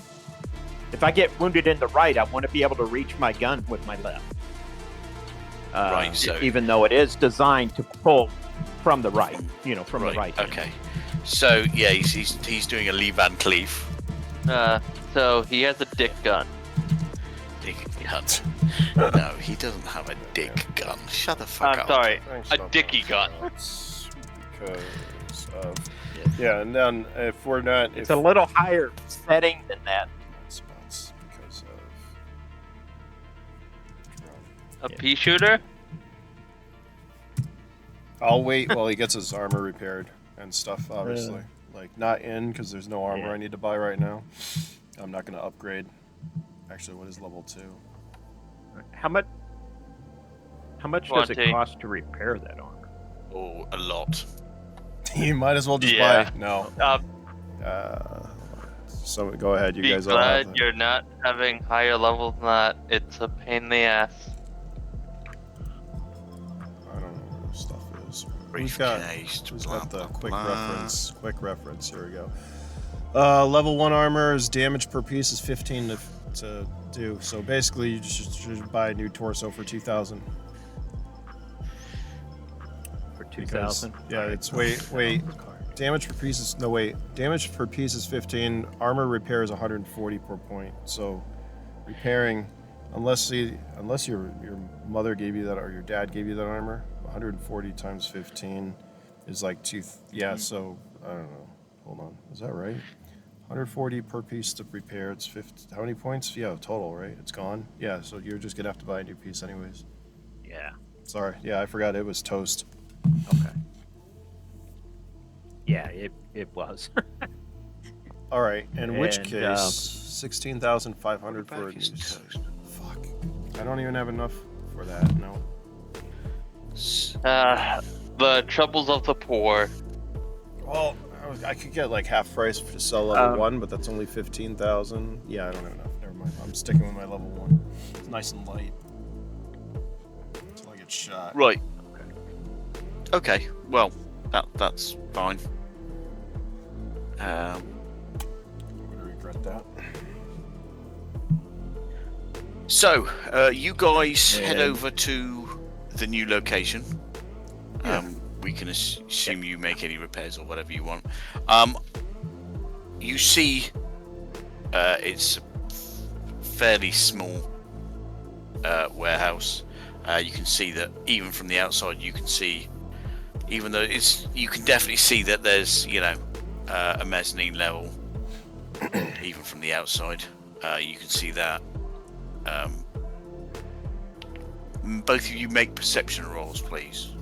if I get wounded in the right, I want to be able to reach my gun with my left. Right, so- even though it is designed to pull from the right, from the right. hand. Okay. So yeah, he's doing a Lee Van Cleef. So he has a dick gun. Dick gun. No, he doesn't have a dick gun. Shut the fuck I'm up. sorry, Thanks, a Stop. dicky gun. That's because of... Yeah, and then if we're not... It's a little higher setting than that. Spots because of... A pea shooter? I'll wait while he gets his armor repaired and stuff, obviously. Like, not in, because there's no armor Yeah. I need to buy right now. I'm not going to upgrade. Actually, what is level 2? How much does it 20. cost to repair that armor? Oh, a lot. You might as well just Yeah. buy... No. So go ahead, you Be guys all have glad you're not having higher levels than that. It's a pain in the ass. I don't know where this stuff is. Briefcase, Who's blah, got the blah, quick blah. reference? Quick reference. Here we go. Level 1 armor's damage per piece is 15 to do. So basically, you just should buy a new torso for 2,000. For Because, 2,000? yeah, it's wait. Damage per piece is Damage per piece is 15. Armor repair is 140 per point. So repairing, unless your mother gave you that or your dad gave you that armor, 140 times 15 is like So I don't know. Hold on, is that right? 140 per piece to repair. It's 50. How many points? Yeah, total, right? It's gone. Yeah, so you're just gonna have to buy a new piece anyways. Yeah. Sorry. Yeah, I forgot it was toast. Okay. Yeah, it was. All right. In which And, case, 16,500 for a new. Briefcase is toast. Fuck. I don't even have enough for that. No. The troubles of the poor. Well, I could get like half price to sell level 1, but that's only 15,000. Yeah, I don't have enough. Never mind. I'm sticking with my level 1. It's nice and light. Until I get shot. Right. Okay. Well, that's fine. regret that. So, you guys head And- over to the new location. We can assume you make any repairs or whatever you want. You see, it's a fairly small warehouse. You can see that even from the outside, you can see, even though you can definitely see that there's, a mezzanine level. Even from the outside, you can see that. Both of you make perception rolls, please.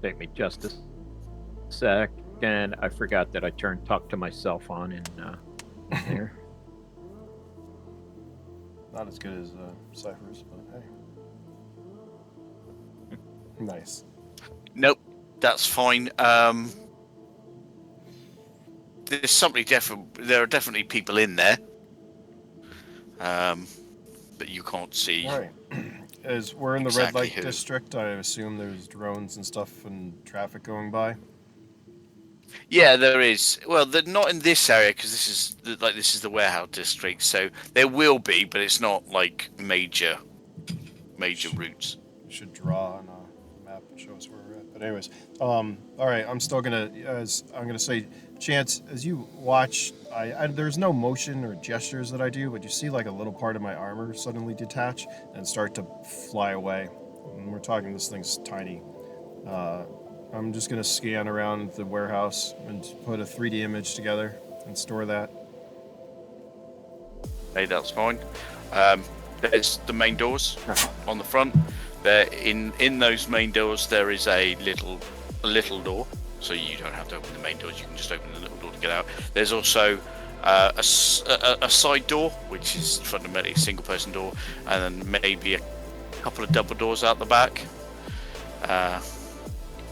Take me just a second. I forgot that I turned talk to myself on in there. Not as good as Cypher's, but hey. Nice. Nope, that's fine. There's somebody there are definitely people in there, but you can't see. All right. As we're in the Exactly red light who. district, I assume there's drones and stuff and traffic going by. Yeah, there is. Well, they're not in this area because this is the warehouse district. So there will be, but it's not like major routes. Should draw on a map and show us where we're at. But anyways, all right. I'm still gonna say, Chance, as you watch, I there's no motion or gestures that I do, but you see like a little part of my armor suddenly detach and start to fly away. And we're talking, this thing's tiny. I'm just gonna scan around the warehouse and put a 3D image together and store that. Hey, that's fine. There's the main doors on the front. There, in those main doors, there is a little door, so you don't have to open the main doors. You can just open the little door to get out. There's also a side door, which is fundamentally a single-person door, and then maybe a couple of double doors out the back.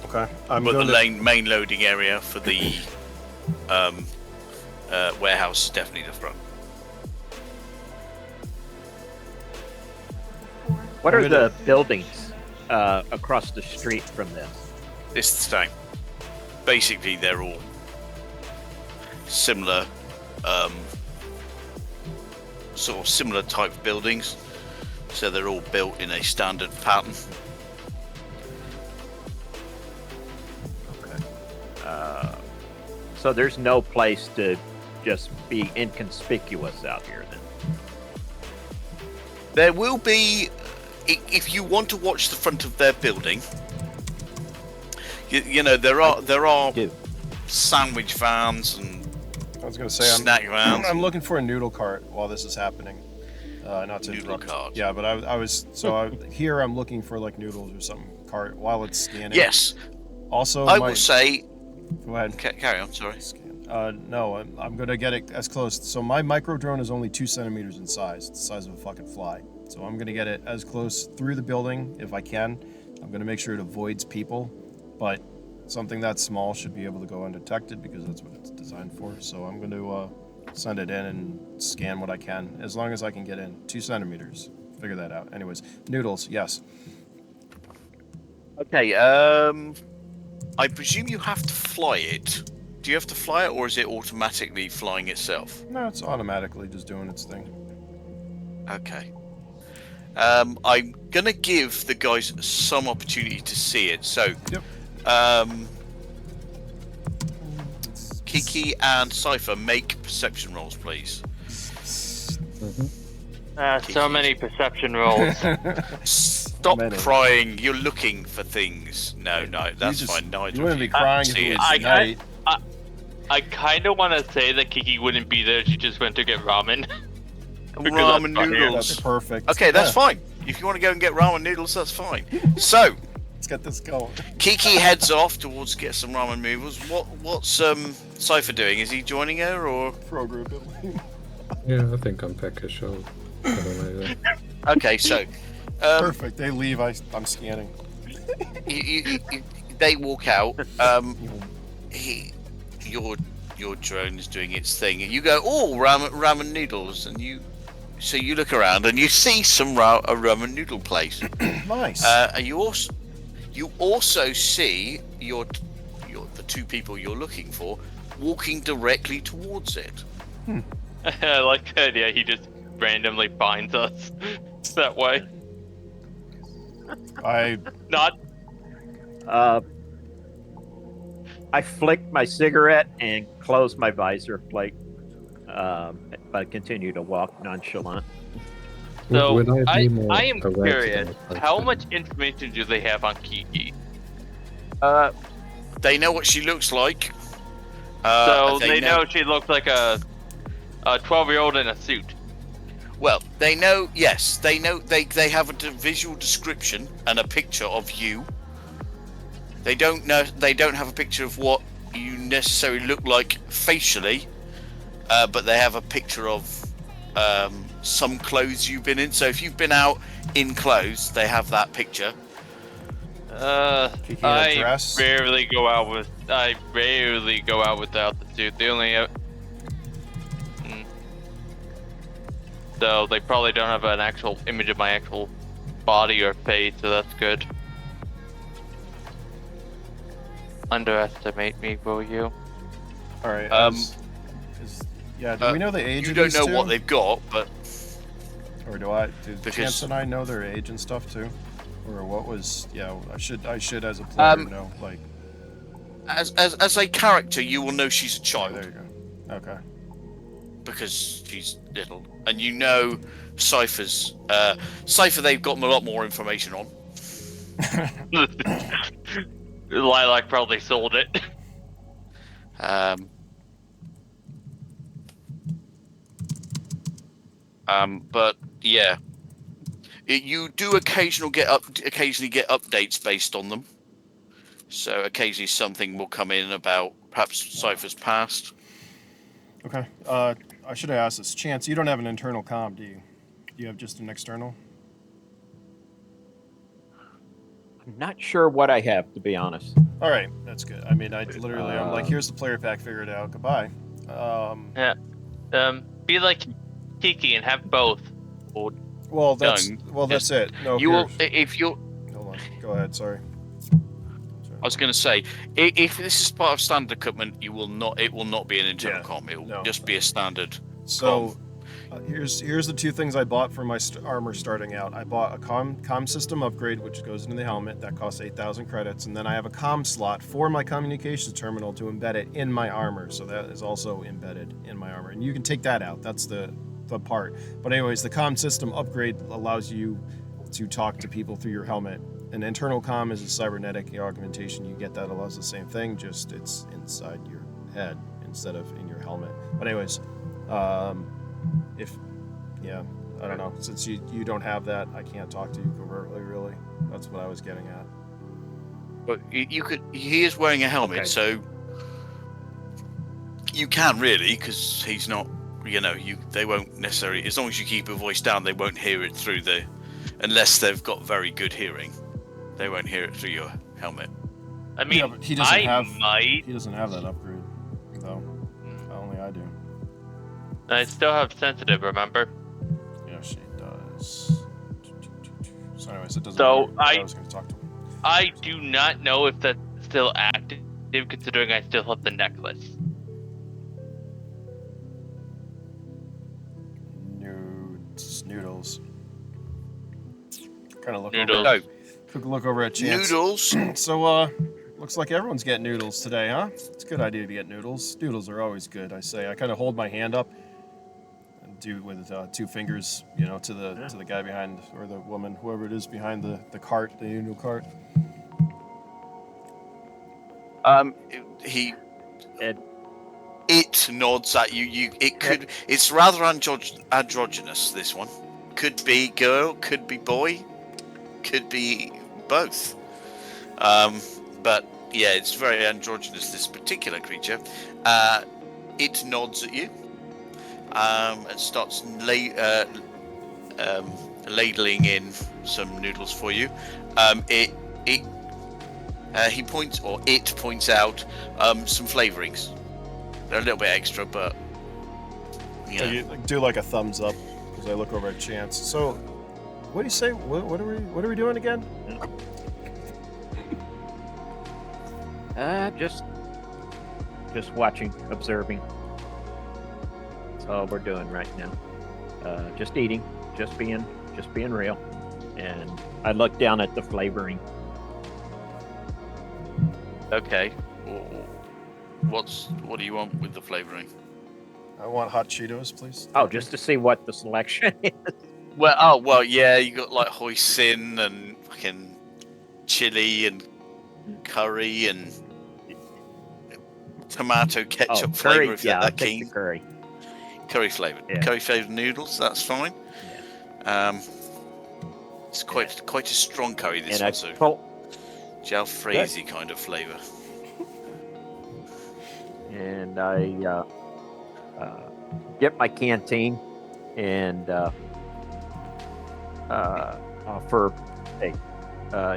Okay. But the main loading area for the warehouse is definitely the front. What are the buildings across the street from this? It's the same. Basically, they're all similar, sort of similar type buildings. So they're all built in a standard pattern. So there's no place to just be inconspicuous out here then? There will be, if you want to watch the front of their building, there are sandwich vans and I was gonna say, snack vans. I'm looking for a noodle cart while this is happening. Not to Noodle interrupt. cart. Yeah, but here I'm looking for like noodles or something cart while it's scanning. Yes. Also, I will say. Go ahead. Carry on. Sorry. No, I'm gonna get it as close. So my micro drone is only 2 centimeters in size. It's the size of a fucking fly. So I'm gonna get it as close through the building if I can. I'm gonna make sure it avoids people, but something that small should be able to go undetected because that's what it's designed for. So I'm going to send it in and scan what I can, as long as I can get in. 2 centimeters. Figure that out. Anyways, noodles, yes. Okay. I presume you have to fly it. Do you have to fly it, or is it automatically flying itself? No, it's automatically just doing its thing. Okay. I'm gonna give the guys some opportunity to see it. So, Yep. Kiki and Cypher, make perception rolls, please. So many perception rolls. Stop Many. crying. You're looking for things. No, that's just- fine. Neither You of wouldn't be you crying can if see it it. was night. I kind of want to say that Kiki wouldn't be there. She just went to get ramen. Because Ramen that's not here. noodles. That's perfect. Okay, that's Yeah, fine. If you want to go and get ramen noodles, that's fine. So, Let's get this going. Kiki heads off towards get some ramen noodles. What's Cypher doing? Is he joining her or? Pro group. Yeah, I think I'm peckish. I'll head on over. Okay, so Perfect. They leave. I'm scanning. they walk out. Your your drone is doing its thing, and you go, "Oh, ramen noodles," and you look around and you see some a ramen noodle place. Nice. And you also see the two people you're looking for walking directly towards it. I like the idea he just randomly finds us that way. Not. I flicked my cigarette and closed my visor plate, but continue to walk nonchalant. So Would I be more am aware to curious, them if how I much information do they have on Kiki? They know what she looks like. So they know she looks like a 12-year-old in a suit. Well, they know. Yes, they know. They have a visual description and a picture of you. They don't know. They don't have a picture of what you necessarily look like facially, but they have a picture of some clothes you've been in. So if you've been out in clothes, they have that picture. Kiki dress? I rarely go out without the suit. The only so they probably don't have an actual image of my actual body or face, so that's good. Underestimate me, will you? All right. Do we know the age You of don't these know two? what they've got, but Or do I? Do Because- Chance and I know their age and stuff too? Or what was? Yeah, I should as a player know. Like, as a character, you will know she's a oh, child. there you go. Okay. Because she's little, and you know Cypher's Cypher. They've got a lot more information on. Lilac probably sold it. But yeah, you do occasionally get updates based on them. So occasionally something will come in about perhaps Cypher's past. Okay. I should have asked this. Chance, you don't have an internal comm, do you? Do you have just an external? I'm not sure what I have, to be honest. All right, that's good. I mean, I'm like, here's the player pack, figure it out. Goodbye. Be like Kiki and have both. Well, that's it. No, You will here. if you're. Hold on. Go ahead. Sorry. I was going to say, if this is part of standard equipment, you will not. It will not be an internal comm. It will just be a standard. So, here's the two things I bought for my armor starting out. I bought a comm system upgrade, which goes into the helmet. That costs 8,000 credits, and then I have a comm slot for my communications terminal to embed it in my armor. So that is also embedded in my armor, and you can take that out. That's the part. But anyways, the comm system upgrade allows you to talk to people through your helmet. An internal comm is a cybernetic augmentation. You get that allows the same thing, just it's inside your head instead of in your helmet. But anyways, I don't know. Since you don't have that, I can't talk to you covertly, really. That's what I was getting at. But you could. He is wearing a helmet, Okay. so you can really, because he's not. They won't necessarily. As long as you keep your voice down, they won't hear it through unless they've got very good hearing. They won't hear it through your helmet. I mean, Yeah, but he doesn't might. He doesn't have that upgrade, though. Only I do. I still have sensitive, remember? Yeah, she does. So anyways, it doesn't So matter. I was going to talk to him. I do not know if that's still active, considering I still have the necklace. Noodles. Kind of Noodles. look over at Chance. Noodles. So, looks like everyone's getting noodles today, huh? It's a good idea to get noodles. Noodles are always good, I say. I kind of hold my hand up and do with two fingers, to the guy behind, or the woman, whoever it is behind the cart, the noodle cart. It nods at you. It's rather androgynous. This one could be girl, could be boy, could be both. But yeah, it's very androgynous. This particular creature. It nods at you. And starts ladling in some noodles for you. It points out some flavorings. They're a little bit extra, but you know. You do like a thumbs up as I look over at Chance. So, what do you say? What are we doing again? Just watching, observing. That's all we're doing right now. Just eating, just being real. And I look down at the flavoring. Okay. What do you want with the flavoring? I want hot Cheetos, please. Oh, just to see what the selection is. Well, yeah, you got like hoisin and fucking chili and curry and tomato ketchup flavor. Curry, If you're I'll that take keen. the curry. Curry flavored. Yeah. Curry flavored noodles. That's fine. Yeah. It's quite a strong curry. This And one, so pull, jalfrezi kind of flavor. and I get my canteen and offer, hey,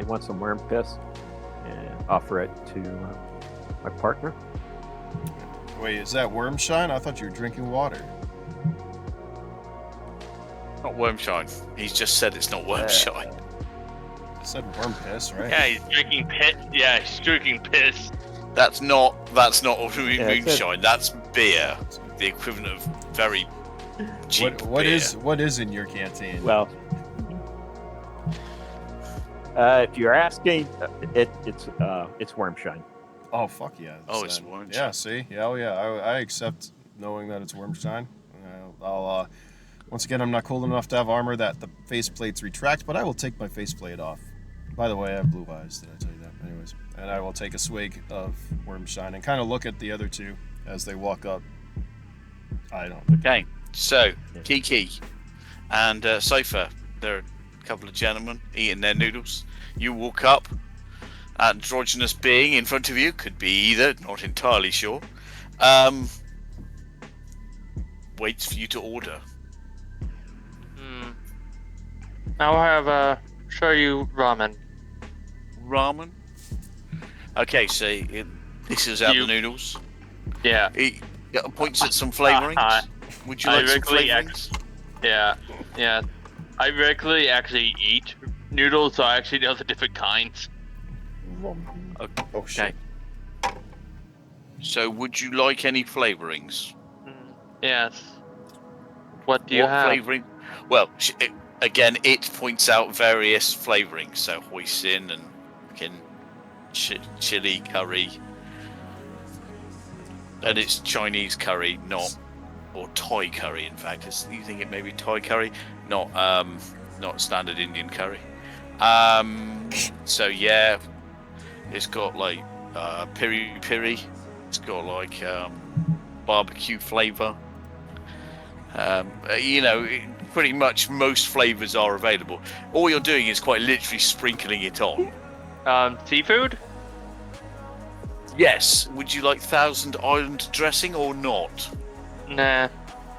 you want some worm piss? And offer it to my partner. Wait, is that worm shine? I thought you were drinking water. Not worm shine. He's just said it's not worm shine. I said worm piss, right? Yeah, he's drinking piss. Yeah, he's drinking piss. That's not moonshine. it. That's beer. The equivalent of very cheap What beer. what is in your canteen? Well, if you're asking, it's worm shine. Oh fuck yeah! It's worm Yeah, shine. see, yeah, oh yeah, I accept knowing that it's worm shine. I'll once again, I'm not cool enough to have armor that the faceplates retract, but I will take my faceplate off. By the way, I have blue eyes. Did I tell you that? Anyways, and I will take a swig of worm shine and kind of look at the other two as they walk up. I don't. Okay, so Kiki and Sofa, they're a couple of gentlemen eating their noodles. You walk up, androgynous being in front of you, could be either, not entirely sure. Waits for you to order. I'll have show you ramen. Ramen. Okay, so this is out the noodles. Yeah. He points at some flavorings. Would you like some flavorings? Yeah. I regularly actually eat noodles, so I actually know the different kinds. Oh shit. Okay. So, would you like any flavorings? Yes. What do you have? Flavoring? Well, again, it points out various flavorings. So, hoisin and fucking chili curry. And it's Chinese curry, or Thai curry. In fact, you think it may be Thai curry, not standard Indian curry. So yeah, it's got like piri piri. It's got like barbecue flavor. Pretty much most flavors are available. All you're doing is quite literally sprinkling it on. Seafood? Yes. Would you like Thousand Island dressing or not? Nah.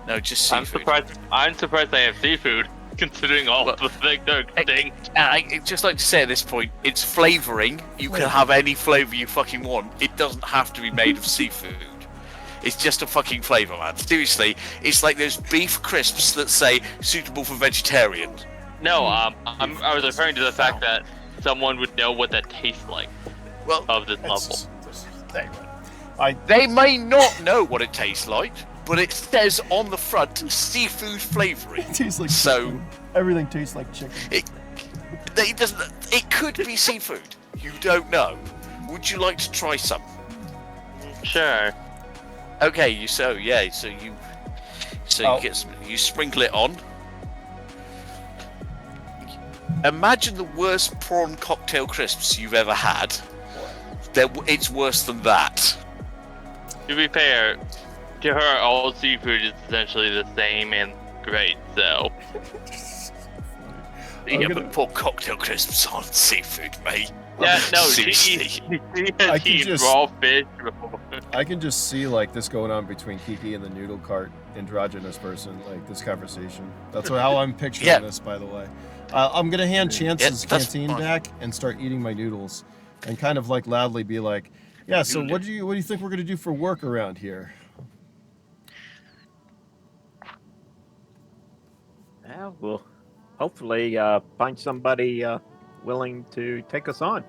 No, just seafood. I'm surprised they have seafood, considering all the things they're extinct. I'd just like to say at this point, it's flavoring. You can have any flavor you fucking want. It doesn't have to be made of seafood. It's just a fucking flavor, man. Seriously, it's like those beef crisps that say suitable for vegetarians. No, I was referring to the fact that someone would know what that tastes like. Well, of this level. They may not know what it tastes like, but it says on the front seafood flavoring. It tastes like so. Chicken. Everything tastes like chicken. It could be seafood. You don't know. Would you like to try some? Sure. Okay, you sprinkle it on. Imagine the worst prawn cocktail crisps you've ever had. It's worse than that. To be fair, to her, all seafood is essentially the same and great, so. Yeah, but pour cocktail crisps on seafood, mate. Yeah, no, Seriously. she has eaten raw fish before. I can just see like this going on between Kiki and the noodle cart androgynous person, like this conversation. That's how I'm picturing this, by the way. I'm gonna hand Chance's canteen back and start eating my noodles, and kind of like loudly be like, "Yeah, so what do you think we're gonna do for work around here?" Yeah, we'll hopefully find somebody willing to take us on.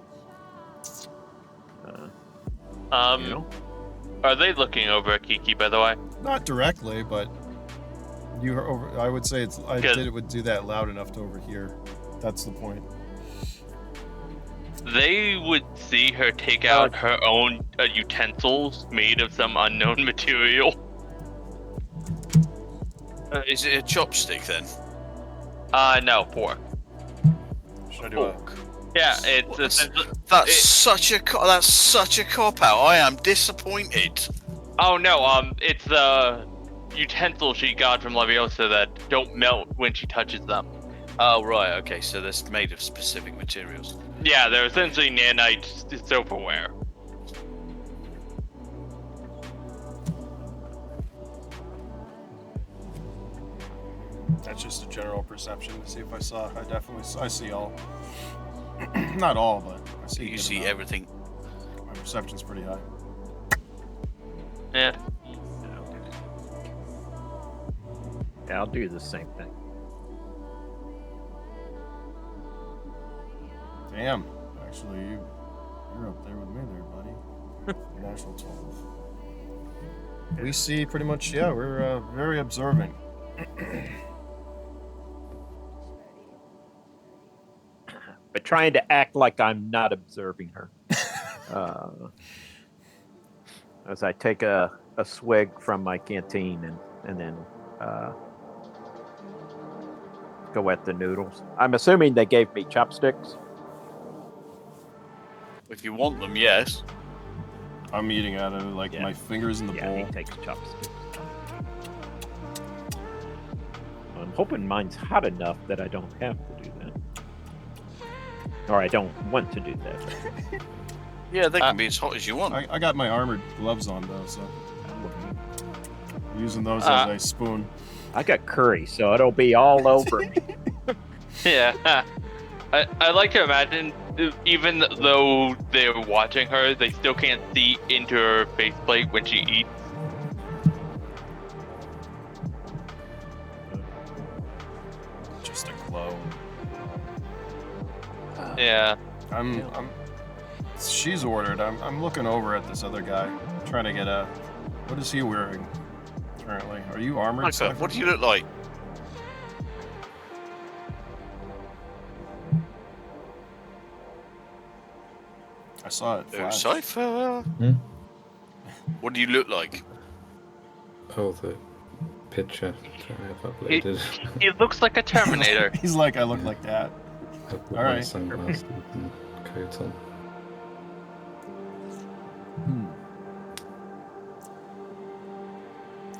You know? Are they looking over at Kiki, by the way? Not directly, but you are over. I would say would do that loud enough to overhear. That's the point. They would see her take out her own utensils made of some unknown material. Is it a chopstick then? No, fork. Should I do a... Yeah, it's That's such a cop out. I am disappointed. Oh no, it's the utensil she got from Liviosa that don't melt when she touches them. Oh right, okay, so they're made of specific materials. Yeah, they're essentially nanite silverware. That's just a general perception to see if I saw. I see all. Not all, but I see. You see everything. My perception's pretty high. Yeah. Yeah, I'll do the same thing. Damn. Actually, you're up there with me there, buddy. National 12. We see pretty much, yeah, we're very observant. But trying to act like I'm not observing her. As I take a swig from my canteen and then go at the noodles. I'm assuming they gave me chopsticks. If you want them, yes. I'm eating out of like my fingers in the bowl. Yeah, he takes chopsticks. I'm hoping mine's hot enough that I don't have to do that. Or I don't want to do that. Yeah, they can be as hot as you want. I got my armored gloves on though, so I'm using those as a spoon. I got curry, so it'll be all over me. Yeah. I like to imagine, even though they're watching her, they still can't see into her faceplate when she eats. Just a glow. Yeah. She's ordered. I'm looking over at this other guy, trying to get a. What is he wearing currently? Are you armored? Cypher, what do you look like? I saw it flash. Cypher. What do you look like? Oh, the picture that I have uploaded. He looks like a Terminator. He's like, I look like that. I've put All my right. sunglasses and coat on.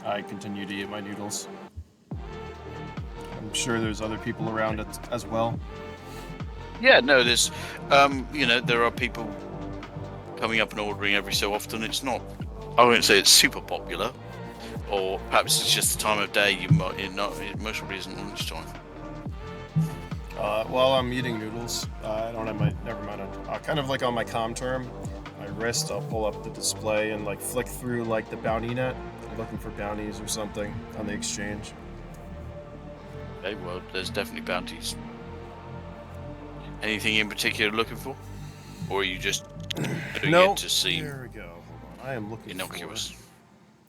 I continue to eat my noodles. I'm sure there's other people around it as well. Yeah, no, there's, there are people coming up and ordering every so often. It's not, I wouldn't say it's super popular, or perhaps it's just the time of day. It most probably isn't lunchtime. While I'm eating noodles, I don't have my, never mind, kind of like on my comm term, my wrist, I'll pull up the display and like flick through like the bounty net, looking for bounties or something on the exchange. Okay, well, there's definitely bounties. Anything in particular you're looking for? Or are you just doing it to see? There we go. Hold on. I am looking innocuous.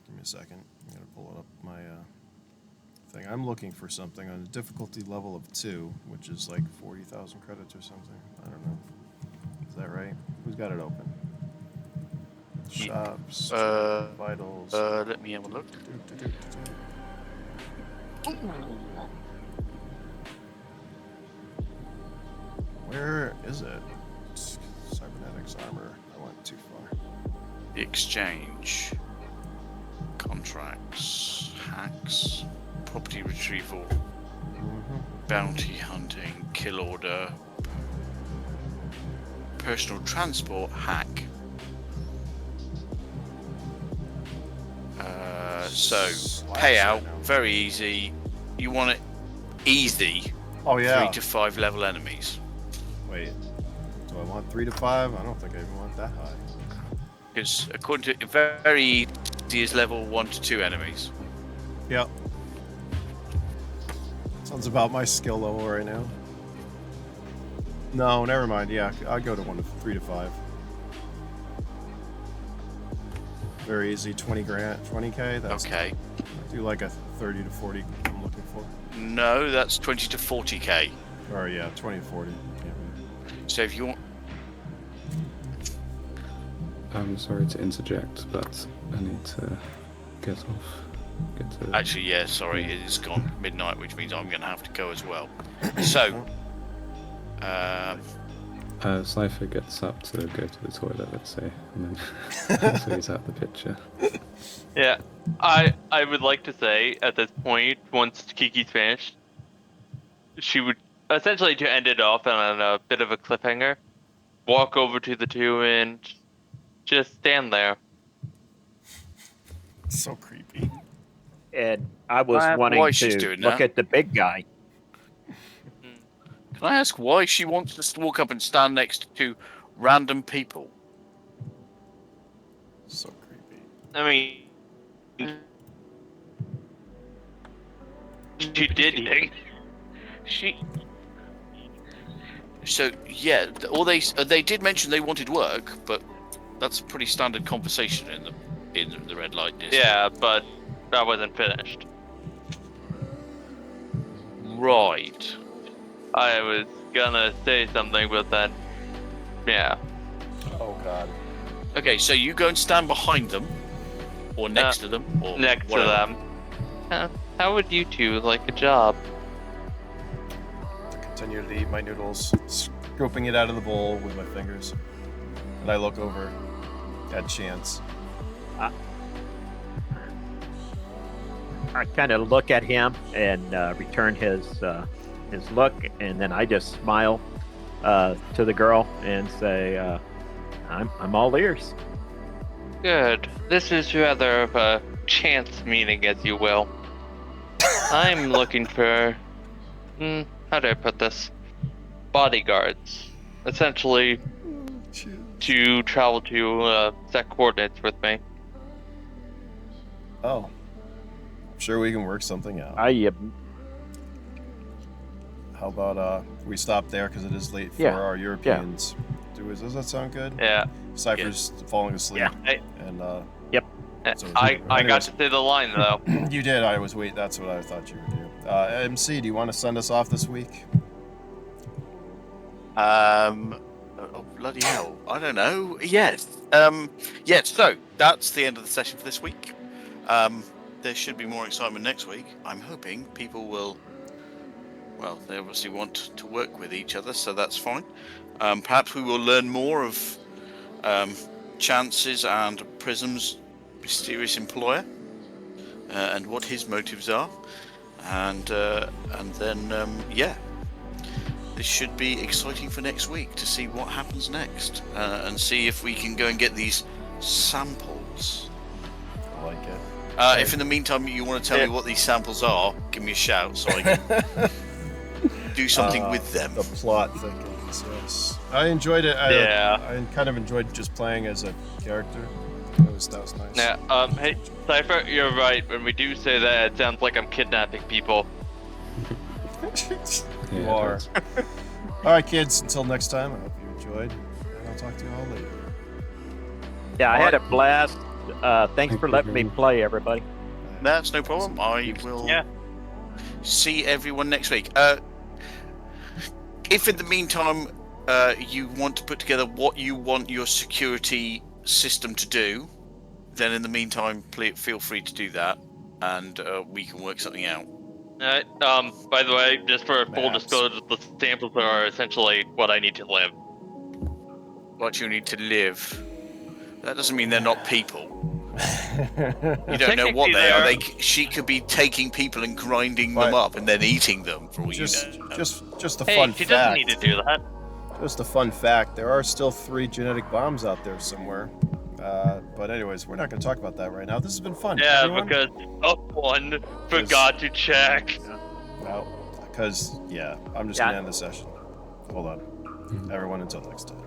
Give me a second. I'm going to pull up my thing. I'm looking for something on a difficulty level of 2, which is like 40,000 credits or something. I don't know. Is that right? Who's got it open? Shops, vitals. Let me have a look. Where is it? Cybernetics armor. I went too far. The exchange. Contracts. Hacks. Property retrieval. Bounty hunting. Kill order. Personal transport. Hack. So, payout. Very easy. You want it easy. Oh yeah. 3 to 5 level enemies. Wait. Do I want 3 to 5? I don't think I even want that high. Because according to very easy is level 1 to 2 enemies. Yep. Sounds about my skill level right now. No, never mind. Yeah, I'll go to 3 to 5. Very easy. 20k. That's Okay. do like a 30 to 40. I'm looking for. No, that's 20 to 40k. Or yeah, 20 to 40. Yeah. So if you want, I'm sorry to interject, but I need to get off. actually, yeah, sorry, it's gone midnight, which means I'm going to have to go as well. So, Cypher gets up to go to the toilet, let's say, and then so he's out the picture. Yeah, I would like to say at this point, once Kiki's finished, she would essentially, to end it off on a bit of a cliffhanger, walk over to the two and just stand there. So creepy. And I was Why wanting she's to doing look that? at the big guy. can I ask why she wants us to walk up and stand next to random people? So creepy. I mean, she did. She. So yeah, or they did mention they wanted work, but that's a pretty standard conversation in the red light district. Yeah, but that wasn't finished. Right. I was gonna say something, but then, yeah. Oh god. Okay, so you go and stand behind them, or next to them, or Next whatever. to them. How would you two like a job? Continue to eat my noodles, scooping it out of the bowl with my fingers. And I look over at Chance. I kind of look at him and return his look, and then I just smile to the girl and say, "I'm all ears." Good. This is rather of a chance meeting, as you will. I'm looking for, how do I put this? Bodyguards. Essentially, to travel to set coordinates with me. Oh. I'm sure we can work something out. I How about we stop there because it is late for Yeah. our Europeans. Does that sound good? Yeah. Cypher's falling asleep. Yeah. And So- I got anyways. to say the line though. you did. I was wait. That's what I thought you would do. MC, do you want to send us off this week? Oh, bloody hell! I don't know. Yes. Yes. So that's the end of the session for this week. There should be more excitement next week. I'm hoping people will. Well, they obviously want to work with each other, so that's fine. Perhaps we will learn more of Chance's and Prism's mysterious employer and what his motives are, and then yeah. This should be exciting for next week to see what happens next and see if we can go and get these samples. I like it. If in the meantime you want to tell me what these samples are, give me a shout so I can do something with them. The plot thickens. Yes. I enjoyed it. I kind of enjoyed just playing as a character. That was nice. Yeah. Hey, Cypher, you're right. When we do say that, it sounds like I'm kidnapping people. You Yeah, are. it All right, kids. Until next time. I hope you enjoyed, and I'll talk to you all later. Yeah, I had a blast. Thanks Thank for you letting me very much. play, everybody. That's no problem. I will see everyone next week. If in the meantime you want to put together what you want your security system to do, then in the meantime, feel free to do that, and we can work something out. Alright, by the way, just for full Maps. disclosure, the samples are essentially what I need to live. What you need to live. That doesn't mean they're not people. You don't know what Technically, they are. they She could be taking people and grinding them Right. up and then eating them for all just you know. just a Hey, fun she fact. doesn't need to do that. Just a fun fact. There are still 3 genetic bombs out there somewhere. But anyways, we're not going to talk about that right now. This has been fun. Yeah, Everyone? because someone forgot to check. Well, because, yeah, I'm just Yeah. going to end the session. Hold on. Everyone, until next time.